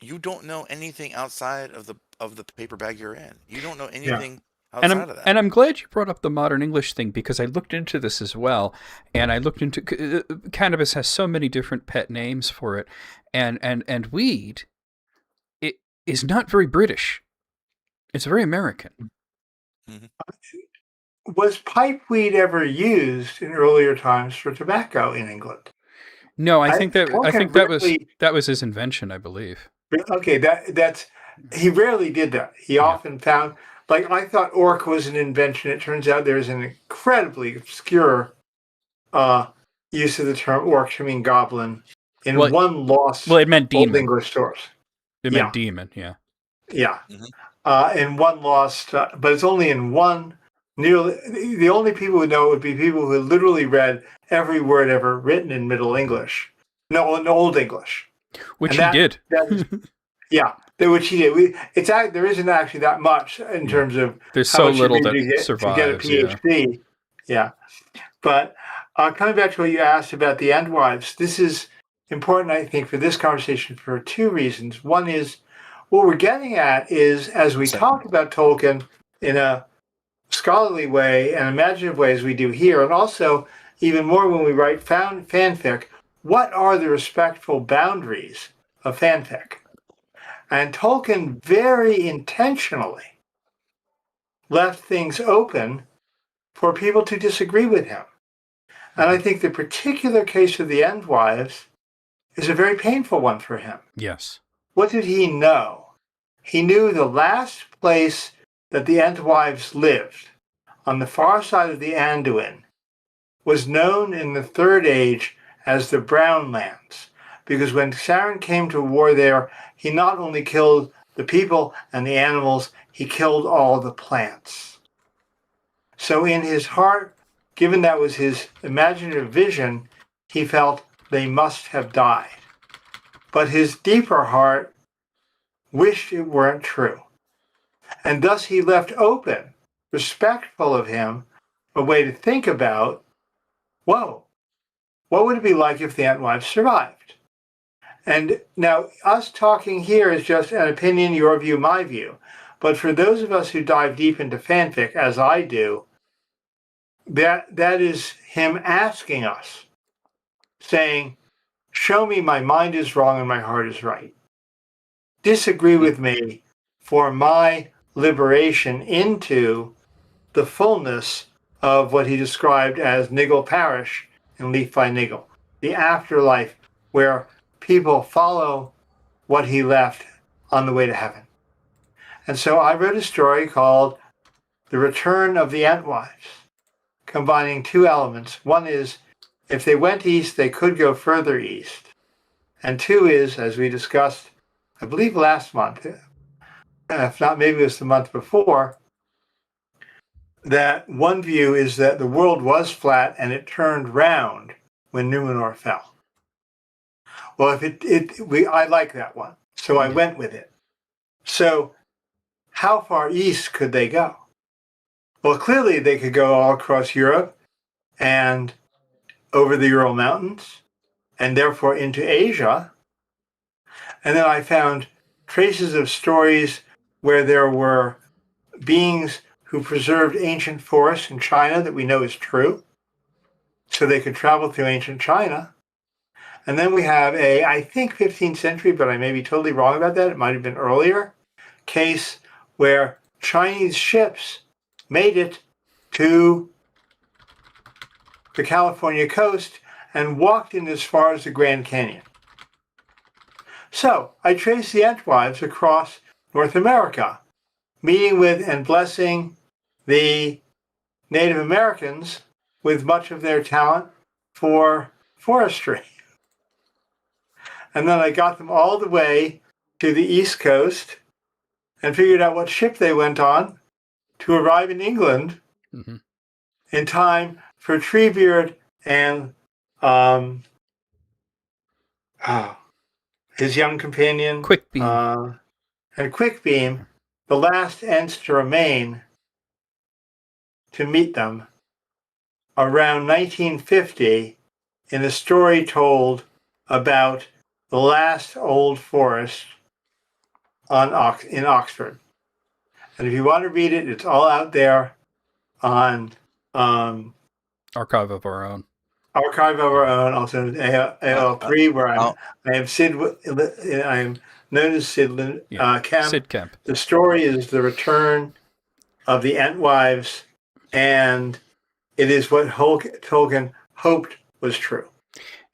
you don't know anything outside of the paper bag you're in. You don't know yeah, anything and outside of that. I'm glad you brought up the modern English thing, because I looked into this as well, and I looked into cannabis has so many different pet names for it, and weed, it is not very British. It's very American. Mhm. was pipeweed ever used in earlier times for tobacco in England? No, I think Tolkien rarely. that was his invention, I believe. Okay, that's he rarely did that. He Yeah. often found, like, I thought orc was an invention. It turns out there's an incredibly obscure use of the term orc to mean goblin in one lost Well, it meant Old demon. English source. It meant demon. Yeah. Yeah. Mhm. In one lost, but it's only in one. Nearly the only people who know it would be people who literally read every word ever written in Middle English. No, in Old English. Which And he did. That is, yeah, which he did. There isn't actually that much in terms of There's how so much you little need that to get a survives. Yeah. PhD. Yeah. But coming back to what you asked about the Endwives, this is important, I think, for this conversation for 2 reasons. One is what we're getting at is, as we talk about Tolkien in a scholarly way and imaginative way as we do here, and also even more when we write fanfic, what are the respectful boundaries of fanfic? And Tolkien very intentionally left things open for people to disagree with him. And I think the particular case of the Endwives is a very painful one for him. Yes. What did he know? He knew the last place that the Entwives lived, on the far side of the Anduin, was known in the Third Age as the Brown Lands, because when Sauron came to war there, he not only killed the people and the animals, he killed all the plants. So in his heart, given that was his imaginative vision, he felt they must have died. But his deeper heart wished it weren't true. And thus he left open, respectful of him, a way to think about, whoa, what would it be like if the Entwives survived? And now, us talking here is just an opinion, your view, my view. But for those of us who dive deep into fanfic, as I do, that is him asking us, saying, show me my mind is wrong and my heart is right. Disagree with me for my liberation into the fullness of what he described as Niggle Parish in Leaf by Niggle, the afterlife where people follow what he left on the way to heaven. And so I wrote a story called The Return of the Entwives, combining two elements. One is, if they went east, they could go further east. And two is, as we discussed, I believe last month, if not, maybe it was the month before, that one view is that the world was flat and it turned round when Numenor fell. Well, I like that one, so I went with it. So how far east could they go? Well, clearly they could go all across Europe and over the Ural Mountains and therefore into Asia. And then I found traces of stories where there were beings who preserved ancient forests in China that we know is true. So they could travel through ancient China. And then we have I think 15th century, but I may be totally wrong about that, it might have been earlier, case where Chinese ships made it to the California coast and walked in as far as the Grand Canyon. So I traced the Entwives across North America, meeting with and blessing the Native Americans with much of their talent for forestry. And then I got them all the way to the East Coast and figured out what ship they went on to arrive in England in time for Treebeard and his young companion, Quickbeam. And Quickbeam, the last Ents to remain, to meet them around 1950 in a story told about the last old forest in Oxford. And if you want to read it, it's all out there on Archive of Our Own. Archive of Our Own, also AL3, where I am known as Sid Kemp. Sid Kemp. The story is the return of the Entwives, and it is what Tolkien hoped was true.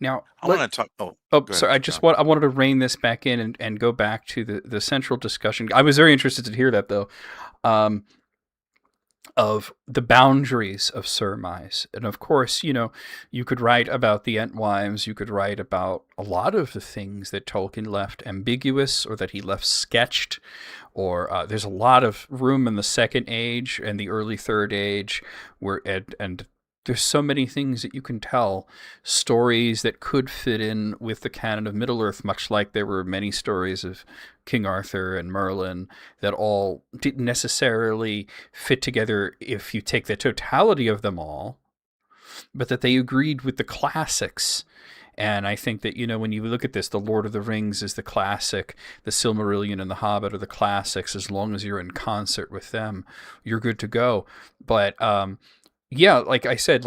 Now, I want to talk. Sorry. I wanted to rein this back in and go back to the central discussion. I was very interested to hear that, though, of the boundaries of surmise. And of course, you could write about the Entwives. You could write about a lot of the things that Tolkien left ambiguous or that he left sketched. Or there's a lot of room in the Second Age and the early Third Age where and there's so many things that you can tell, stories that could fit in with the canon of Middle-earth, much like there were many stories of King Arthur and Merlin that all didn't necessarily fit together if you take the totality of them all, but that they agreed with the classics. And I think that, when you look at this, The Lord of the Rings is the classic, The Silmarillion and The Hobbit are the classics. As long as you're in concert with them, you're good to go. But, yeah, like I said,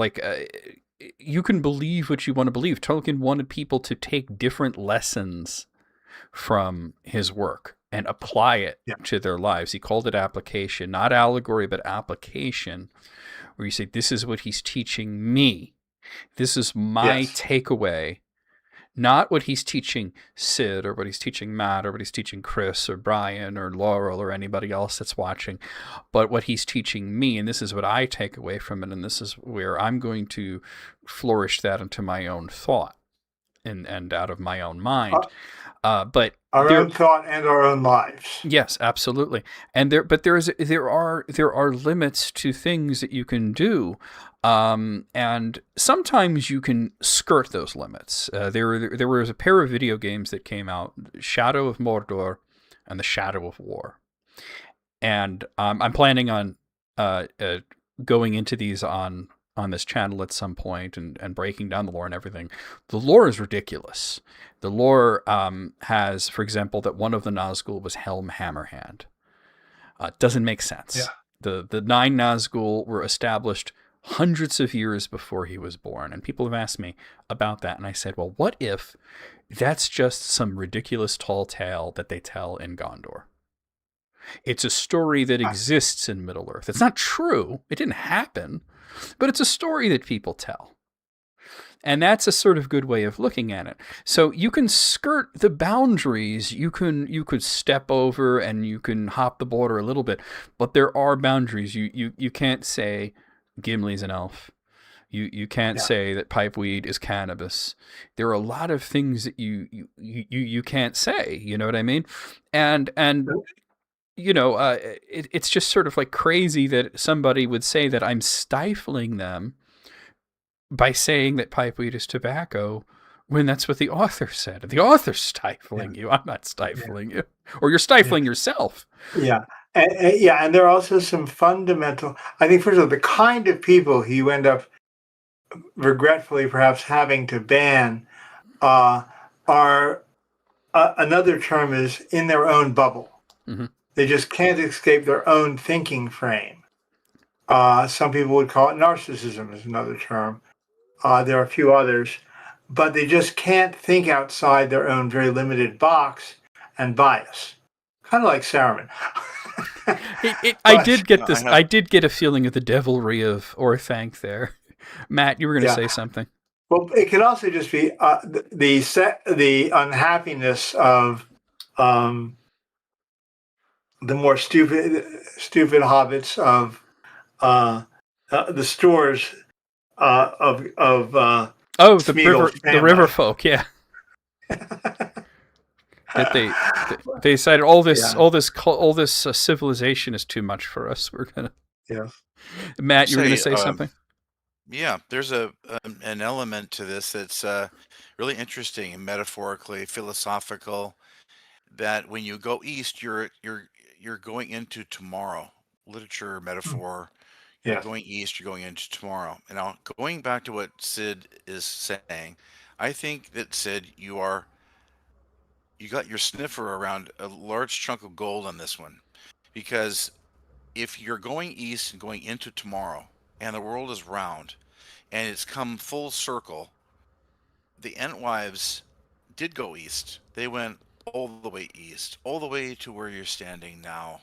you can believe what you want to believe. Tolkien wanted people to take different lessons from his work and apply it to their lives. He called it application, not allegory, but application, where you say, this is what he's teaching me. This is my takeaway, not what he's teaching Sid or what he's teaching Matt or what he's teaching Chris or Brian or Laurel or anybody else that's watching, but what he's teaching me, and this is what I take away from it, and this is where I'm going to flourish that into my own thought and out of my own mind. But our own thought and our own lives. Yes, absolutely. And there are limits to things that you can do. And sometimes you can skirt those limits. There was a pair of video games that came out, Shadow of Mordor and The Shadow of War. And I'm planning on going into these on this channel at some point and breaking down the lore and everything. The lore is ridiculous. The lore has, for example, that one of the Nazgul was Helm Hammerhand. Doesn't make sense. Yeah. The 9 Nazgul were established hundreds of years before he was born, and people have asked me about that, and I said, well, what if that's just some ridiculous tall tale that they tell in Gondor? It's a story that exists in Middle-earth. It's not true. It didn't happen, but it's a story that people tell. And that's a sort of good way of looking at it. So you can skirt the boundaries. You could step over and you can hop the border a little bit, but there are boundaries. You can't say Gimli's an elf. You can't say that pipeweed is cannabis. There are a lot of things that you can't say. You know what I mean? And you know, it's just sort of like crazy that somebody would say that I'm stifling them by saying that pipeweed is tobacco, when that's what the author said. The author's stifling you. I'm not stifling you. Or you're stifling yourself. Yeah. And there are also some fundamental, I think, first of all, the kind of people who you end up regretfully perhaps having to ban are, another term is in their own bubble. Mm-hmm. They just can't escape their own thinking frame. Some people would call it narcissism is another term. There are a few others, but they just can't think outside their own very limited box and bias. Kind of like Saruman. I did get this. I did get a feeling of the devilry of Orthanc there. Matt, you were going to say something. Well, it can also just be the unhappiness of the more stupid hobbits of the stores of the Smeagol's river folk, yeah. That they decided all this civilization is too much for us. We're gonna. Yeah. Matt, you were gonna say something. Yeah, there's an element to this that's really interesting and metaphorically philosophical. That when you go east, you're going into tomorrow. Literature, metaphor. You're going east, you're going into tomorrow. And now, going back to what Sid is saying, I think that, Sid, you got your sniffer around a large chunk of gold on this one. Because if you're going east and going into tomorrow, and the world is round, and it's come full circle, the Entwives did go east. They went all the way east, all the way to where you're standing now,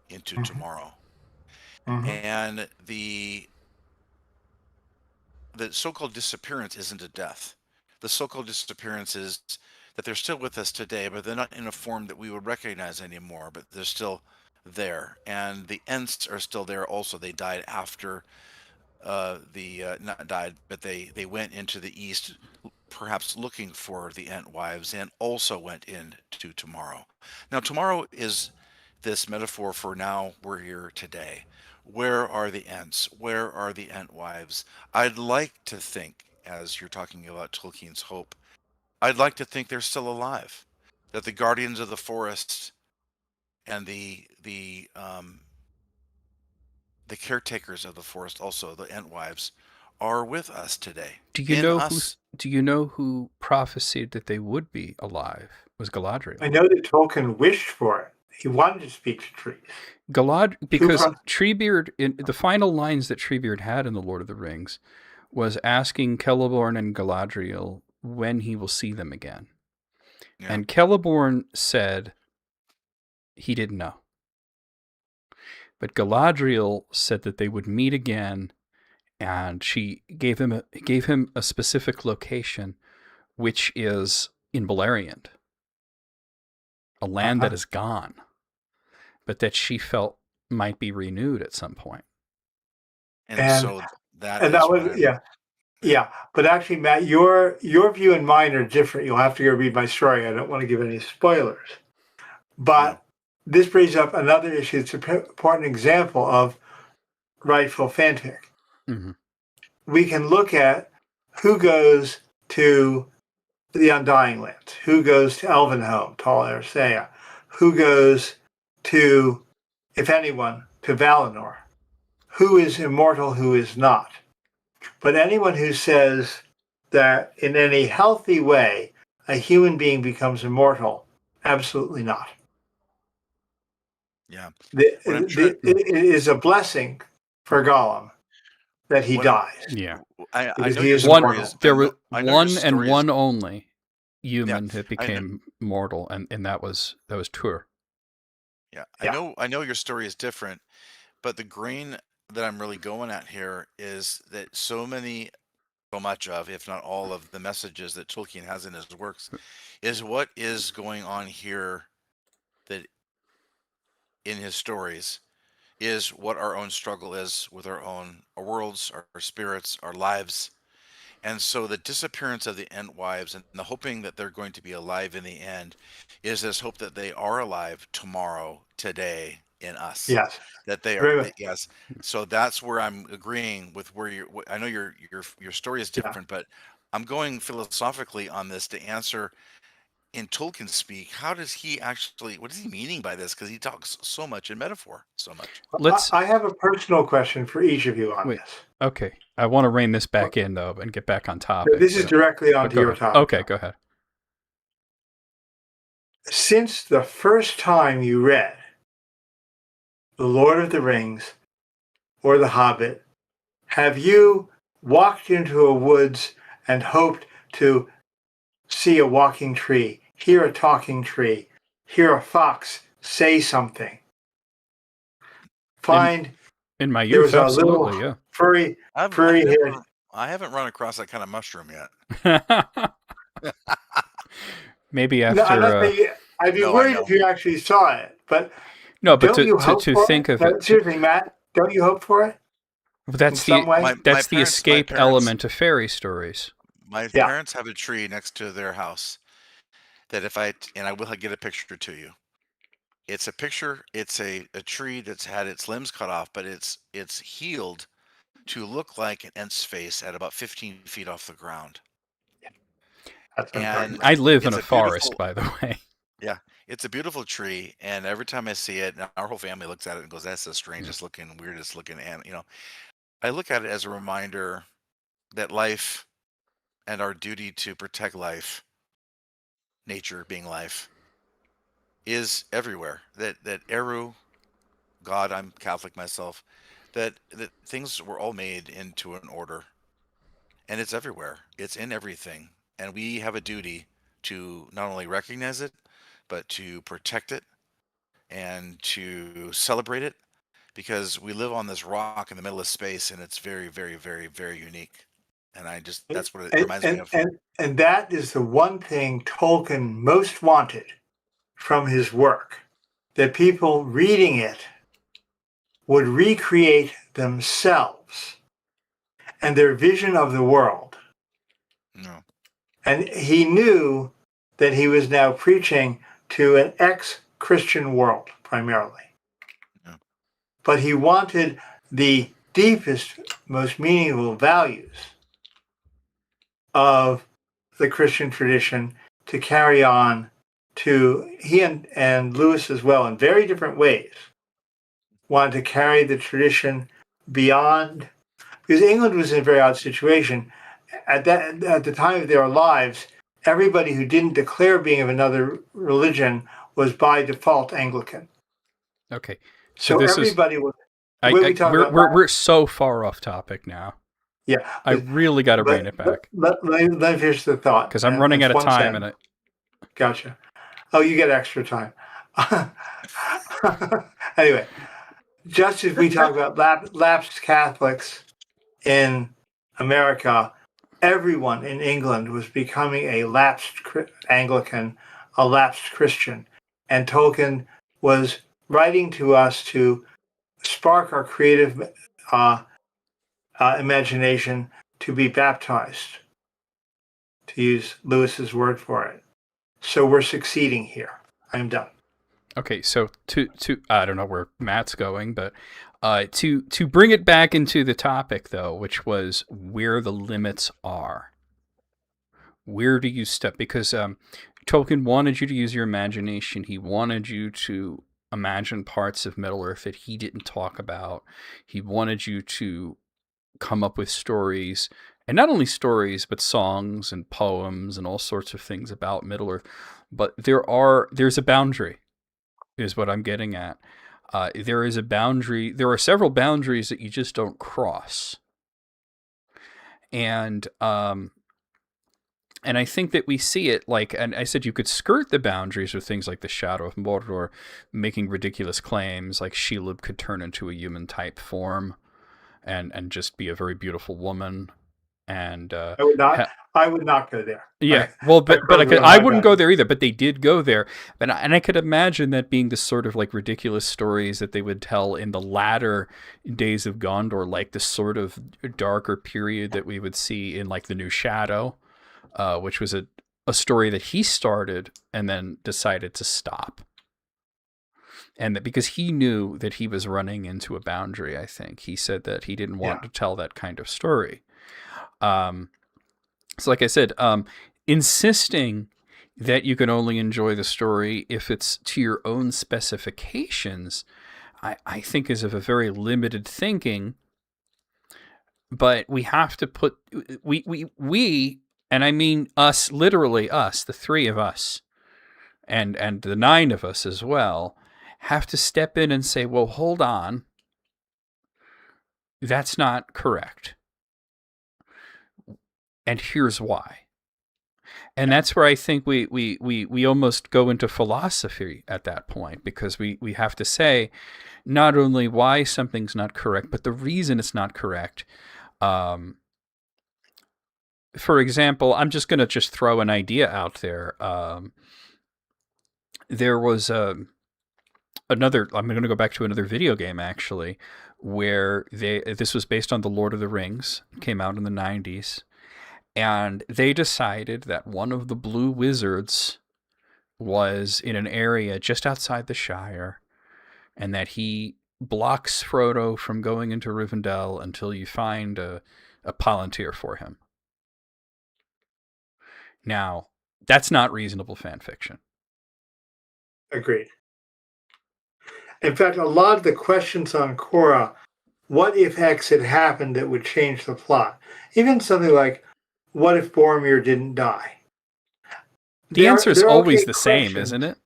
into tomorrow. And the so-called disappearance isn't a death. The so-called disappearance is that they're still with us today, but they're not in a form that we would recognize anymore, but they're still there. And the Ents are still there also. They died after not died, but they went into the east, perhaps looking for the Entwives, and also went into tomorrow. Now, tomorrow is this metaphor for now we're here today. Where are the Ents? Where are the Entwives? I'd like to think, as you're talking about Tolkien's hope, I'd like to think they're still alive. That the guardians of the forest and the caretakers of the forest, also the Entwives, are with us today. Do you know who prophesied that they would be alive? It was Galadriel. I know that Tolkien wished for it. He wanted to speak to trees. Because Treebeard, in the final lines that Treebeard had in The Lord of the Rings, was asking Celeborn and Galadriel when he will see them again. Yeah. And Celeborn said he didn't know. But Galadriel said that they would meet again, and she gave him a specific location, which is in Beleriand, a land that is gone, but that she felt might be renewed at some point. And so that was yeah. But actually, Matt, your view and mine are different. You'll have to go read my story. I don't want to give any spoilers, but this brings up another issue. It's an important example of rightful fanfic. Mm-hmm. We can look at who goes to the Undying Lands, who goes to Elvenhome, Tall Ersea, who goes to, if anyone, to Valinor, who is immortal, who is not. But anyone who says that in any healthy way a human being becomes immortal, absolutely not. Yeah. What I'm trying, It is a blessing for Gollum that he what I'm, dies. Yeah. I Because know he your is One, story immortal. is, there was I know your one and story is, one only yeah, human that I know, became mortal, and that was Tur. yeah, Yeah. I know your story is different, but the grain that I'm really going at here is that so much of, if not all of the messages that Tolkien has in his works is what is going on here, that in his stories is what our own struggle is with our worlds, our spirits, our lives. And so the disappearance of the Entwives and the hoping that they're going to be alive in the end is this hope that they are alive tomorrow, today in us. Yes. That they are, Very much. yes. So that's where I'm agreeing with where I know your story is Yeah. different, but I'm going philosophically on this to answer in Tolkien speak. How does he actually? What is he meaning by this? Because he talks so much in metaphor, so much. Let's I have a personal question for each of you on wait. this. Okay, I want to rein this back in though and get back on topic. This is directly but onto go your ahead. topic. Okay, go ahead. Since the first time you read The Lord of the Rings or The Hobbit, have you walked into a woods and hoped to see a walking tree, hear a talking tree, hear a fox say something, find In my there youth, was a little absolutely, yeah. furry haired. I haven't run across that kind of mushroom yet. Maybe No, I'm after not saying, I'd be No, I worried know. if you actually saw it, but no, but don't you hope to for think it? of No, it, seriously, Matt, don't you hope for it in that's some way? My that's the parents, escape element of fairy stories. my Yeah. parents have a tree next to their house that I will get a picture to you. It's a picture. It's a tree that's had its limbs cut off, but it's healed to look like an Ent's face at about 15 feet off the ground. That's what I'm talking And about. I live in it's a a forest, beautiful, by the way. yeah, it's a beautiful tree. And every time I see it, our whole family looks at it and goes, "That's the strangest looking, weirdest looking ant." I look at it as a reminder that life and our duty to protect life, nature being life, is everywhere. That Eru, God, I'm Catholic myself, that things were all made into an order, and it's everywhere. It's in everything, and we have a duty to not only recognize it, but to protect it and to celebrate it, because we live on this rock in the middle of space, and it's very, very, very, very unique. And that's what it And, reminds me and, of. and, and that is the one thing Tolkien most wanted from his work, that people reading it would recreate themselves and their vision of the world. No. And he knew that he was now preaching to an ex-Christian world primarily. Yeah. But he wanted the deepest, most meaningful values of the Christian tradition to carry on to he and Lewis as well in very different ways wanted to carry the tradition beyond, because England was in a very odd situation at the time of their lives. Everybody who didn't declare being of another religion was by default Anglican. Okay, So this everybody was. we're so far off topic now. Yeah, I really got to rein it back Let me finish the thought because I'm running out of time. And gotcha. Oh, you get extra time. Anyway, just as we talk about lapsed Catholics in America, everyone in England was becoming a lapsed Anglican, a lapsed Christian. And Tolkien was writing to us to spark our creative imagination to be baptized, to use Lewis's word for it. So we're succeeding here. I'm done. okay, so to I don't know where Matt's going, but to bring it back into the topic though, which was where the limits are. Where do you step? Because Tolkien wanted you to use your imagination. He wanted you to imagine parts of Middle-earth that he didn't talk about. He wanted you to come up with stories, and not only stories, but songs and poems and all sorts of things about Middle-earth. But there's a boundary, is what I'm getting at. There is a boundary. There are several boundaries that you just don't cross. And I think that we see it and I said you could skirt the boundaries with things like the Shadow of Mordor, making ridiculous claims like Shelob could turn into a human type form and just be a very beautiful woman. And I would not go there. Yeah, well, but I wouldn't go there either. But they did go there, and I could imagine that being the sort of like ridiculous stories that they would tell in the latter days of Gondor, like the sort of darker period that we would see in like the New Shadow, which was a story that he started and then decided to stop, and that because he knew that he was running into a boundary. I think he said that he didn't want to tell that kind of story. So like I said, insisting that you can only enjoy the story if it's to your own specifications, I think is of a very limited thinking. But we have to put, we, and I mean us, literally us, the three of us, and the 9 of us as well, have to step in and say, well, hold on, that's not correct. And here's why. And that's where I think we almost go into philosophy at that point, because we have to say not only why something's not correct, but the reason it's not correct. For example, I'm just going to throw an idea out there. There was I'm going to go back to another video game, actually, where this was based on The Lord of the Rings. It came out in the 90s. And they decided that one of the blue wizards was in an area just outside the Shire, and that he blocks Frodo from going into Rivendell until you find a Palantir for him. Now, that's not reasonable fan fiction. Agreed. In fact, a lot of the questions on Quora, what if X had happened that would change the plot? Even something like, what if Boromir didn't die? The answer is always the same, isn't it?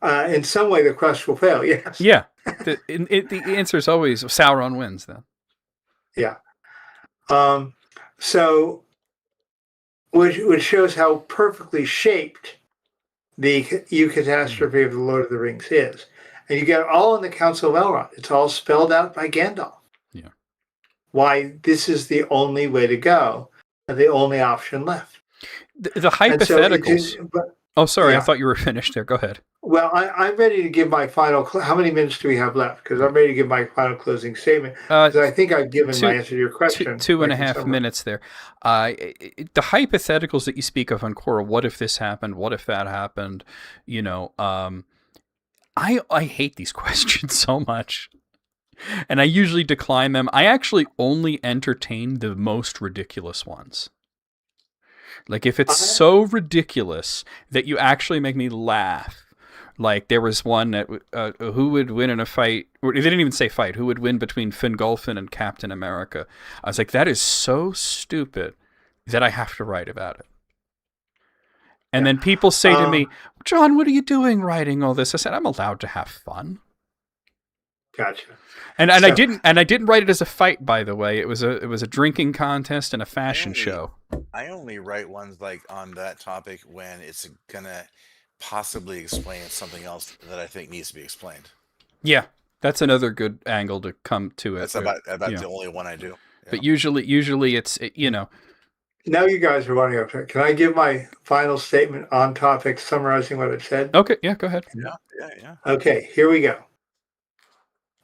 In some way, the quest will fail, yes. Yeah. The answer is always Sauron wins, then. Yeah. So, which shows how perfectly shaped the eucatastrophe of the Lord of the Rings is. And you get it all in the Council of Elrond. It's all spelled out by Gandalf. Yeah. Why this is the only way to go, and the only option left. The hypotheticals. Sorry, yeah. I thought you were finished there. Go ahead. Well, I'm ready to give my final. How many minutes do we have left? Because I'm ready to give my final closing statement. Because I think I've given my answer to your question. Two and a half minutes there. The hypotheticals that you speak of on Quora, what if this happened? What if that happened? I hate these questions so much. And I usually decline them. I actually only entertain the most ridiculous ones. Like if it's so ridiculous that you actually make me laugh. Like there was one that who would win in a fight? Or they didn't even say fight. Who would win between Fingolfin and Captain America? I was like, that is so stupid that I have to write about it. And then people say to me, John, what are you doing writing all this? I said, I'm allowed to have fun. Gotcha. And I didn't write it as a fight, by the way. It was a drinking contest and a fashion show. I only write ones like on that topic when it's gonna possibly explain something else that I think needs to be explained. Yeah, that's another good angle to come to it. That's about the only one I do. But usually it's Now you guys are running up. Can I give my final statement on topic, summarizing what I said? Okay, yeah, go ahead. Yeah. Okay, here we go.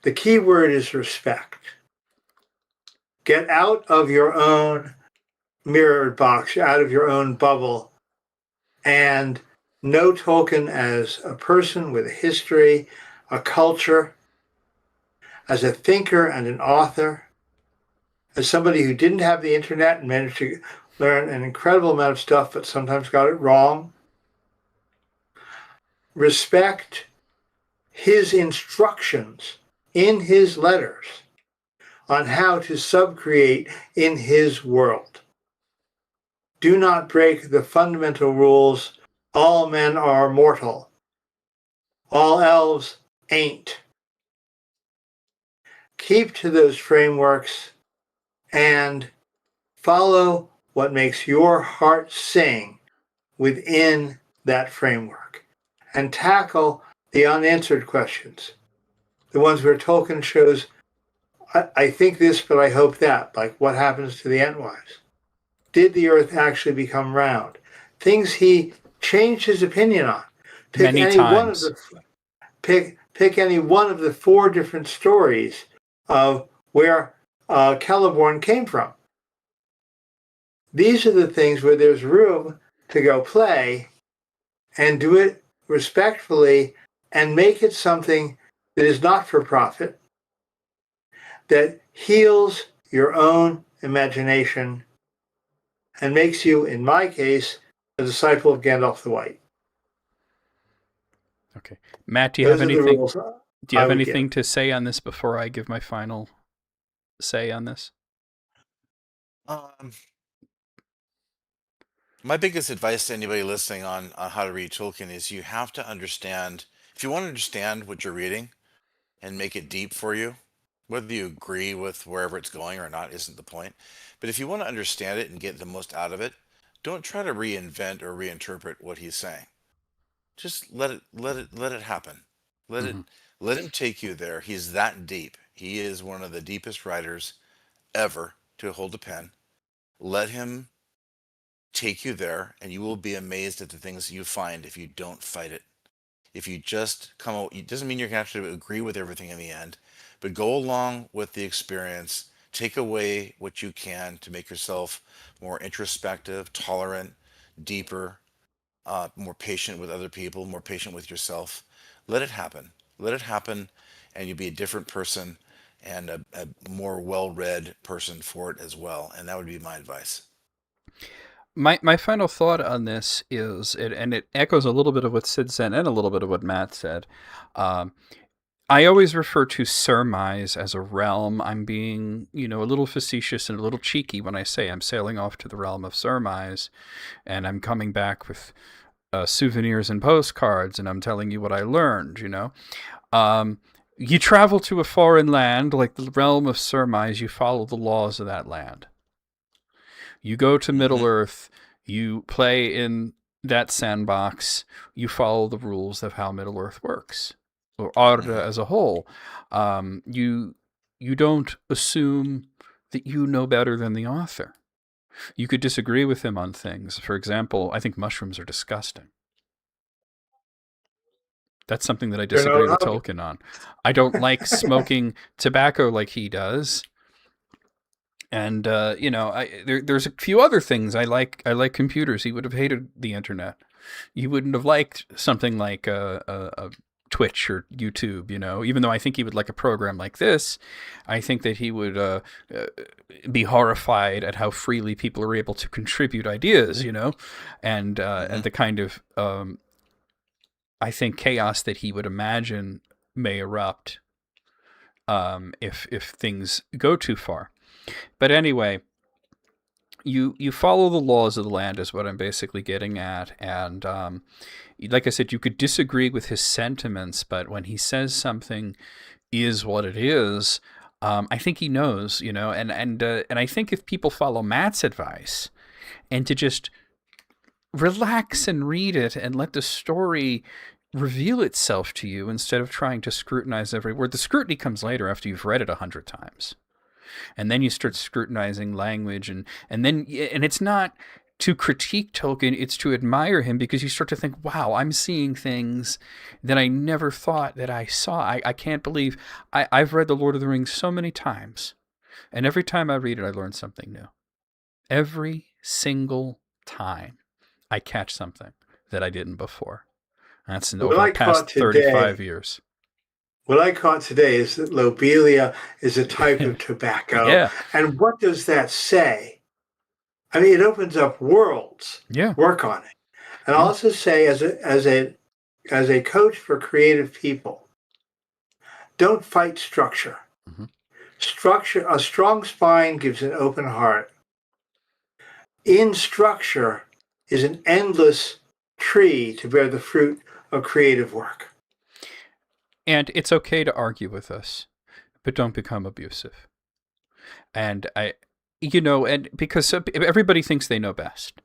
The key word is respect. Get out of your own mirrored box, out of your own bubble, and know Tolkien as a person with a history, a culture, as a thinker and an author, as somebody who didn't have the internet and managed to learn an incredible amount of stuff, but sometimes got it wrong. Respect his instructions in his letters on how to subcreate in his world. Do not break the fundamental rules. All men are mortal. All elves ain't. Keep to those frameworks and follow what makes your heart sing within that framework, and tackle the unanswered questions. The ones where Tolkien shows, I think this, but I hope that, like what happens to the Entwise? Did the earth actually become round? Things he changed his opinion on. Pick Many any times. pick any one of the 4 different stories of where Celeborn came from. These are the things where there's room to go play and do it respectfully and make it something that is not for profit, that heals your own imagination and makes you, in my case, a disciple of Gandalf the White. Okay. Matt, do you Those have are the anything? rules Do you I have would anything give. to say on this before I give my final say on this? Um, my biggest advice to anybody listening on how to read Tolkien is you have to understand, if you want to understand what you're reading and make it deep for you, whether you agree with wherever it's going or not isn't the point. But if you want to understand it and get the most out of it, don't try to reinvent or reinterpret what he's saying. Just let it happen. Let it Mm-hmm. let him take you there. He's that deep. He is one of the deepest writers ever to hold a pen. Let him take you there, and you will be amazed at the things you find if you don't fight it. If you just come out, it doesn't mean you're going to have to agree with everything in the end, but go along with the experience. Take away what you can to make yourself more introspective, tolerant, deeper, more patient with other people, more patient with yourself. Let it happen. Let it happen, and you'll be a different person and a more well-read person for it as well. And that would be my advice. My final thought on this is, and it echoes a little bit of what Sid said and a little bit of what Matt said. Um, I always refer to surmise as a realm. I'm being, a little facetious and a little cheeky when I say I'm sailing off to the realm of surmise, and I'm coming back with souvenirs and postcards, and I'm telling you what I learned. You travel to a foreign land, like the realm of surmise. You follow the laws of that land. You go to Middle Hmm. Earth, you play in that sandbox, you follow the rules of how Middle Earth works, or Arda Hmm. as a whole. You don't assume that you know better than the author. You could disagree with him on things. For example, I think mushrooms are disgusting. That's something that I They're disagree not with hobby. Tolkien on. I don't like smoking tobacco like he does. And there's a few other things I like. I like computers. He would have hated the internet. He wouldn't have liked something like a Twitch or YouTube. Even though I think he would like a program like this, I think that he would be horrified at how freely people are able to contribute ideas. And Hmm. the kind of I think chaos that he would imagine may erupt if things go too far. But anyway, you follow the laws of the land is what I'm basically getting at. And like I said, you could disagree with his sentiments, but when he says something is what it is, I think he knows, and I think if people follow Matt's advice and to just relax and read it and let the story reveal itself to you instead of trying to scrutinize every word. The scrutiny comes later after you've read it 100 times. And then you start scrutinizing language, and it's not to critique Tolkien, it's to admire him, because you start to think, wow, I'm seeing things that I never thought that I saw. I can't believe I've read The Lord of the Rings so many times, and every time I read it, I learn something new. Every single time I catch something that I didn't before. That's What over the I caught past 35 today, years. what I caught today is that lobelia is a type of tobacco. Yeah, And what does that say? I mean, it opens up worlds. yeah, Work on it. And I'll yeah. also say, as a coach for creative people, don't fight structure. Mm-hmm. A strong spine gives an open heart. In structure is an endless tree to bear the fruit of creative work. And it's okay to argue with us, but don't become abusive. And and because everybody thinks they know best.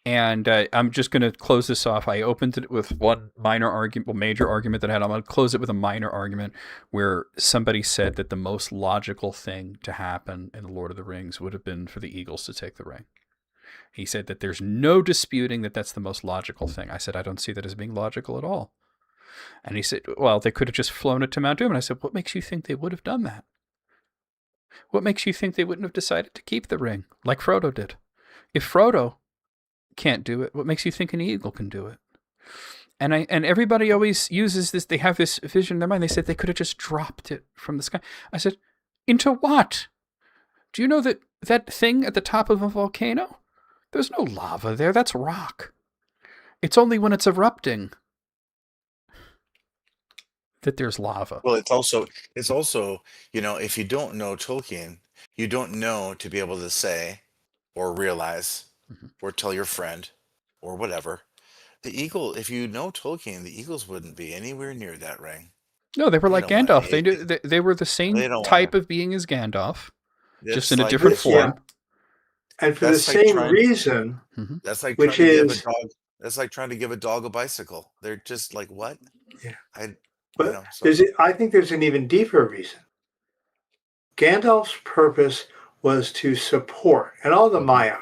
And I'm just going to close this off. I opened it with one major argument that I had. I'm going to close it with a minor argument where somebody said that the most logical thing to happen in The Lord of the Rings would have been for the eagles to take the ring. He said that there's no disputing that that's the most logical thing. I said, I don't see that as being logical at all. And he said, well, they could have just flown it to Mount Doom. And I said, what makes you think they would have done that? What makes you think they wouldn't have decided to keep the ring like Frodo did? If Frodo can't do it, what makes you think an eagle can do it? And everybody always uses this, they have this vision in their mind. They said they could have just dropped it from the sky. I said, into what? Do you know that thing at the top of a volcano? There's no lava there. That's rock. It's only when it's erupting that there's lava. Well, it's also, if you don't know Tolkien, you don't know to be able to say or realize or tell your friend or whatever. The eagle, if you know Tolkien, the eagles wouldn't be anywhere near that ring. No, they were like Gandalf. They were the same type of being as Gandalf, just in a different form. Yeah. And for the same reason, that's like which is that's like trying to give a dog a bicycle. They're just like, what? Yeah. I think there's an even deeper reason. Gandalf's purpose was to support, and all the Maya,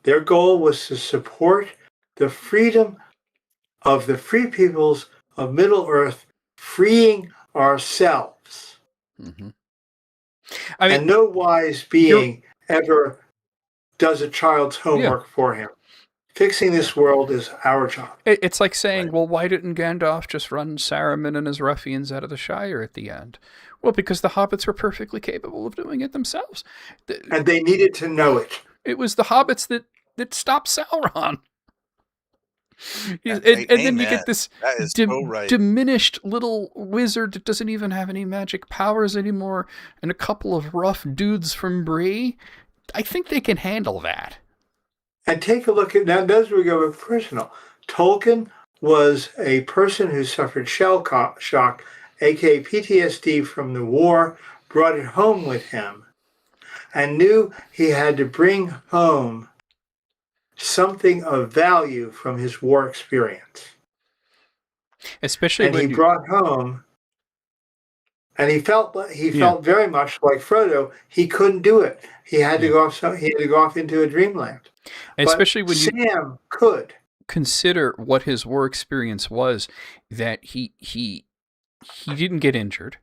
their goal was to support the freedom of the free peoples of Middle-earth, freeing ourselves. Mm-hmm. And no wise being ever does a child's homework for him. Fixing this world is our job. It's like saying, well, why didn't Gandalf just run Saruman and his ruffians out of the Shire at the end? Well, because the hobbits were perfectly capable of doing it themselves. And they needed to know it. It was the hobbits that stopped Sauron. And then you get this diminished little wizard that doesn't even have any magic powers anymore, and a couple of rough dudes from Bree. I think they can handle that. And take a look at, now those we go with personal. Tolkien was a person who suffered shell shock, aka PTSD from the war, brought it home with him, and knew he had to bring home something of value from his war experience. Especially when he brought home, and he felt very much like Frodo. He couldn't do it. He had to go off. He had to go off into a dreamland. Especially when Sam could consider what his war experience was. That he didn't get injured.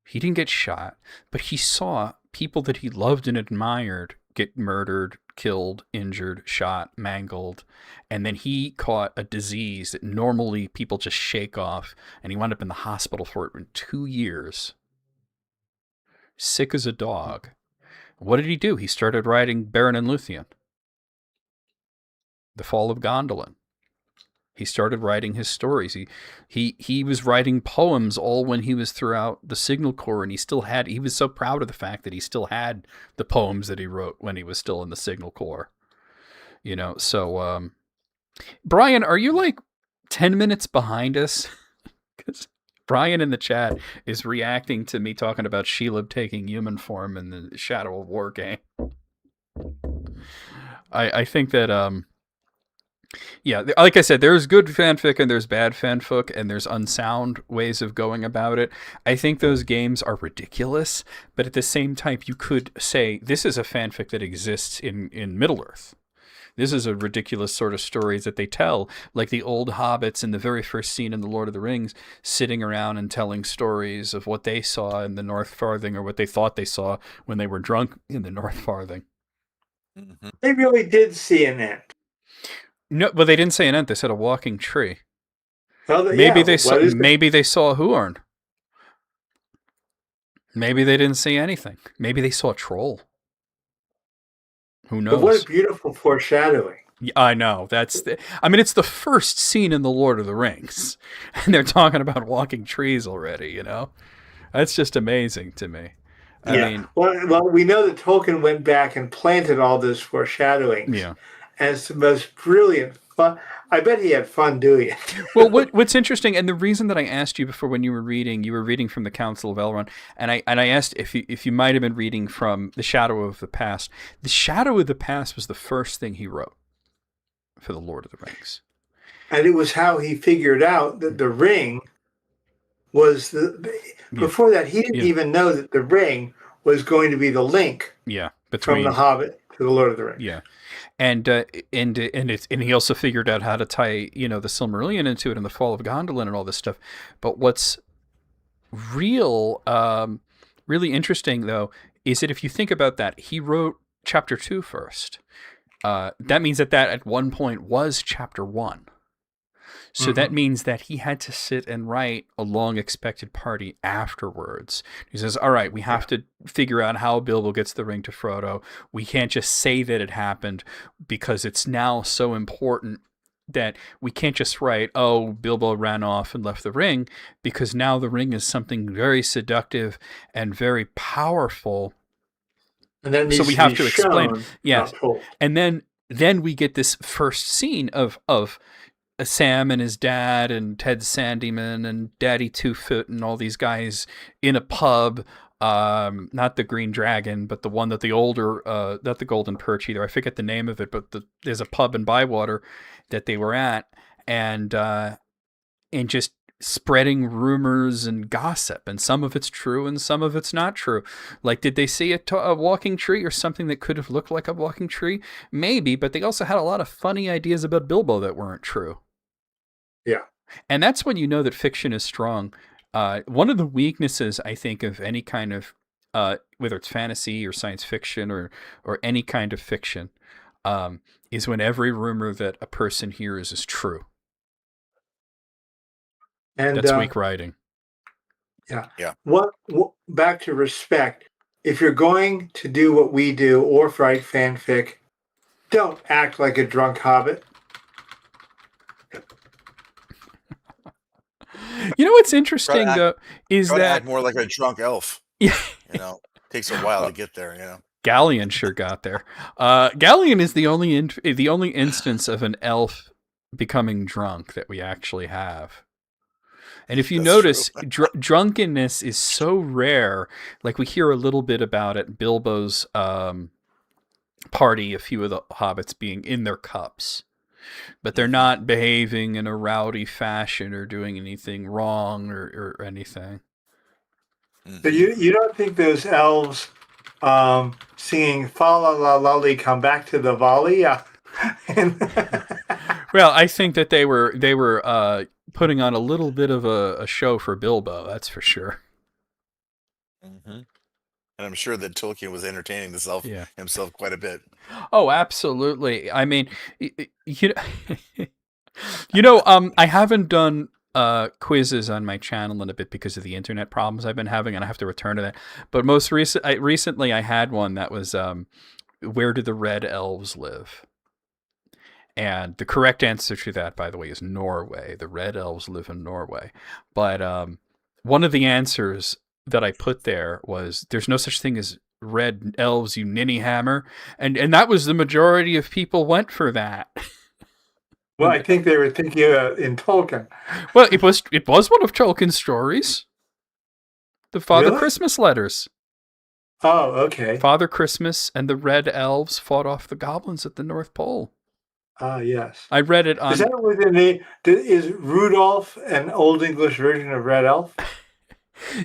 He didn't get shot, but he saw people that he loved and admired get murdered, killed, injured, shot, mangled, and then he caught a disease that normally people just shake off, and he wound up in the hospital for it in 2 years. Sick as a dog. What did he do? He started writing Beren and Luthien, The Fall of Gondolin. He started writing his stories. He was writing poems all when he was throughout the Signal Corps, and he was so proud of the fact that he still had the poems that he wrote when he was still in the Signal Corps. So Brian, are you like 10 minutes behind us? Because Brian in the chat is reacting to me talking about Shelob taking human form in the Shadow of War game. I think that yeah, like I said, there's good fanfic and there's bad fanfic and there's unsound ways of going about it. I think those games are ridiculous, but at the same time, you could say this is a fanfic that exists in Middle-earth. This is a ridiculous sort of stories that they tell, like the old hobbits in the very first scene in The Lord of the Rings, sitting around and telling stories of what they saw in the North Farthing or what they thought they saw when they were drunk in the North Farthing. Mm-hmm. They really did see an ant. No, but they didn't say an ant. They said a walking tree. Well, maybe they saw a Huorn. Maybe they didn't see anything. Maybe they saw a troll. Who knows? But what a beautiful foreshadowing. Yeah, I know. I mean, it's the first scene in The Lord of the Rings, and they're talking about walking trees already, you know? That's just amazing to me. I Yeah. mean, Well, we know that Tolkien went back and planted all those foreshadowings, yeah. and it's the most brilliant fun. I bet he had fun doing it. Well, what's interesting, and the reason that I asked you before when you were reading from the Council of Elrond, and I asked if you might have been reading from The Shadow of the Past. The Shadow of the Past was the first thing he wrote for The Lord of the Rings. And it was how he figured out that the ring was before that he didn't even know that the ring was going to be the link from the Hobbit to the Lord of the Rings. Yeah. And he also figured out how to tie, the Silmarillion into it and the fall of Gondolin and all this stuff. But what's really interesting though is that if you think about that, he wrote chapter 2 first. That means that at one point was chapter 1. So that means that he had to sit and write a long expected party afterwards. He says, all right, we have to figure out how Bilbo gets the ring to Frodo. We can't just say that it happened because it's now so important that we can't just write, oh, Bilbo ran off and left the ring, because now the ring is something very seductive and very powerful. And that needs so we have to explain. Yes. And then we get this first scene of Sam and his dad and Ted Sandyman and Daddy Two-Foot and all these guys in a pub, not the Green Dragon, but the one that not the Golden Perch either. I forget the name of it, but there's a pub in Bywater that they were at, and just spreading rumors and gossip, and some of it's true and some of it's not true. Like, did they see a walking tree or something that could have looked like a walking tree? Maybe, but they also had a lot of funny ideas about Bilbo that weren't true. Yeah. And that's when you know that fiction is strong. One of the weaknesses, I think, of any kind of, whether it's fantasy or science fiction or any kind of fiction, is when every rumor that a person hears is true. And that's weak writing. Yeah. Yeah. What back to respect. If you're going to do what we do or write fanfic, don't act like a drunk hobbit. You know what's interesting though is that act more like a drunk elf. Yeah. Takes a while to get there. Galleon sure got there. Galleon is the only instance of an elf becoming drunk that we actually have. And if you notice, drunkenness is so rare. Like, we hear a little bit about it. Bilbo's party, a few of the hobbits being in their cups. But they're not behaving in a rowdy fashion or doing anything wrong or anything. So you don't think those elves singing "Fa la la lolly, come back to the volley"? Well, I think that they were putting on a little bit of a show for Bilbo. That's for sure. Mm-hmm. And I'm sure that Tolkien was entertaining himself quite a bit. Oh, absolutely. I mean, I haven't done quizzes on my channel in a bit because of the internet problems I've been having, and I have to return to that. But recently I had one that was, where do the red elves live? And the correct answer to that, by the way, is Norway. The red elves live in Norway. But one of the answers that I put there was, there's no such thing as red elves, you ninny hammer. And that was the majority of people went for that. Well, I think they were thinking in Tolkien. Well, it was one of Tolkien's stories. The Father Christmas letters. Oh, okay. Father Christmas and the red elves fought off the goblins at the North Pole. Ah, yes. I read it on... Is that within is Rudolph an Old English version of Red Elf?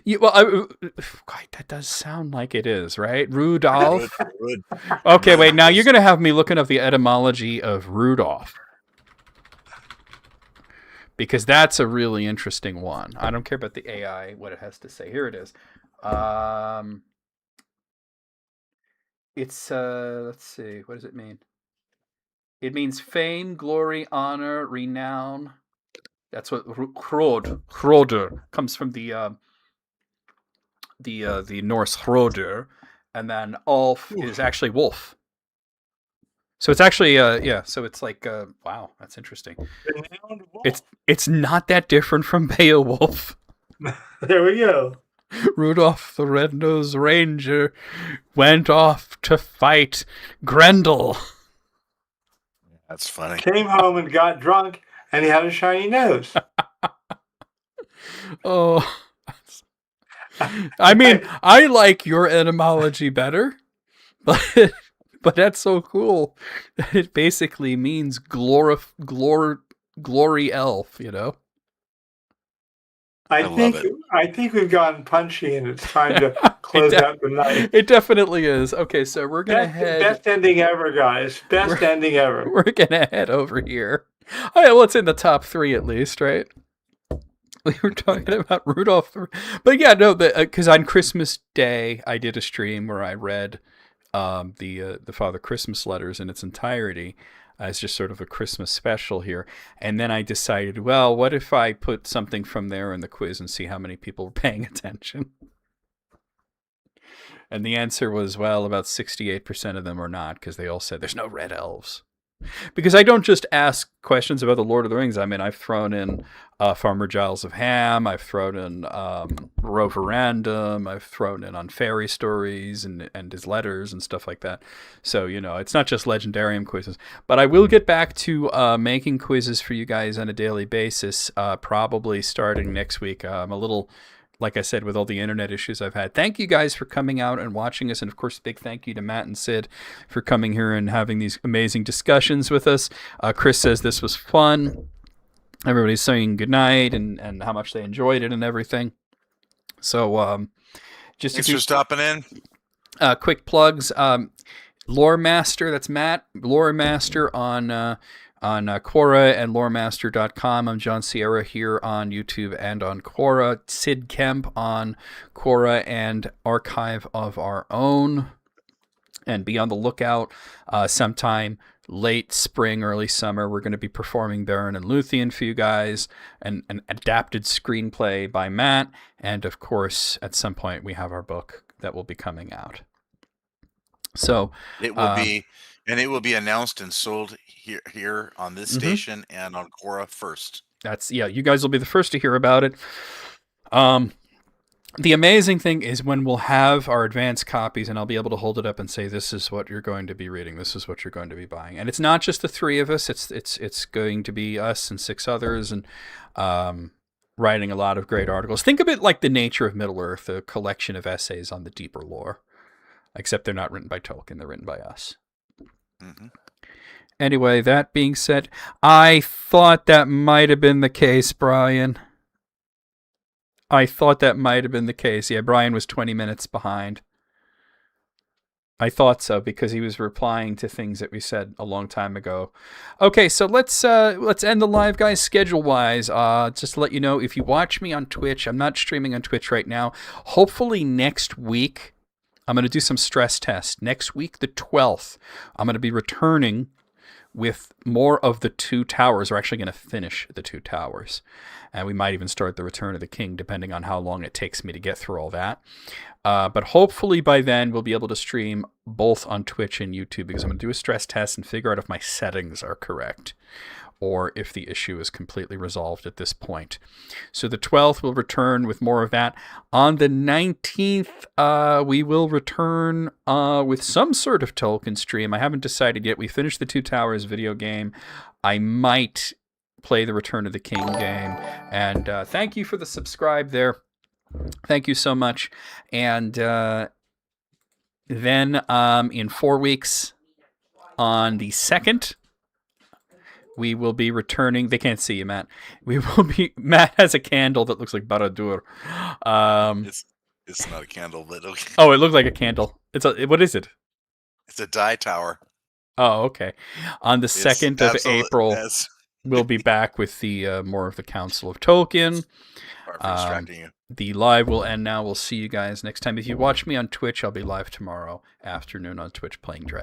That does sound like it is, right? Rudolph. Okay, wait. Now you're going to have me looking up the etymology of Rudolph, because that's a really interesting one. I don't care about the AI, what it has to say. Here it is. It's let's see. What does it mean? It means fame, glory, honor, renown. That's what Hroder comes from the Norse Hroder, and then Ulf is actually wolf. So it's actually yeah. So it's like wow, that's interesting. Renowned wolf. It's not that different from Beowulf. There we go. Rudolph the Red-Nosed Ranger went off to fight Grendel. That's funny. Came home and got drunk, and he had a shiny nose. Oh, I mean, I like your etymology better, but that's so cool that it basically means glory elf, you know? I love it. think we've gotten punchy, and it's time to close out the night. It definitely is. Okay, so we're gonna Best ending ever, guys. Best ending ever. We're gonna head over here. Oh yeah, well, it's in the top 3 at least, right? We were talking about Rudolph, but yeah, no, because on Christmas Day I did a stream where I read the Father Christmas letters in its entirety as just sort of a Christmas special here, and then I decided, well, what if I put something from there in the quiz and see how many people were paying attention? And the answer was, well, about 68% of them are not, because they all said there's no red elves. Because I don't just ask questions about the Lord of the Rings. I mean, I've thrown in Farmer Giles of Ham. I've thrown in Rover Random. I've thrown in on fairy stories and his letters and stuff like that. So, you know, it's not just Legendarium quizzes. But I will get back to making quizzes for you guys on a daily basis, probably starting next week. I'm a little... Like I said, with all the internet issues I've had. Thank you guys for coming out and watching us. And, of course, big thank you to Matt and Sid for coming here and having these amazing discussions with us. Chris says this was fun. Everybody's saying goodnight and how much they enjoyed it and everything. So just Thanks for stopping in. Quick plugs. Lore Master, that's Matt. Lore Master on Quora and loremaster.com. I'm John Sierra here on YouTube and on Quora. Sid Kemp on Quora and Archive of Our Own. And be on the lookout sometime late spring, early summer. We're going to be performing Beren and Luthien for you guys. An adapted screenplay by Matt. And of course, at some point, we have our book that will be coming out. So it will be... And it will be announced and sold here on this station and on Quora first. You guys will be the first to hear about it. The amazing thing is when we'll have our advanced copies and I'll be able to hold it up and say, this is what you're going to be reading. This is what you're going to be buying. And it's not just the 3 of us. It's going to be us and 6 others and writing a lot of great articles. Think of it like The Nature of Middle-earth, a collection of essays on the deeper lore. Except they're not written by Tolkien. They're written by us. Mm-hmm. Anyway, that being said, I thought that might have been the case, Brian. I thought that might have been the case. Yeah, Brian was 20 minutes behind. I thought so because he was replying to things that we said a long time ago. Okay, so let's end the live, guys. Schedule-wise, just to let you know, if you watch me on Twitch, I'm not streaming on Twitch right now. Hopefully next week, I'm going to do some stress tests. Next week, the 12th, I'm going to be returning with more of the 2 towers. We're actually going to finish the 2 towers. And we might even start the Return of the King, depending on how long it takes me to get through all that. But hopefully by then, we'll be able to stream both on Twitch and YouTube, because I'm going to do a stress test and figure out if my settings are correct, or if the issue is completely resolved at this point. So the 12th will return with more of that. On the 19th, we will return with some sort of Tolkien stream. I haven't decided yet. We finished the 2 Towers video game. I might play the Return of the King game. And thank you for the subscribe there. Thank you so much. And then in 4 weeks, on the 2nd, we will be returning. They can't see you, Matt. Matt has a candle that looks like Baradur. It's not a candle, but okay. Oh, it looks like a candle. What is it? It's a dye tower. Oh, okay. On the 2nd of April, we'll be back with the more of the Council of Tolkien. Sorry for distracting you. The live will end now. We'll see you guys next time. If you watch me on Twitch, I'll be live tomorrow afternoon on Twitch playing Dragon.